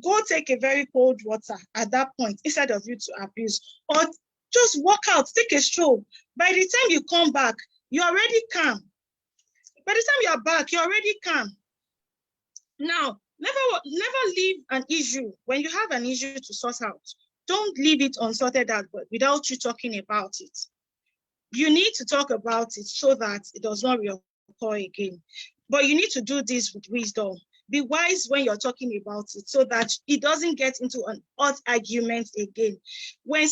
Speaker 8: Go take a very cold water at that point instead of you to abuse, or just walk out, take a stroll. By the time you come back, you're already calm. By the time you're back, you're already calm. Now, never leave an issue. When you have an issue to sort out, don't leave it unsorted out without you talking about it. You need to talk about it so that it does not reoccur again. But you need to do this with wisdom. Be wise when you're talking about it so that it doesn't get into an hot argument again. When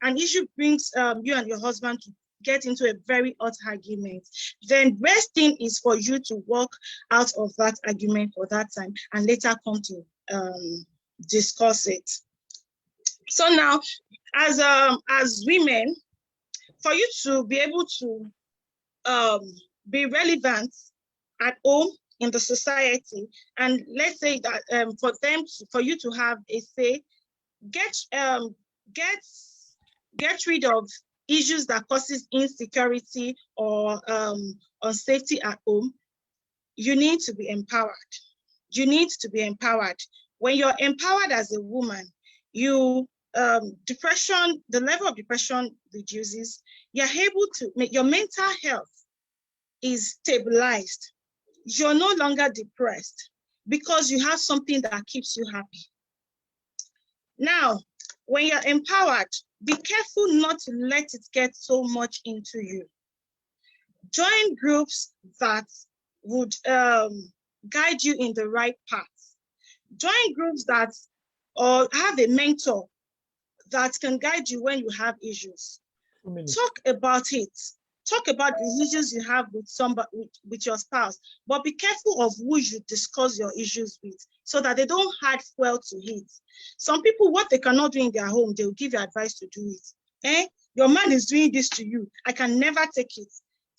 Speaker 8: an issue brings you and your husband to get into a very hot argument, then best thing is for you to walk out of that argument for that time and later come to discuss it. So now, as women, for you to be able to be relevant at home, in the society, and let's say that for you to have a say, get rid of issues that causes insecurity or unsafety at home. You need to be empowered. You need to be empowered. When you're empowered as a woman, the level of depression reduces. You're able to make your mental health is stabilized. You're no longer depressed because you have something that keeps you happy. Now, when you're empowered, be careful not to let it get so much into you. Join groups that would guide you in the right path. Join groups that or have a mentor that can guide you when you have issues. Talk about it. Talk about the issues you have with somebody, with your spouse, but be careful of who you discuss your issues with so that they don't add fuel to it. Some people, what they cannot do in their home, they'll give you advice to do it. Your man is doing this to you. I can never take it.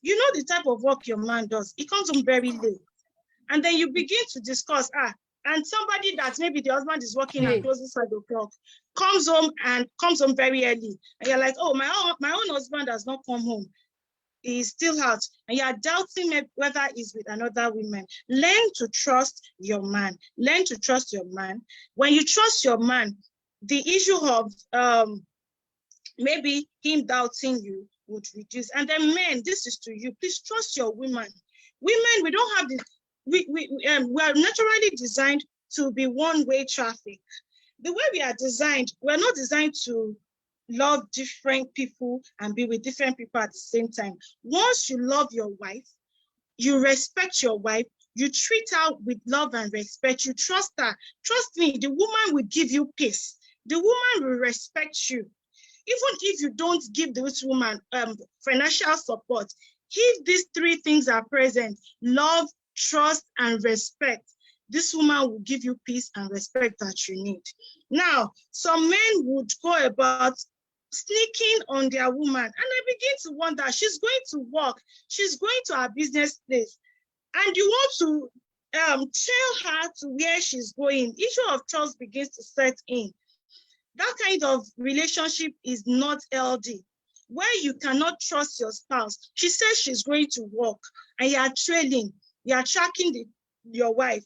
Speaker 8: You know the type of work your man does. He comes home very late. And then you begin to discuss, and somebody that maybe the husband is working at closes 5 o'clock, comes home very early. And you're like, oh, my own husband has not come home. Is still out, and you are doubting whether he's with another woman. Learn to trust your man. Learn to trust your man. When you trust your man, the issue of maybe him doubting you would reduce. And then men, this is to you. Please trust your women. Women, we don't have this. We are naturally designed to be one-way traffic. The way we are designed, we're not designed to love different people and be with different people at the same time. Once you love your wife, you respect your wife, you treat her with love and respect, you trust her. Trust me, the woman will give you peace. The woman will respect you. Even if you don't give this woman financial support, if these 3 things are present, love, trust, and respect, this woman will give you peace and respect that you need. Now, some men would go about sneaking on their woman, and I begin to wonder, she's going to work, she's going to her business place, and you want to tell her to where she's going. Issue of trust begins to set in. That kind of relationship is not healthy, where you cannot trust your spouse. She says she's going to work, and you are trailing, you are tracking your wife,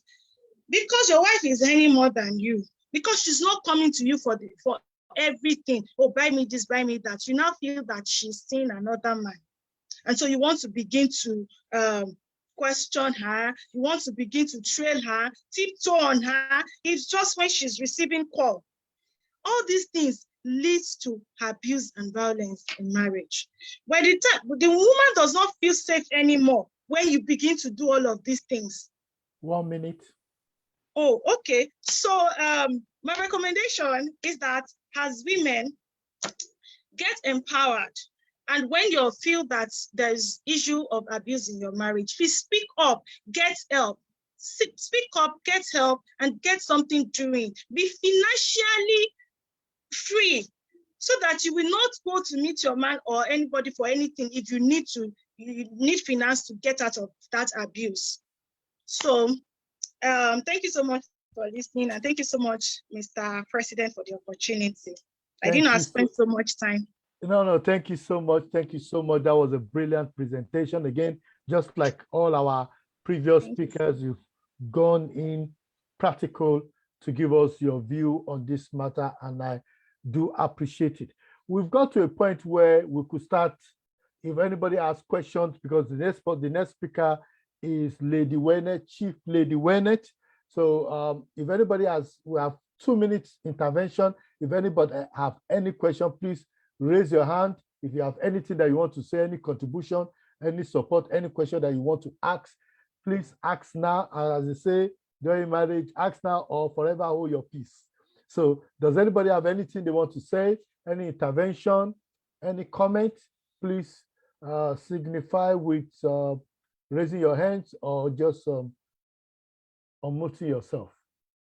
Speaker 8: because your wife is earning more than you, because she's not coming to you for everything. Oh, buy me this, buy me that. You now feel that she's seeing another man. And so you want to begin to question her. You want to begin to trail her, tiptoe on her. It's just when she's receiving call. All these things leads to abuse and violence in marriage. By the time the woman does not feel safe anymore when you begin to do all of these things.
Speaker 1: 1 minute.
Speaker 8: Oh, okay. So my recommendation is that as women, get empowered. And when you feel that there's issue of abuse in your marriage, please speak up, get help. Speak up, get help, and get something doing. Be financially free so that you will not go to meet your man or anybody for anything if you need finance to get out of that abuse. So thank you so much for listening, and thank you so much, Mr. President, for the opportunity. I didn't know I spent so much time.
Speaker 1: No, thank you so much. Thank you so much. That was a brilliant presentation. Again, just like all our previous speakers, you've gone in practical to give us your view on this matter, and I do appreciate it. We've got to a point where we could start, if anybody has questions, because the next speaker is Lady Wennett, Chief Lady Wennett. So if anybody we have 2 minutes intervention. If anybody have any question, please raise your hand. If you have anything that you want to say, any contribution, any support, any question that you want to ask, please ask now. As they say, during marriage, ask now or forever hold your peace. So does anybody have anything they want to say? Any intervention, any comment? Please signify with raising your hands or just unmuting yourself.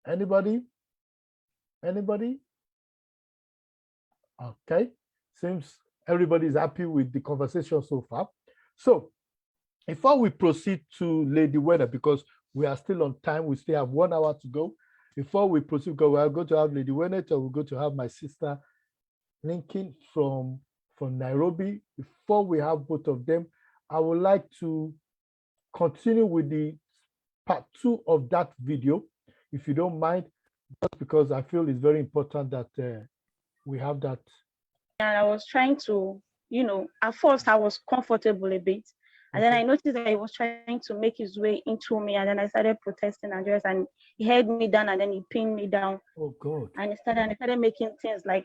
Speaker 1: Anybody? Anybody? Okay. Seems everybody's happy with the conversation so far. So before we proceed to Lady Wennett, because we are still on time, we still have 1 hour to go. Before we proceed, because we are going to have Lady Wennett, or we're going to have my sister Lincoln from Nairobi. Before we have both of them, I would like to continue with the part 2 of that video, if you don't mind, just because I feel it's very important that we have that.
Speaker 5: And I was trying to, at first I was comfortable a bit. And then I noticed that he was trying to make his way into me. And then I started protesting and he held me down and then he pinned me down.
Speaker 1: Oh, God.
Speaker 5: And he started making things like,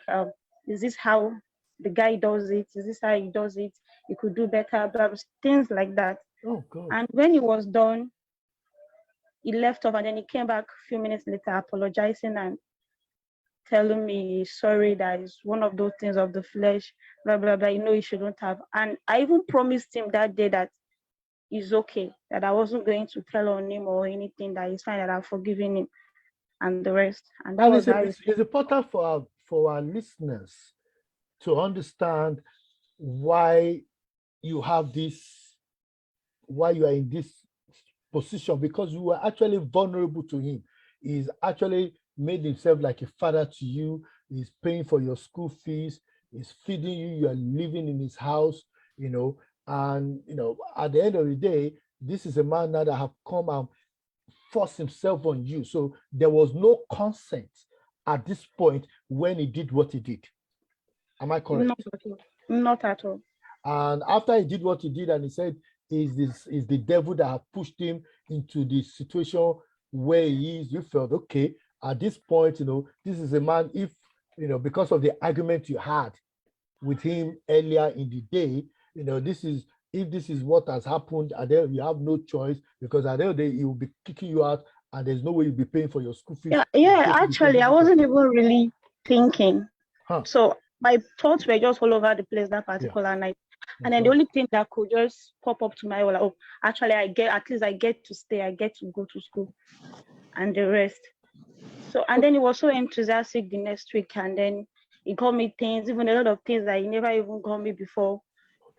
Speaker 5: is this how the guy does it? Is this how he does it? He could do better, blah, blah, things like that.
Speaker 1: Oh, God.
Speaker 5: And when he was done, he left off and then he came back a few minutes later apologizing and telling me sorry, that is one of those things of the flesh, blah, blah, blah, he shouldn't have. And I even promised him that day that it's okay, that I wasn't going to tell on him or anything, that it's fine, that I've forgiven him and the rest. And that was
Speaker 1: it's important for our listeners to understand why you have this, why you are in this position, because you were actually vulnerable to him. He's actually made himself like a father to you. He's paying for your school fees. He's feeding you. You are living in his house, and, at the end of the day, this is a man now that have come and forced himself on you. So there was no consent at this point when he did what he did. Am I correct?
Speaker 5: Not at all.
Speaker 1: And after he did what he did, and he said, is the devil that have pushed him into the situation where he is, you felt, okay, at this point, this is a man, if, because of the argument you had with him earlier in the day, if this is what has happened, and then you have no choice, because at the end of the day, he will be kicking you out, and there's no way you'll be paying for your school fees.
Speaker 5: Yeah, actually, I wasn't even really thinking. So my thoughts were just all over the place that particular night. And then the only thing that could just pop up to my mind, oh, actually, I get to stay, I get to go to school, and the rest. So, and then he was so enthusiastic the next week, and then he got me things, even a lot of things that he never even got me before.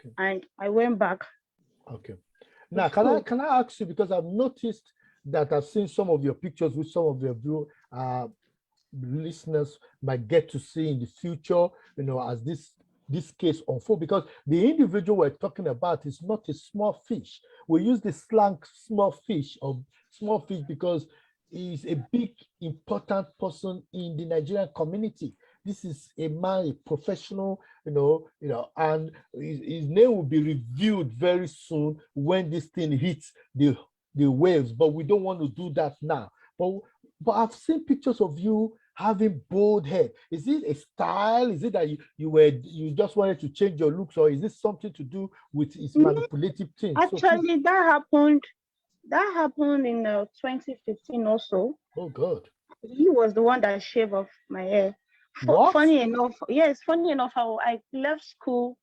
Speaker 5: Okay. And I went back.
Speaker 1: Okay. Now, can I ask you, because I've noticed that I've seen some of your pictures which some of your listeners might get to see in the future, as this case unfolds, because the individual we're talking about is not a small fish. We use the slang small fish or small fish because he's a big, important person in the Nigerian community. This is a man, a professional, and his name will be revealed very soon when this thing hits the waves. But we don't want to do that now. But I've seen pictures of you having bold hair. Is it a style? Is it that you just wanted to change your looks, or is this something to do with his manipulative things?
Speaker 5: Actually, that happened in 2015 also.
Speaker 1: Oh God.
Speaker 5: He was the one that shaved off my hair.
Speaker 1: What?
Speaker 5: Funny enough, how I left school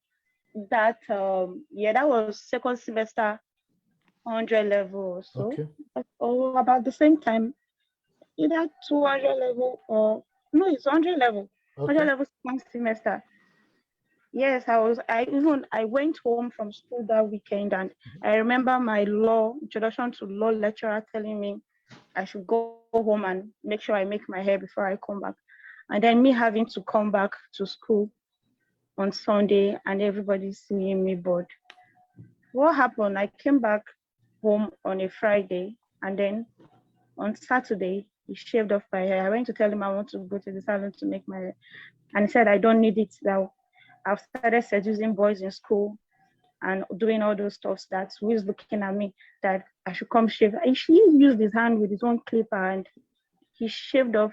Speaker 5: that yeah, that was second semester 100 level or so.
Speaker 1: Okay.
Speaker 5: Or about the same time, either 200 level or no, it's 100 level.
Speaker 1: Okay.
Speaker 5: 100 level second semester. Yes, I went home from school that weekend, and I remember my introduction to law lecturer telling me I should go home and make sure I make my hair before I come back. And then me having to come back to school on Sunday and everybody seeing me bored. What happened? I came back home on a Friday, and then on Saturday, he shaved off my hair. I went to tell him I want to go to the salon to make my hair. And he said, I don't need it now. I've started seducing boys in school and doing all those stuff that who is looking at me that I should come shave. He used his hand with his own clipper and he shaved off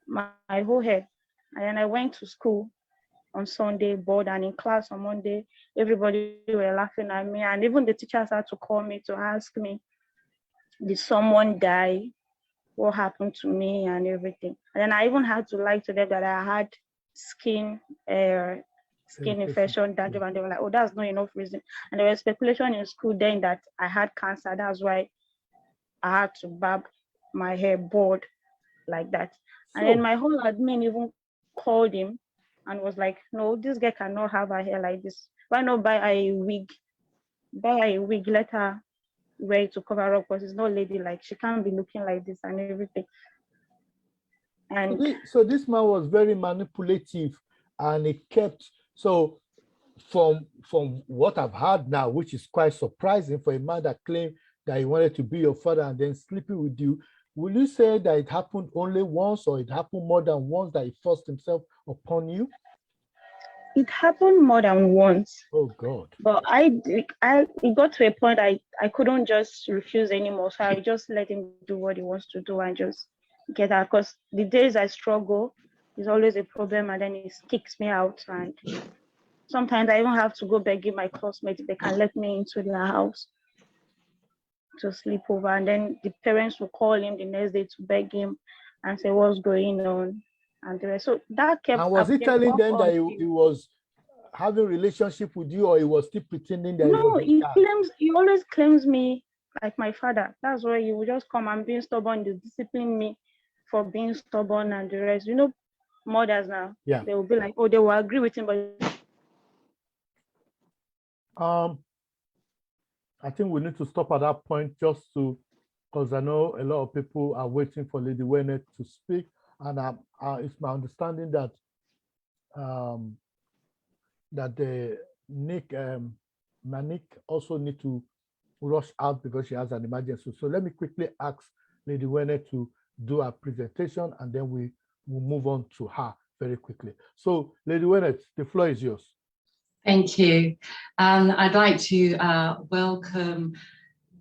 Speaker 5: my whole hair. And then I went to school on Sunday, bored, and in class on Monday, everybody were laughing at me. And even the teachers had to call me to ask me, did someone die? What happened to me and everything? And then I even had to lie to them that I had skin infection, dandruff, and they were like, oh, that's not enough reason. And there was speculation in school then that I had cancer. That's why I had to barb my hair bald like that. And then my whole admin even called him and was like, no, this girl cannot have her hair like this. Why not buy a wig? Buy a wig, let her wear it to cover up, because it's not ladylike. She can't be looking like this and everything. And
Speaker 1: so this man was very manipulative, and it kept, so from what I've heard now, which is quite surprising for a man that claimed that he wanted to be your father and then sleeping with you, will you say that it happened only once, or it happened more than once that he forced himself upon you?
Speaker 5: It happened more than once.
Speaker 1: Oh God.
Speaker 5: But it got to a point I couldn't just refuse anymore. So I just let him do what he wants to do and just get out. Because the days I struggle is always a problem, and then he kicks me out. And sometimes I even have to go begging my classmates if they can let me into their house to sleep over. And then the parents will call him the next day to beg him and say what's going on. And the rest. So that kept.
Speaker 1: And was he telling them that he was having relationship with you, or he was still pretending that?
Speaker 5: No, he always claims me like my father. That's why he will just come and being stubborn, they discipline me for being stubborn and the rest. You know, mothers now,
Speaker 1: yeah,
Speaker 5: they will be like, oh, they will agree with him, but
Speaker 1: I think we need to stop at that point just to, because I know a lot of people are waiting for Lady Wennett to speak, and it's my understanding that that the Manik also need to rush out because she has an emergency. So let me quickly ask Lady Wennett to do a presentation, and then we will move on to her very quickly. So Lady Wennett, the floor is yours.
Speaker 9: Thank you. And I'd like to welcome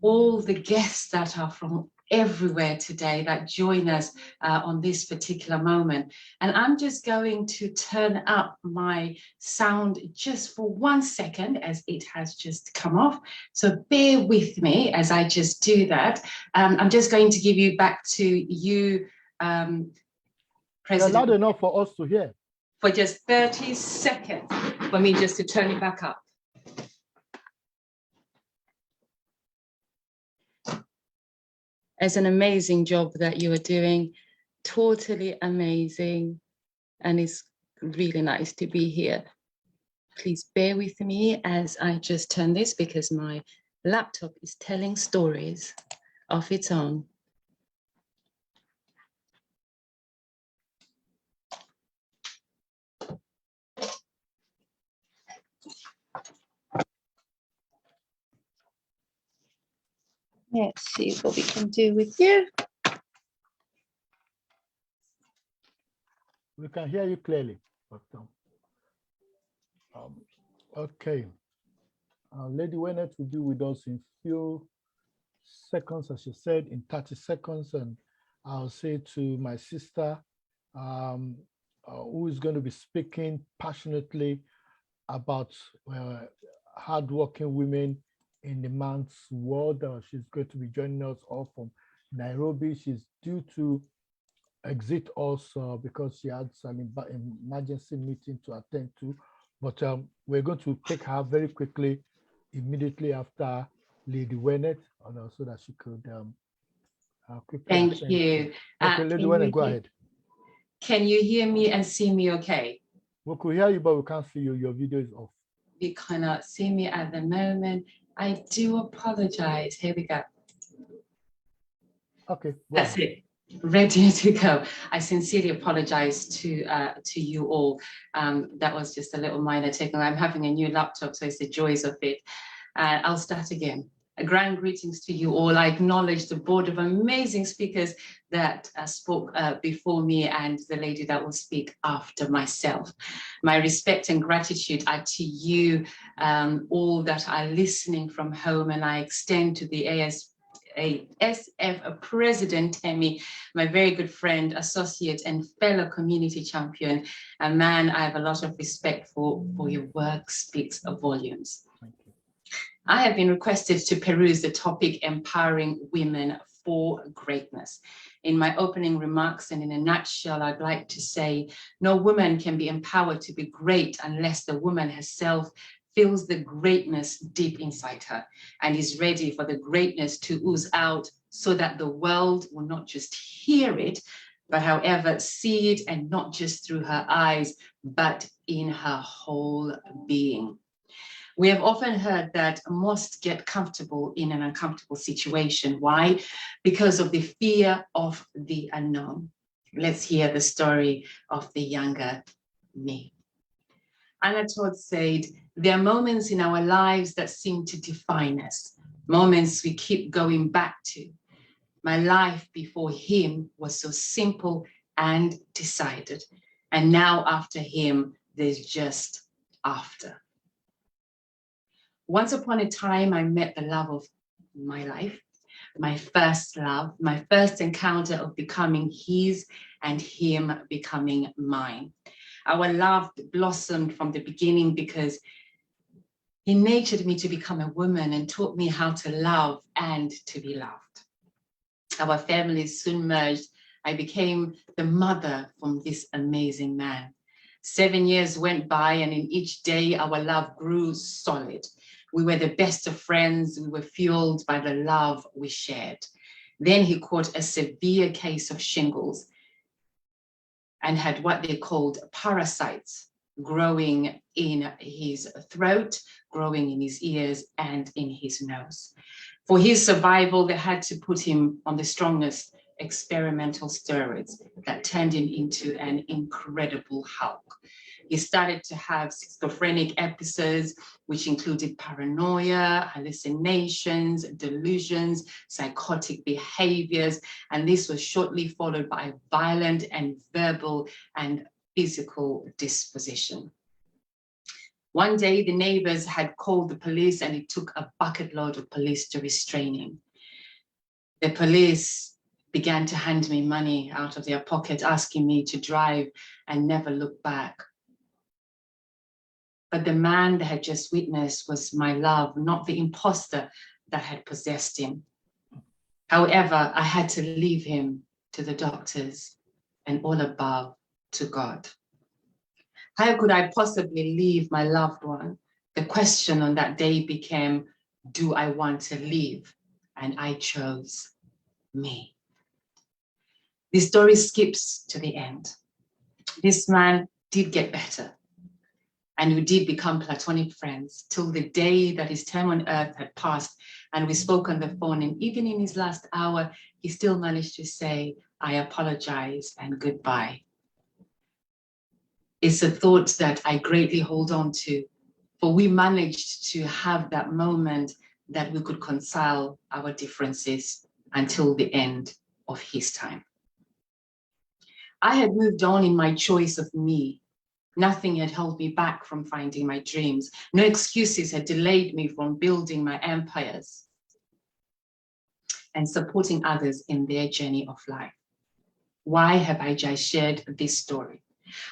Speaker 9: all the guests that are from everywhere today that join us on this particular moment. And I'm just going to turn up my sound just for 1 second, as it has just come off. So bear with me as I just do that. I'm just going to give you back to you, President.
Speaker 1: Loud enough for us to hear.
Speaker 9: For just 30 seconds for me just to turn it back up. It's an amazing job that you are doing, totally amazing, and it's really nice to be here. Please bear with me as I just turn this because my laptop is telling stories of its own. Let's see what we can do with you.
Speaker 1: We can hear you clearly. Okay. Lady Wennett will be with us in few seconds, as she said, in 30 seconds. And I'll say to my sister, who is going to be speaking passionately about hardworking women in the man's world. She's going to be joining us all from Nairobi. She's due to exit us because she had an emergency meeting to attend to. But we're going to take her very quickly, immediately after Lady Wennet, so that she could quickly
Speaker 9: Thank
Speaker 1: attend
Speaker 9: you.
Speaker 1: to. Okay, Lady Wennet, go ahead.
Speaker 9: Can you hear me and see me okay?
Speaker 1: We could hear you, but we can't see you. Your video is off.
Speaker 9: You cannot see me at the moment. I do apologize. Here we go.
Speaker 1: Okay,
Speaker 9: that's it. Ready to go. I sincerely apologize to you all. That was just a little minor technical. I'm having a new laptop, so it's the joys of it. I'll start again. Grand greetings to you all. I acknowledge the board of amazing speakers that spoke before me and the lady that will speak after myself. My respect and gratitude are to you all that are listening from home, and I extend to the SF President Temi, my very good friend, associate, and fellow community champion, a man I have a lot of respect for your work speaks volumes. I have been requested to peruse the topic empowering women for greatness. In my opening remarks and in a nutshell, I'd like to say no woman can be empowered to be great unless the woman herself feels the greatness deep inside her and is ready for the greatness to ooze out so that the world will not just hear it, but however see it, and not just through her eyes, but in her whole being. We have often heard that most get comfortable in an uncomfortable situation. Why? Because of the fear of the unknown. Let's hear the story of the younger me. Anatole said, there are moments in our lives that seem to define us, moments we keep going back to. My life before him was so simple and decided. And now after him, there's just after. Once upon a time, I met the love of my life, my first love, my first encounter of becoming his and him becoming mine. Our love blossomed from the beginning because he nurtured me to become a woman and taught me how to love and to be loved. Our families soon merged. I became the mother from this amazing man. 7 years went by, and in each day, our love grew solid. We were the best of friends. We were fueled by the love we shared. Then he caught a severe case of shingles and had what they called parasites growing in his throat, growing in his ears, and in his nose. For his survival, they had to put him on the strongest experimental steroids that turned him into an incredible Hulk. He started to have schizophrenic episodes, which included paranoia, hallucinations, delusions, psychotic behaviors, and this was shortly followed by violent and verbal and physical disposition. One day, the neighbors had called the police, and it took a bucket load of police to restrain him. The police began to hand me money out of their pocket, asking me to drive and never look back. But the man they had just witnessed was my love, not the imposter that had possessed him. However, I had to leave him to the doctors and all above to God. How could I possibly leave my loved one? The question on that day became, do I want to leave? And I chose me. The story skips to the end. This man did get better, and we did become platonic friends till the day that his time on earth had passed, and we spoke on the phone, and even in his last hour, he still managed to say, I apologize and goodbye. It's a thought that I greatly hold on to, for we managed to have that moment that we could reconcile our differences until the end of his time. I had moved on in my choice of me. Nothing had held me back from finding my dreams. No excuses had delayed me from building my empires and supporting others in their journey of life. Why have I just shared this story?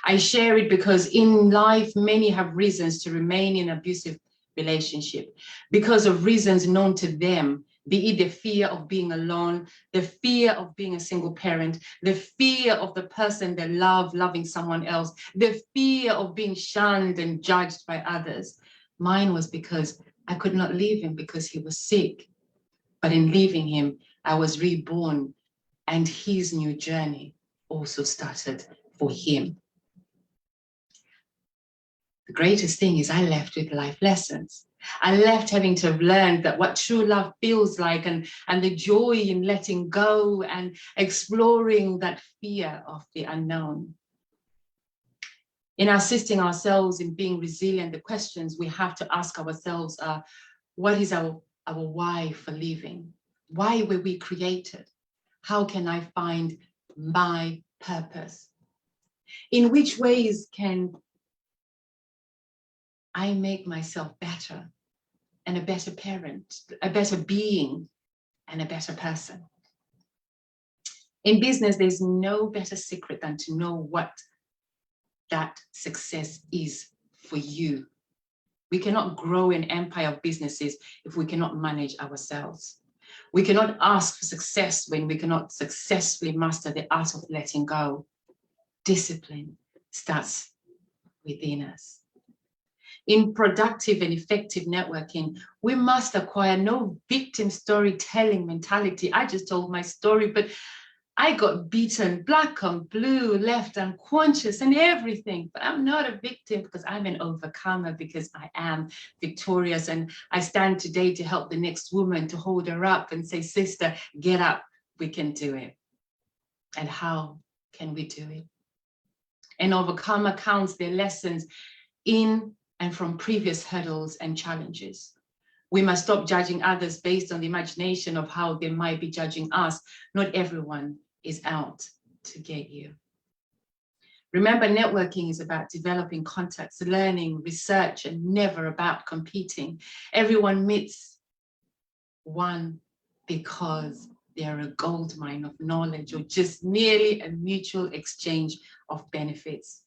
Speaker 9: I share it because in life, many have reasons to remain in an abusive relationship because of reasons known to them be it the fear of being alone, the fear of being a single parent, the fear of the person they love loving someone else, the fear of being shunned and judged by others. Mine was because I could not leave him because he was sick. But in leaving him, I was reborn, and his new journey also started for him. The greatest thing is I left with life lessons. I left having to have learned that what true love feels like, and the joy in letting go and exploring that fear of the unknown. In assisting ourselves in being resilient, the questions we have to ask ourselves are, what is our why for living? Why were we created? How can I find my purpose? In which ways can I make myself better and a better parent, a better being, and a better person? In business, there's no better secret than to know what that success is for you. We cannot grow an empire of businesses if we cannot manage ourselves. We cannot ask for success when we cannot successfully master the art of letting go. Discipline starts within us. In productive and effective networking, we must acquire no victim storytelling mentality. I just told my story, but I got beaten black on blue, left unconscious and everything. But I'm not a victim because I'm an overcomer, because I am victorious. And I stand today to help the next woman, to hold her up and say, sister, get up, we can do it. And how can we do it? An overcomer counts their lessons in and from previous hurdles and challenges. We must stop judging others based on the imagination of how they might be judging us. Not everyone is out to get you. Remember, networking is about developing contacts, learning, research, and never about competing. Everyone meets one because they're a gold mine of knowledge, or just merely a mutual exchange of benefits.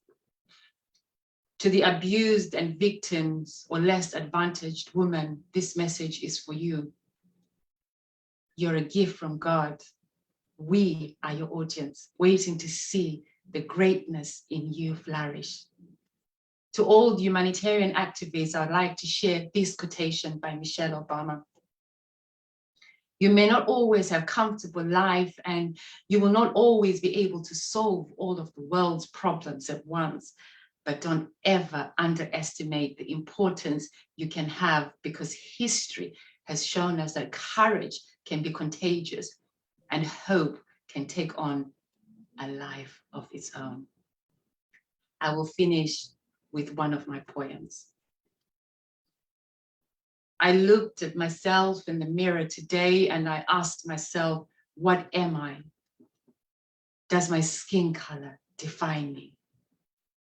Speaker 9: To the abused and victims or less advantaged woman, this message is for you. You're a gift from God. We are your audience, waiting to see the greatness in you flourish. To all the humanitarian activists, I'd like to share this quotation by Michelle Obama. You may not always have a comfortable life, and you will not always be able to solve all of the world's problems at once. But don't ever underestimate the importance you can have, because history has shown us that courage can be contagious and hope can take on a life of its own. I will finish with one of my poems. I looked at myself in the mirror today and I asked myself, what am I? Does my skin color define me?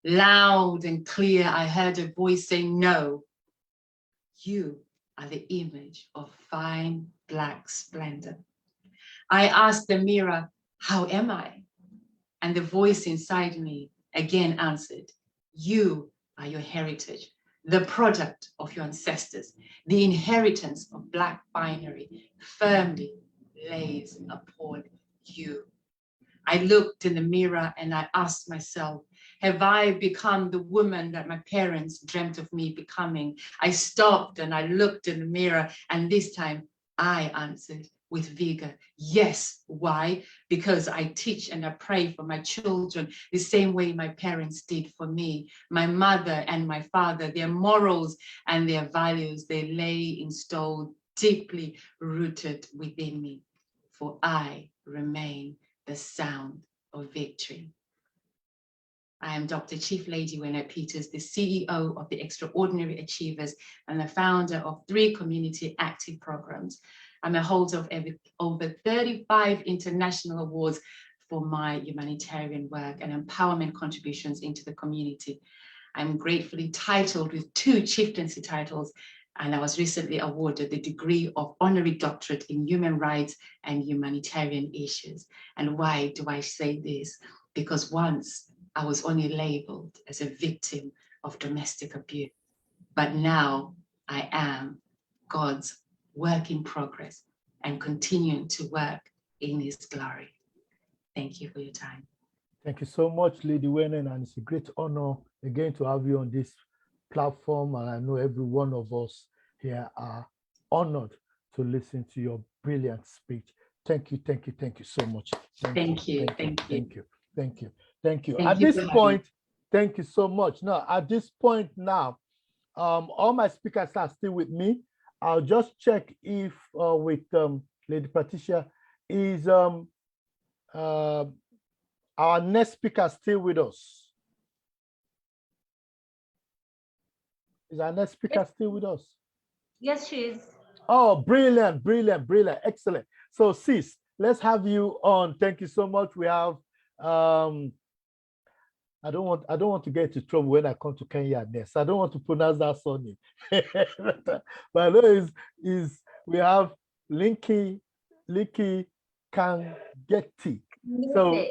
Speaker 9: Loud and clear, I heard a voice say, no, you are the image of fine black splendor. I asked the mirror, how am I? And the voice inside me again answered, you are your heritage, the product of your ancestors. The inheritance of black binary firmly lays upon you. I looked in the mirror and I asked myself, have I become the woman that my parents dreamt of me becoming? I stopped and I looked in the mirror, and this time I answered with vigor, yes. Why? Because I teach and I pray for my children the same way my parents did for me. My mother and my father, their morals and their values, they lay installed, deeply rooted within me. For I remain the sound of victory. I am Dr. Chief Lady Winnet Peters, the CEO of the Extraordinary Achievers and the founder of 3 community active programs. I'm a holder of over 35 international awards for my humanitarian work and empowerment contributions into the community. I'm gratefully titled with 2 chieftaincy titles, and I was recently awarded the degree of honorary doctorate in human rights and humanitarian issues. And why do I say this? Because once I was only labeled as a victim of domestic abuse, but now I am God's work in progress, and continuing to work in His glory. Thank you for your time.
Speaker 1: Thank you so much, Lady Wenen, and it's a great honor again to have you on this platform. And I know every one of us here are honored to listen to your brilliant speech. Thank you so much.
Speaker 9: Thank you.
Speaker 1: At this point, thank you so much. Now, at this point now, all my speakers are still with me. I'll just check if with Lady Patricia, is our next speaker still with us? Is our next speaker still with us?
Speaker 3: Yes, she is.
Speaker 1: Oh, brilliant. Excellent. So sis, let's have you on. Thank you so much. We have I don't want to get into trouble when I come to Kenya next. I don't want to pronounce that surname. But I know is we have Linky Kangeti. So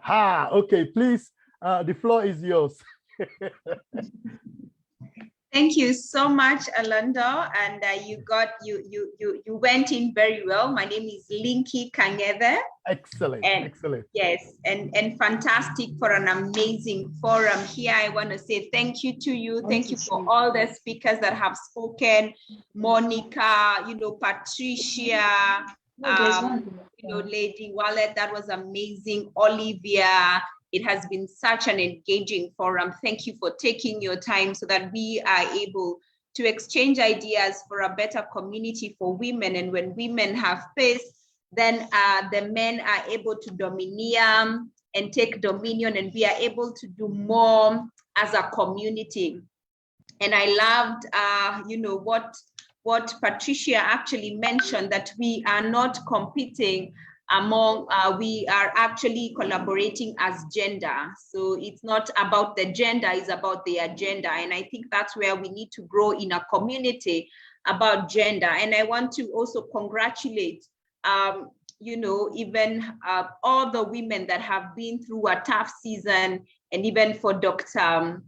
Speaker 1: okay, please, the floor is yours.
Speaker 10: Thank you so much, Alando, and you went in very well. My name is Linky Kangede.
Speaker 1: Excellent.
Speaker 10: Yes, and fantastic for an amazing forum here. I want to say thank you to you. Thank you for all the speakers that have spoken. Monica, Patricia, Lady Wallet, that was amazing. Olivia. It has been such an engaging forum. Thank you for taking your time so that we are able to exchange ideas for a better community for women. And when women have peace, then the men are able to domineer and take dominion, and we are able to do more as a community. And I loved, what Patricia actually mentioned, that we are not competing among, we are actually collaborating as gender. So it's not about the gender, it's about the agenda. And I think that's where we need to grow in a community about gender. And I want to also congratulate, even all the women that have been through a tough season, and even for Dr.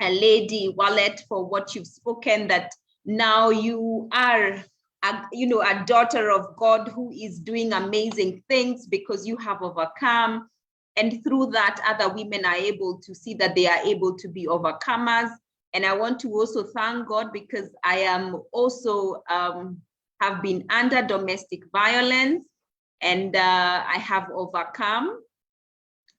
Speaker 10: Lady Wallet, for what you've spoken, that now you are a daughter of God who is doing amazing things because you have overcome. And through that, other women are able to see that they are able to be overcomers. And I want to also thank God because I am also have been under domestic violence, and I have overcome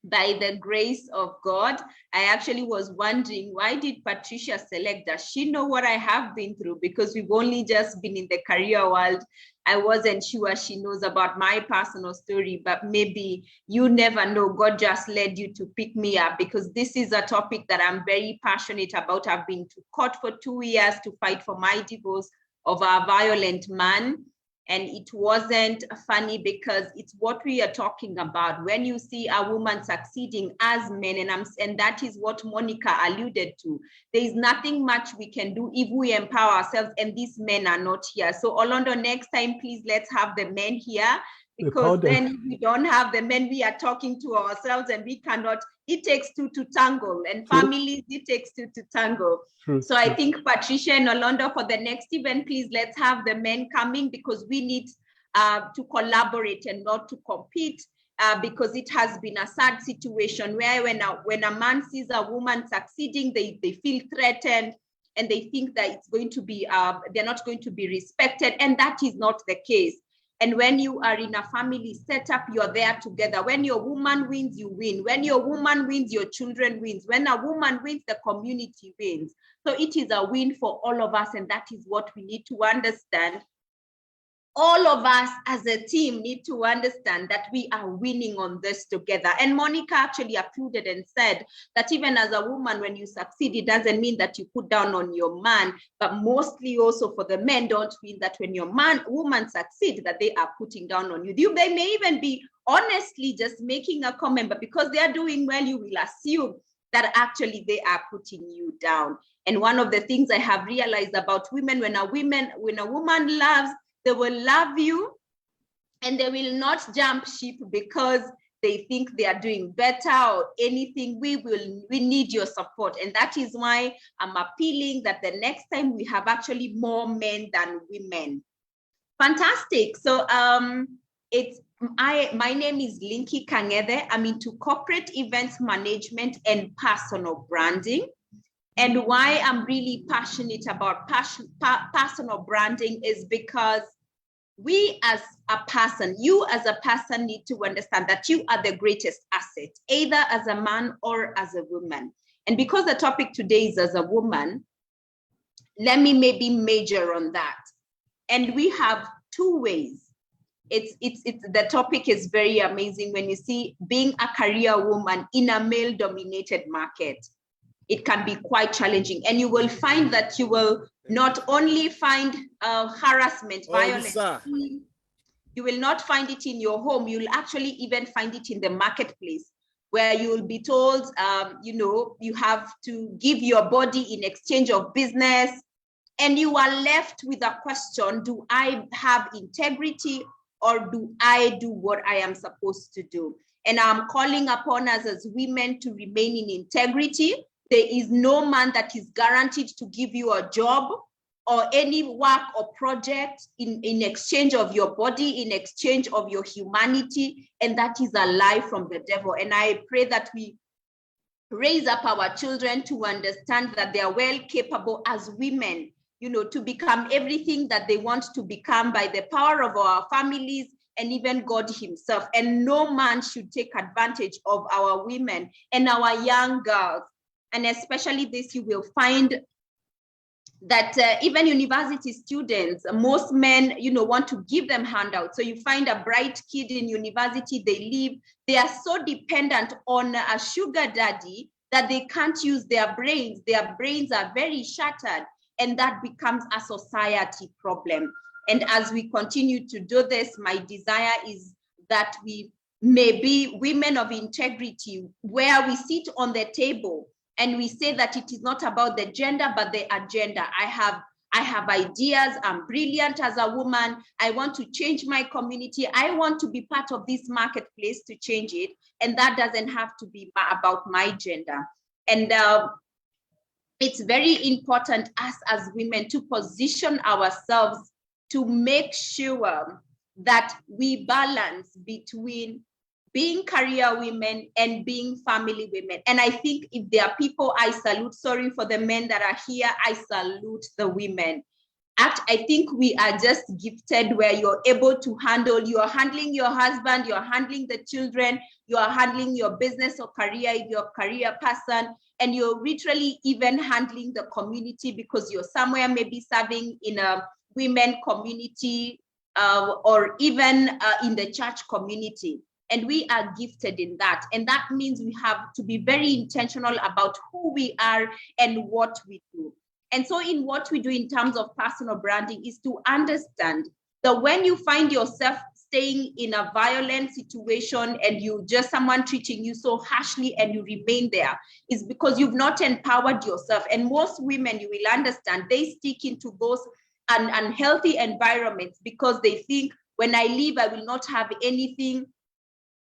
Speaker 10: by the grace of God. I actually was wondering, why did Patricia select? Does she know what I have been through? Because we've only just been in the career world. I wasn't sure she knows about my personal story, but maybe you never know. God just led you to pick me up, because this is a topic that I'm very passionate about. I've been to court for 2 years to fight for my divorce of a violent man. And it wasn't funny, because it's what we are talking about. When you see a woman succeeding as men, and that is what Monica alluded to. There is nothing much we can do if we empower ourselves, and these men are not here. So Orlando, next time, please, let's have the men here, because then if we don't have the men, we are talking to ourselves, and we cannot. It takes two to tangle, and families, it takes two to tangle. So I think Patricia and Orlando, for the next event, please, let's have the men coming, because we need to collaborate and not to compete, because it has been a sad situation where when a man sees a woman succeeding, they feel threatened, and they think that it's going to be, they're not going to be respected, and that is not the case. And when you are in a family setup, you're there together. When your woman wins, you win. When your woman wins, your children wins. When a woman wins, the community wins. So it is a win for all of us, and that is what we need to understand. All of us as a team need to understand that we are winning on this together. And Monica actually alluded and said that even as a woman, when you succeed, it doesn't mean that you put down on your man, but mostly also for the men, don't mean that when your woman succeed, that they are putting down on you. They may even be honestly just making a comment, but because they are doing well, you will assume that actually they are putting you down. And one of the things I have realized about women, when a woman loves, they will love you, and they will not jump ship because they think they are doing better or anything. We need your support. And that is why I'm appealing that the next time we have actually more men than women. Fantastic. So my name is Linky Kangede. I'm into corporate events management and personal branding. And why I'm really passionate about personal branding is because we as a person, you as a person need to understand that you are the greatest asset, either as a man or as a woman. And because the topic today is as a woman, let me maybe major on that. And we have two ways. The topic is very amazing when you see being a career woman in a male-dominated market. It can be quite challenging, and you will find that you will not only find harassment, violence, you will not find it in your home, you'll actually even find it in the marketplace, where you will be told, you have to give your body in exchange of business, and you are left with a question, do I have integrity or do I do what I am supposed to do? And I'm calling upon us as women to remain in integrity. There is no man that is guaranteed to give you a job or any work or project in exchange of your body, in exchange of your humanity, and that is a lie from the devil. And I pray that we raise up our children to understand that they are well capable as women, to become everything that they want to become by the power of our families and even God himself. And no man should take advantage of our women and our young girls. And especially this, you will find that even university students, most men, want to give them handouts. So you find a bright kid in university, they are so dependent on a sugar daddy that they can't use their brains. Their brains are very shattered, and that becomes a society problem. And as we continue to do this, my desire is that we may be women of integrity, where we sit on the table and we say that it is not about the gender, but the agenda. I have ideas. I'm brilliant as a woman. I want to change my community. I want to be part of this marketplace to change it. And that doesn't have to be about my gender. And it's very important us as women to position ourselves to make sure that we balance between being career women and being family women. And I think if there are people I salute, sorry for the men that are here, I salute the women. I think we are just gifted where you're able to you're handling your husband, you're handling the children, you are handling your business or career if you're a career person, and you're literally even handling the community because you're somewhere maybe serving in a women community or even in the church community. And we are gifted in that. And that means we have to be very intentional about who we are and what we do. And so in what we do in terms of personal branding is to understand that when you find yourself staying in a violent situation and someone treating you so harshly and you remain there, is because you've not empowered yourself. And most women, you will understand, they stick into those unhealthy environments because they think, when I leave, I will not have anything.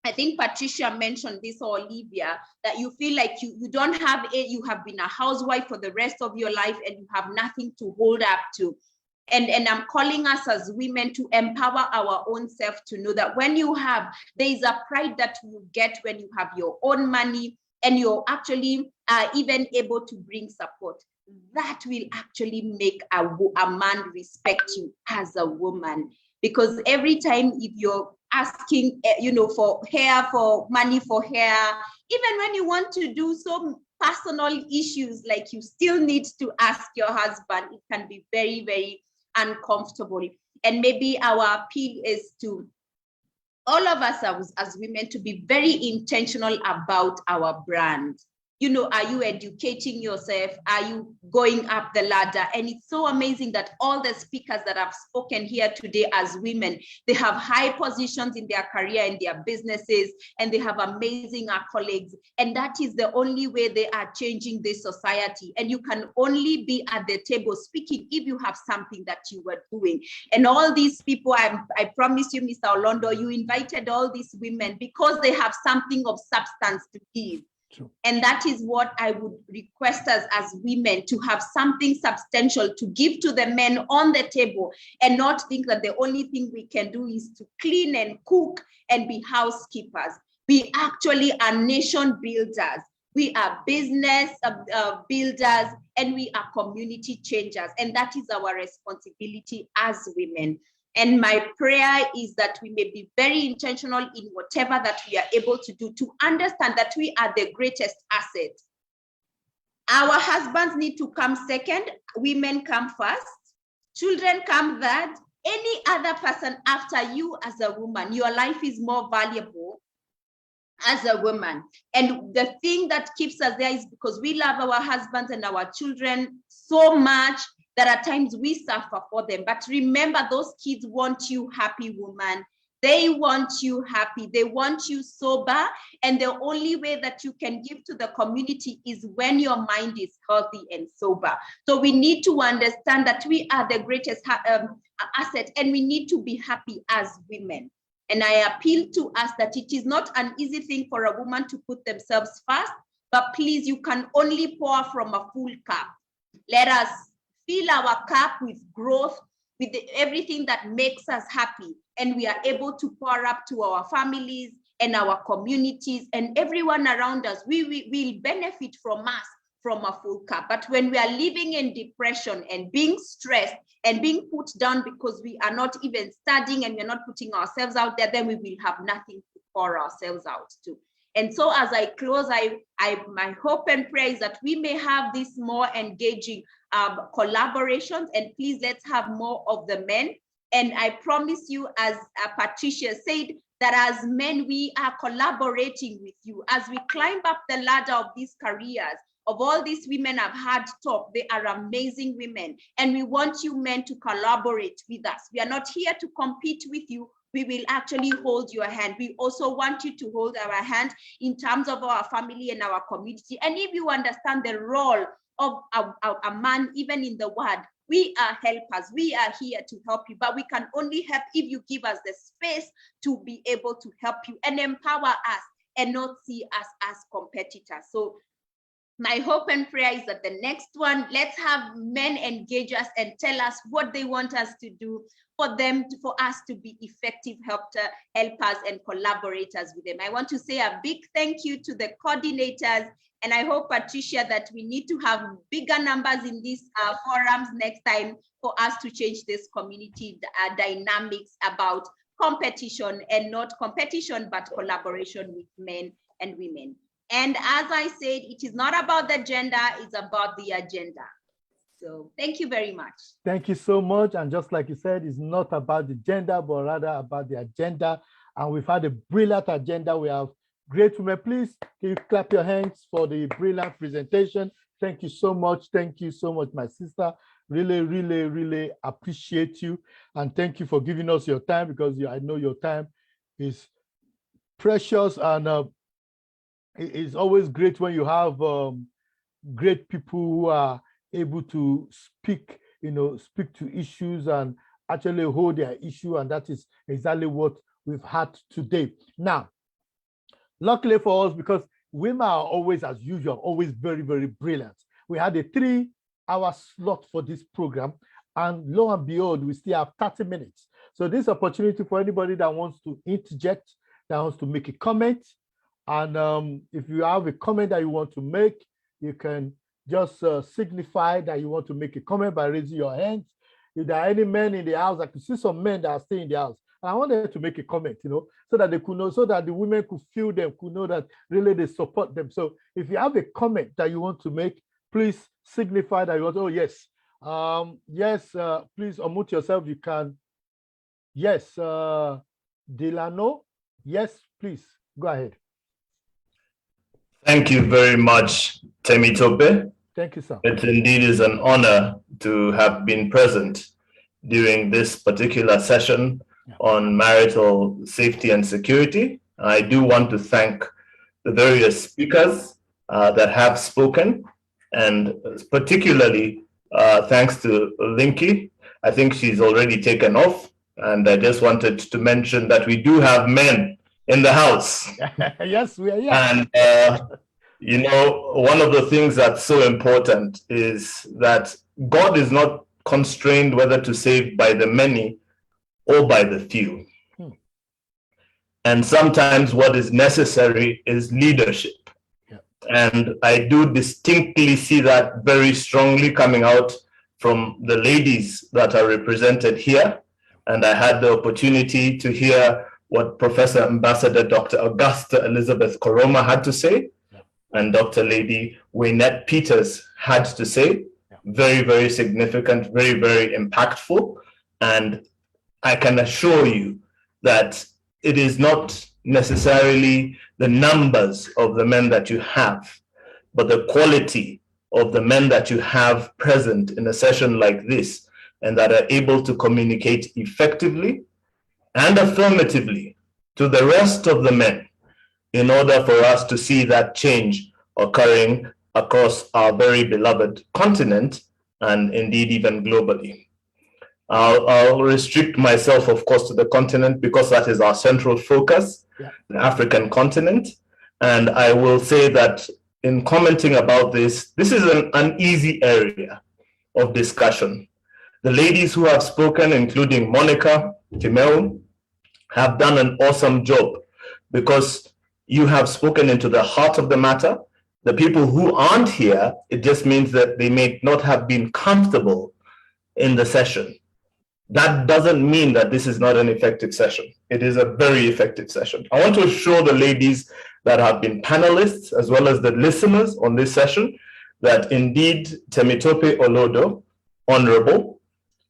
Speaker 10: I think Patricia mentioned this, or Olivia, that you feel like you don't have it, you have been a housewife for the rest of your life and you have nothing to hold up to. And I'm calling us as women to empower our own self to know that there is a pride that you get when you have your own money and you're actually even able to bring support. That will actually make a man respect you as a woman. Because every time if you're asking, for hair, for money for hair, even when you want to do some personal issues, like you still need to ask your husband, it can be very, very uncomfortable. And maybe our appeal is to all of us as women to be very intentional about our brand. Are you educating yourself? Are you going up the ladder? And it's so amazing that all the speakers that have spoken here today as women, they have high positions in their career, in their businesses, and they have amazing colleagues. And that is the only way they are changing this society. And you can only be at the table speaking if you have something that you were doing. And all these people, I promise you, Mr. Olondo, you invited all these women because they have something of substance to give.
Speaker 1: True.
Speaker 10: And that is what I would request us as women, to have something substantial to give to the men on the table, and not think that the only thing we can do is to clean and cook and be housekeepers. We actually are nation builders. We are business builders, and we are community changers. And that is our responsibility as women. And my prayer is that we may be very intentional in whatever that we are able to do, to understand that we are the greatest asset. Our husbands need to come second, women come first, children come third, any other person after you as a woman. Your life is more valuable as a woman. And the thing that keeps us there is because we love our husbands and our children so much that at times we suffer for them. But remember, those kids want you happy, woman. They want you happy. They want you sober. And the only way that you can give to the community is when your mind is healthy and sober. So we need to understand that we are the greatest asset, and we need to be happy as women. And I appeal to us that it is not an easy thing for a woman to put themselves first, but please, you can only pour from a full cup. Let us fill our cup with growth, with everything that makes us happy. And we are able to pour up to our families and our communities and everyone around us. We will benefit from us from a full cup. But when we are living in depression and being stressed and being put down because we are not even studying and we're not putting ourselves out there, then we will have nothing to pour ourselves out to. And so as I close, my hope and prayer is that we may have this more engaging collaborations, and please let's have more of the men. And I promise you, as Patricia said, that as men, we are collaborating with you as we climb up the ladder of these careers. Of all these women I've had talk, they are amazing women. And we want you men to collaborate with us. We are not here to compete with you. We will actually hold your hand. We also want you to hold our hand in terms of our family and our community. And if you understand the role of a man, even in the word, we are helpers. We are here to help you, but we can only help if you give us the space to be able to help you and empower us and not see us as competitors. So my hope and prayer is that the next one, let's have men engage us and tell us what they want us to do for us to be effective helpers and collaborators with them. I want to say a big thank you to the coordinators, and I hope, Patricia, that we need to have bigger numbers in these forums next time for us to change this community dynamics about competition, and not competition, but collaboration with men and women. And as I said, it is not about the gender, it's about the agenda. So thank you very much.
Speaker 1: Thank you so much. And just like you said, it's not about the gender, but rather about the agenda. And we've had a brilliant agenda. We have great women. Please, can you clap your hands for the brilliant presentation? Thank you so much. Thank you so much, my sister. Really, really, really appreciate you. And thank you for giving us your time, because I know your time is precious, and it's always great when you have great people who are able to speak to issues and actually hold their issue. And that is exactly what we've had today. Now, luckily for us, because women are always, as usual, always very, very brilliant. We had a 3-hour slot for this program, and lo and behold, we still have 30 minutes. So this opportunity for anybody that wants to interject, that wants to make a comment. And if you have a comment that you want to make, you can just signify that you want to make a comment by raising your hands. If there are any men in the house, I could see some men that are staying in the house. And I wanted to make a comment, so that they could know, so that the women could feel them, could know that really they support them. So if you have a comment that you want to make, please signify that you want, oh, yes. Yes, please unmute yourself. You can. Yes, Delano. Yes, please, go ahead.
Speaker 11: Thank you very much, Temitope.
Speaker 1: Thank you, sir.
Speaker 11: It indeed is an honor to have been present during this particular session on marital safety and security. I do want to thank the various speakers that have spoken, and particularly thanks to Linky. I think she's already taken off, and I just wanted to mention that we do have men in the house.
Speaker 1: Yes, we are.
Speaker 11: And You know, one of the things that's so important is that God is not constrained whether to save by the many or by the few. And sometimes what is necessary is leadership.
Speaker 1: Yeah.
Speaker 11: And I do distinctly see that very strongly coming out from the ladies that are represented here. And I had the opportunity to hear what Professor Ambassador Dr. Augusta Elizabeth Koroma had to say, and Dr. Lady Waynette Peters had to say. Very, very significant, very, very impactful. And I can assure you that it is not necessarily the numbers of the men that you have, but the quality of the men that you have present in a session like this, and that are able to communicate effectively and affirmatively to the rest of the men in order for us to see that change occurring across our very beloved continent and indeed even globally. I'll restrict myself, of course, to the continent because that is our central focus, the African continent. And I will say that in commenting about this, this is an uneasy area of discussion. The ladies who have spoken, including Monica, Timeo, have done an awesome job because you have spoken into the heart of the matter. The people who aren't here, it just means that they may not have been comfortable in the session. That doesn't mean that this is not an effective session. It is a very effective session. I want to assure the ladies that have been panelists, as well as the listeners on this session, that indeed Temitope Olodo, Honorable,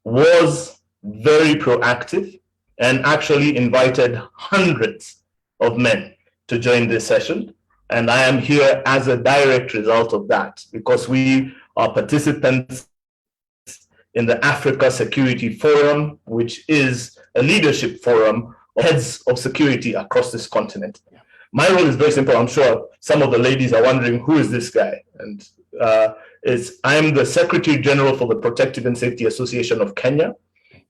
Speaker 11: was very proactive and actually invited hundreds of men to join this session. And I am here as a direct result of that, because we are participants in the Africa Security Forum, which is a leadership forum of heads of security across this continent. My role is very simple. I'm sure some of the ladies are wondering, who is this guy? And I'm the Secretary General for the Protective and Safety Association of Kenya.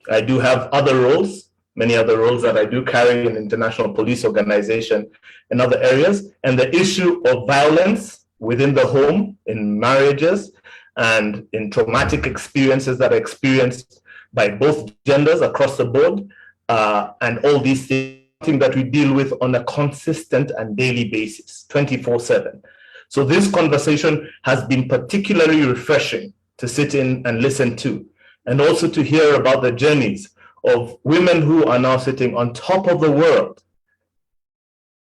Speaker 11: I do have other roles, many other roles that I do carry in international police organization and other areas. And the issue of violence within the home, in marriages, and in traumatic experiences that are experienced by both genders across the board, and all these things that we deal with on a consistent and daily basis, 24/7. So this conversation has been particularly refreshing to sit in and listen to, and also to hear about the journeys of women who are now sitting on top of the world,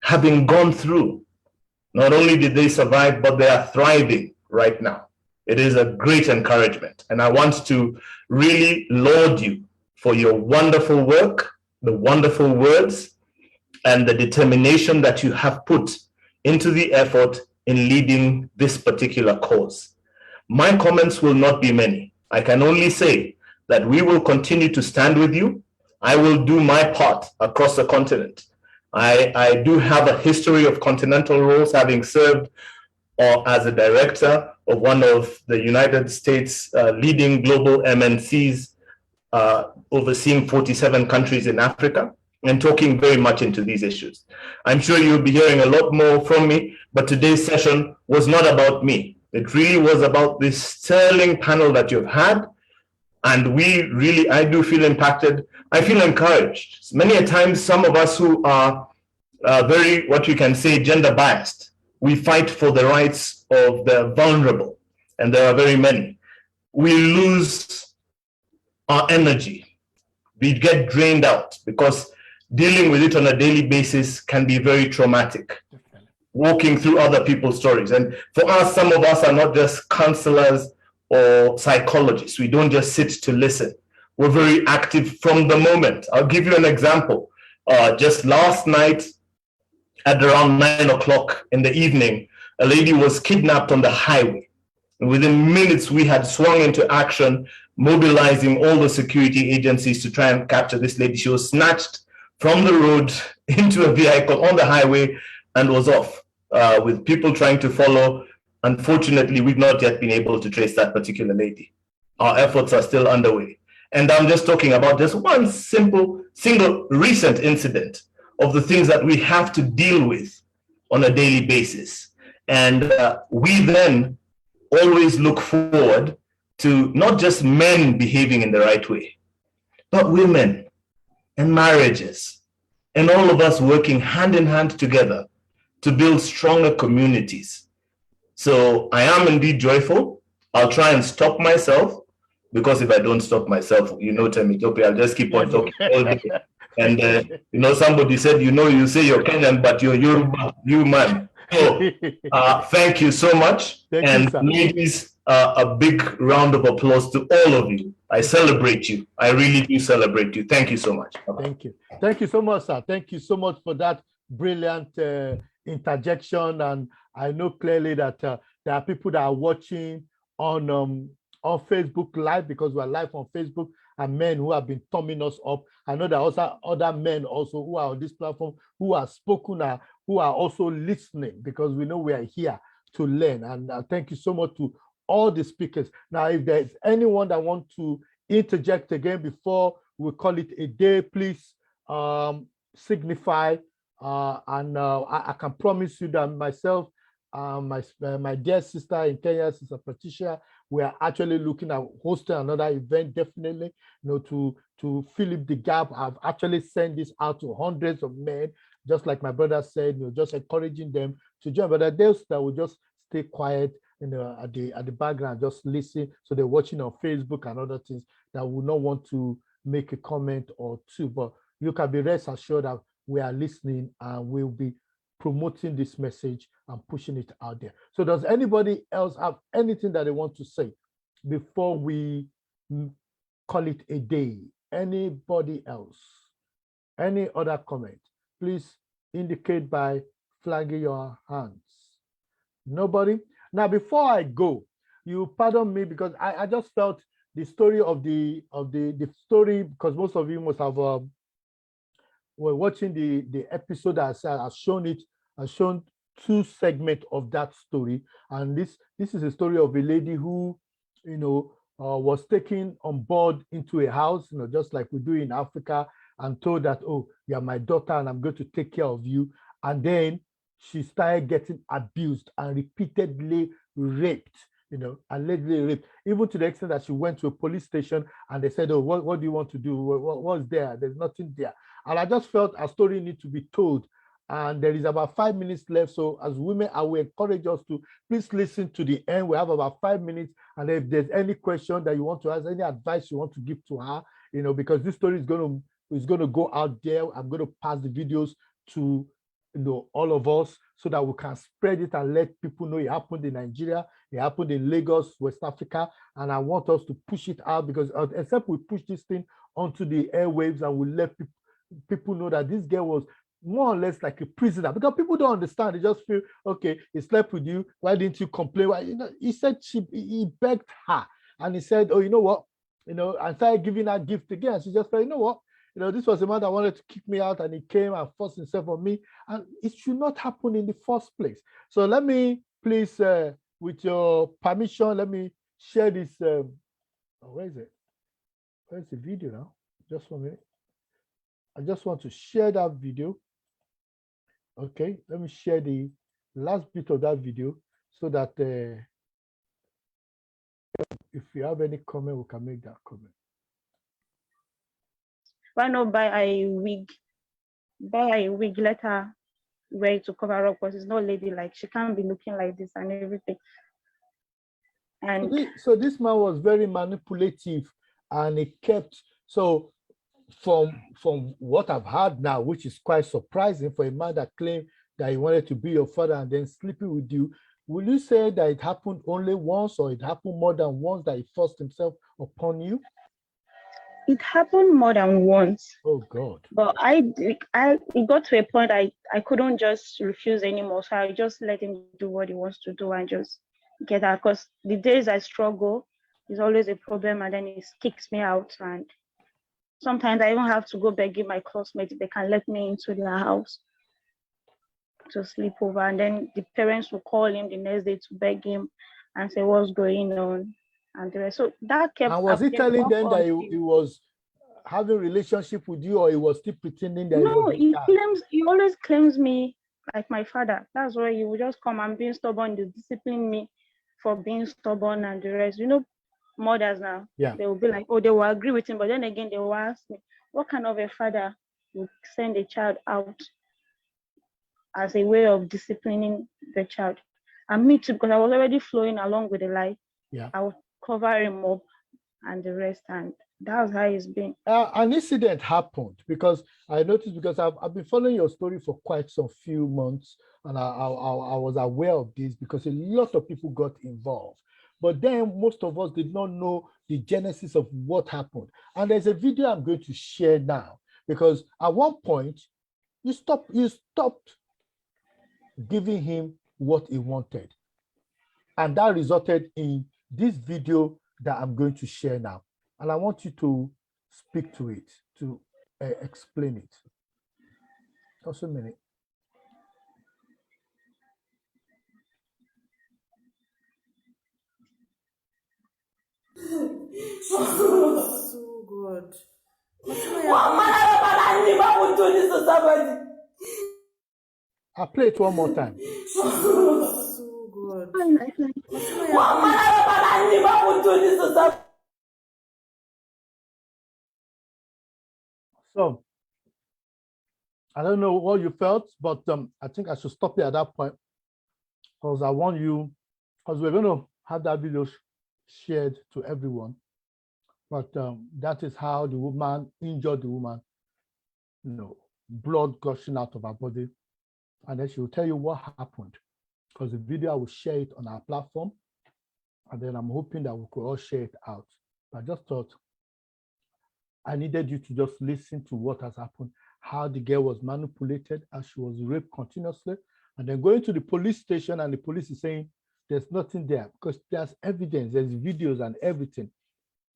Speaker 11: having gone through. Not only did they survive, but they are thriving right now. It is a great encouragement. And I want to really laud you for your wonderful work, the wonderful words, and the determination that you have put into the effort in leading this particular cause. My comments will not be many. I can only say that we will continue to stand with you. I will do my part across the continent. I do have a history of continental roles, having served as a director of one of the United States leading global MNCs, overseeing 47 countries in Africa, and talking very much into these issues. I'm sure you'll be hearing a lot more from me, but today's session was not about me. It really was about this sterling panel that you've had, and I do feel impacted. I feel encouraged. Many a times, some of us who are very, what you can say, gender biased, we fight for the rights of the vulnerable, and there are very many. We lose our energy. We get drained out because dealing with it on a daily basis can be very traumatic. Walking through other people's stories. And for us, some of us are not just counselors or psychologists. We don't just sit to listen. We're very active from the moment. I'll give you an example. Just last night, at around 9 o'clock in the evening, a lady was kidnapped on the highway. And within minutes, we had swung into action, mobilizing all the security agencies to try and capture this lady. She was snatched from the road into a vehicle on the highway and was off, with people trying to follow. Unfortunately, we've not yet been able to trace that particular lady. Our efforts are still underway. And I'm just talking about just one single recent incident of the things that we have to deal with on a daily basis. And we then always look forward to not just men behaving in the right way, but women and marriages, and all of us working hand in hand together to build stronger communities. So I am indeed joyful. I'll try and stop myself, because if I don't stop myself, Temitope, I'll just keep on talking all day. And somebody said, you say you're Kenyan, but you're Yoruba, you man. So thank you so much.
Speaker 1: Thank you,
Speaker 11: ladies, a big round of applause to all of you. I celebrate you. I really do celebrate you. Thank you so much.
Speaker 1: Thank you. Thank you so much, sir. Thank you so much for that brilliant interjection. And I know clearly that there are people that are watching on Facebook Live, because we're live on Facebook, and men who have been thumbing us up. I know there are also other men also who are on this platform who are spoken, who are also listening, because we know we are here to learn. And thank you so much to all the speakers. Now, if there's anyone that wants to interject again before we call it a day, please signify. I can promise you that myself, my dear sister in Kenya, Sister Patricia, we are actually looking at hosting another event, definitely, to fill up the gap. I've actually sent this out to hundreds of men, just like my brother said, just encouraging them to join. But those that will just stay quiet, at the background, just listen. So they're watching on Facebook and other things that will not want to make a comment or two. But you can be rest assured that we are listening and we'll be promoting this message and pushing it out there. So does anybody else have anything that they want to say before we call it a day? Anybody else? Any other comment? Please indicate by flagging your hands. Nobody? Now, before I go, you pardon me, because I just felt the story of the story, because most of you must have were watching the episode that I've shown two segments of that story. And this is a story of a lady who, was taken on board into a house, just like we do in Africa, and told that, oh, you're my daughter and I'm going to take care of you. And then she started getting abused and repeatedly raped, allegedly raped, even to the extent that she went to a police station and they said, oh, what do you want to do? What's there? There's nothing there. And I just felt a story needs to be told. And there is about 5 minutes left. So as women, I will encourage us to please listen to the end. We have about 5 minutes. And if there's any question that you want to ask, any advice you want to give to her, because this story is going to go out there. I'm going to pass the videos to all of us so that we can spread it and let people know it happened in Nigeria, it happened in Lagos, West Africa, and I want us to push it out, because except we push this thing onto the airwaves and we let people know that this girl was more or less like a prisoner, because people don't understand. They just feel, okay, he slept with you, why didn't you complain? Why, he said he begged her, and he said, oh, you know what, and started giving her gift again. And she just felt, you know what, this was a man that wanted to kick me out, and he came and forced himself on me, and it should not happen in the first place. So let me please, with your permission, let me share this. Where is it? Where's the video now? Just 1 minute. I just want to share that video. Okay, let me share the last bit of that video so that if you have any comment, we can make that comment.
Speaker 5: Why not buy a wig? Buy a wig, let her wear it to cover up, because it's not ladylike. She can't be looking like this and everything. And
Speaker 1: so this man was very manipulative, and he kept, so from what I've heard now, which is quite surprising for a man that claimed that he wanted to be your father and then sleeping with you, will you say that it happened only once, or it happened more than once that he forced himself upon you?
Speaker 5: it happened more than once.
Speaker 1: Oh God.
Speaker 5: But it got to a point I couldn't just refuse anymore. So I just let him do what he wants to do and just get out. Because the days I struggle is always a problem, and then he kicks me out. And sometimes I even have to go begging my classmates if they can let me into their house to sleep over. And then the parents will call him the next day to beg him and say what's going on. And so that kept.
Speaker 1: And was he telling them that he was having a relationship with you, or he was still pretending that?
Speaker 5: No, he always claims me like my father. That's why he would just come and being stubborn, to discipline me for being stubborn and the rest. You know, mothers now, they will be like, oh, they will agree with him, but then again, they will ask me, what kind of a father would send a child out as a way of disciplining the child? And me too, because I was already flowing along with the life. I would cover him up and the rest, and that's how it's been.
Speaker 1: An incident happened because I noticed, because I've been following your story for quite some few months, and I was aware of this because a lot of people got involved. But then most of us did not know the genesis of what happened. And there's a video I'm going to share now, because at one point you stopped giving him what he wanted. And that resulted in this video that I'm going to share now. And I want you to speak to it, to explain it. Just a minute.
Speaker 12: Oh God.
Speaker 1: I'll play it one more time.
Speaker 12: Oh God.
Speaker 1: So I don't know what you felt, but I think I should stop it at that point, because I want you, because we're going to have that video shared to everyone. But that is how the woman injured the woman, you know, blood gushing out of her body. And then she will tell you what happened, because the video, I will share it on our platform. And then I'm hoping that we could all share it out. But I just thought I needed you to just listen to what has happened, how the girl was manipulated as she was raped continuously, and then going to the police station, and the police is saying there's nothing there because there's evidence, there's videos and everything.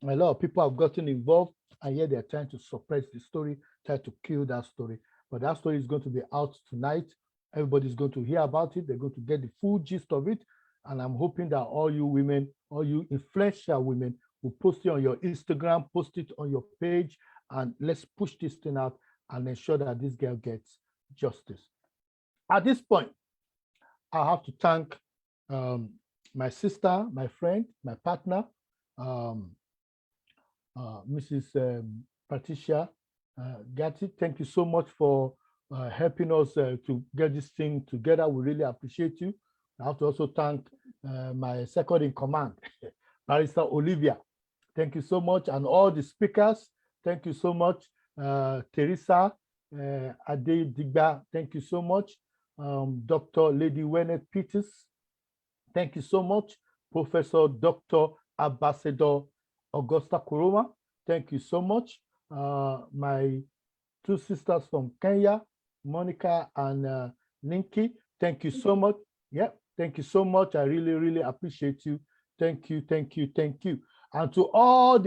Speaker 1: A lot of people have gotten involved, and yet they're trying to suppress the story, try to kill that story. But that story is going to be out tonight. Everybody's going to hear about it. They're going to get the full gist of it. And I'm hoping that all you women, all you influential women, will post it on your Instagram, post it on your page, and let's push this thing out and ensure that this girl gets justice. At this point, I have to thank my sister, my friend, my partner, Mrs. Patricia Gatti. Thank you so much for helping us to get this thing together. We really appreciate you. I have to also thank my second in command, Barrister Olivia. Thank you so much. And all the speakers, thank you so much. Teresa Ade Digba, thank you so much. Dr. Lady Wenneth Peters, thank you so much. Professor Dr. Ambassador Augusta Kuroma, thank you so much. My two sisters from Kenya, Monica and Ninki, thank you so much. Yeah, thank you so much. I really, really appreciate you. Thank you, thank you, thank you. And to all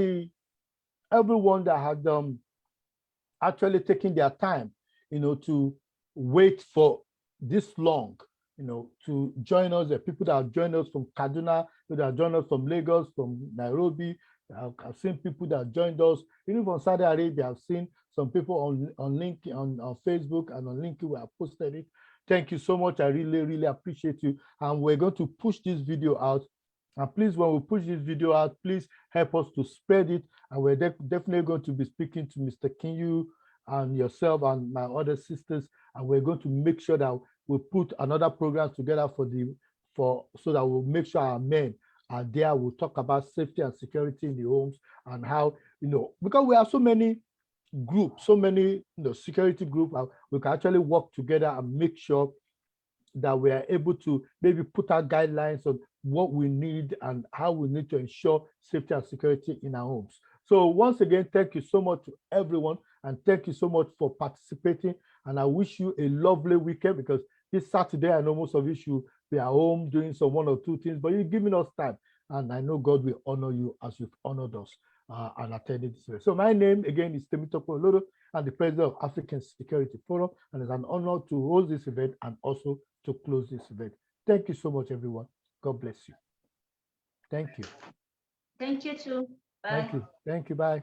Speaker 1: everyone that had actually taken their time, you know, to wait for this long, you know, to join us. The people that have joined us from Kaduna, people that have joined us from Lagos, from Nairobi. I've seen people that have joined us, even from Saudi Arabia. I've seen some people on LinkedIn, on Facebook and on LinkedIn where I posted it. Thank you so much. I really, really appreciate you. And we're going to push this video out. And please, when we push this video out, please help us to spread it. And we're definitely going to be speaking to Mr. Kinyu and yourself and my other sisters. And we're going to make sure that we put another program together so that we'll make sure our men are there. We'll talk about safety and security in the homes and how, you know, because we have so many groups, so many, you know, security groups, we can actually work together and make sure that we are able to maybe put our guidelines on what we need and how we need to ensure safety and security in our homes. So once again, thank you so much to everyone, and thank you so much for participating. And I wish you a lovely weekend, because this Saturday, I know most of you should be at home doing some one or two things, but you're giving us time. And I know God will honor you as you've honored us and attended this event. So my name again is Temitope Olodo. I'm the president of African Security Forum, and it's an honor to host this event and also to close this event. Thank you so much, everyone. God bless you. Thank you.
Speaker 3: Thank you too. Bye.
Speaker 1: Thank you. Thank you. Bye.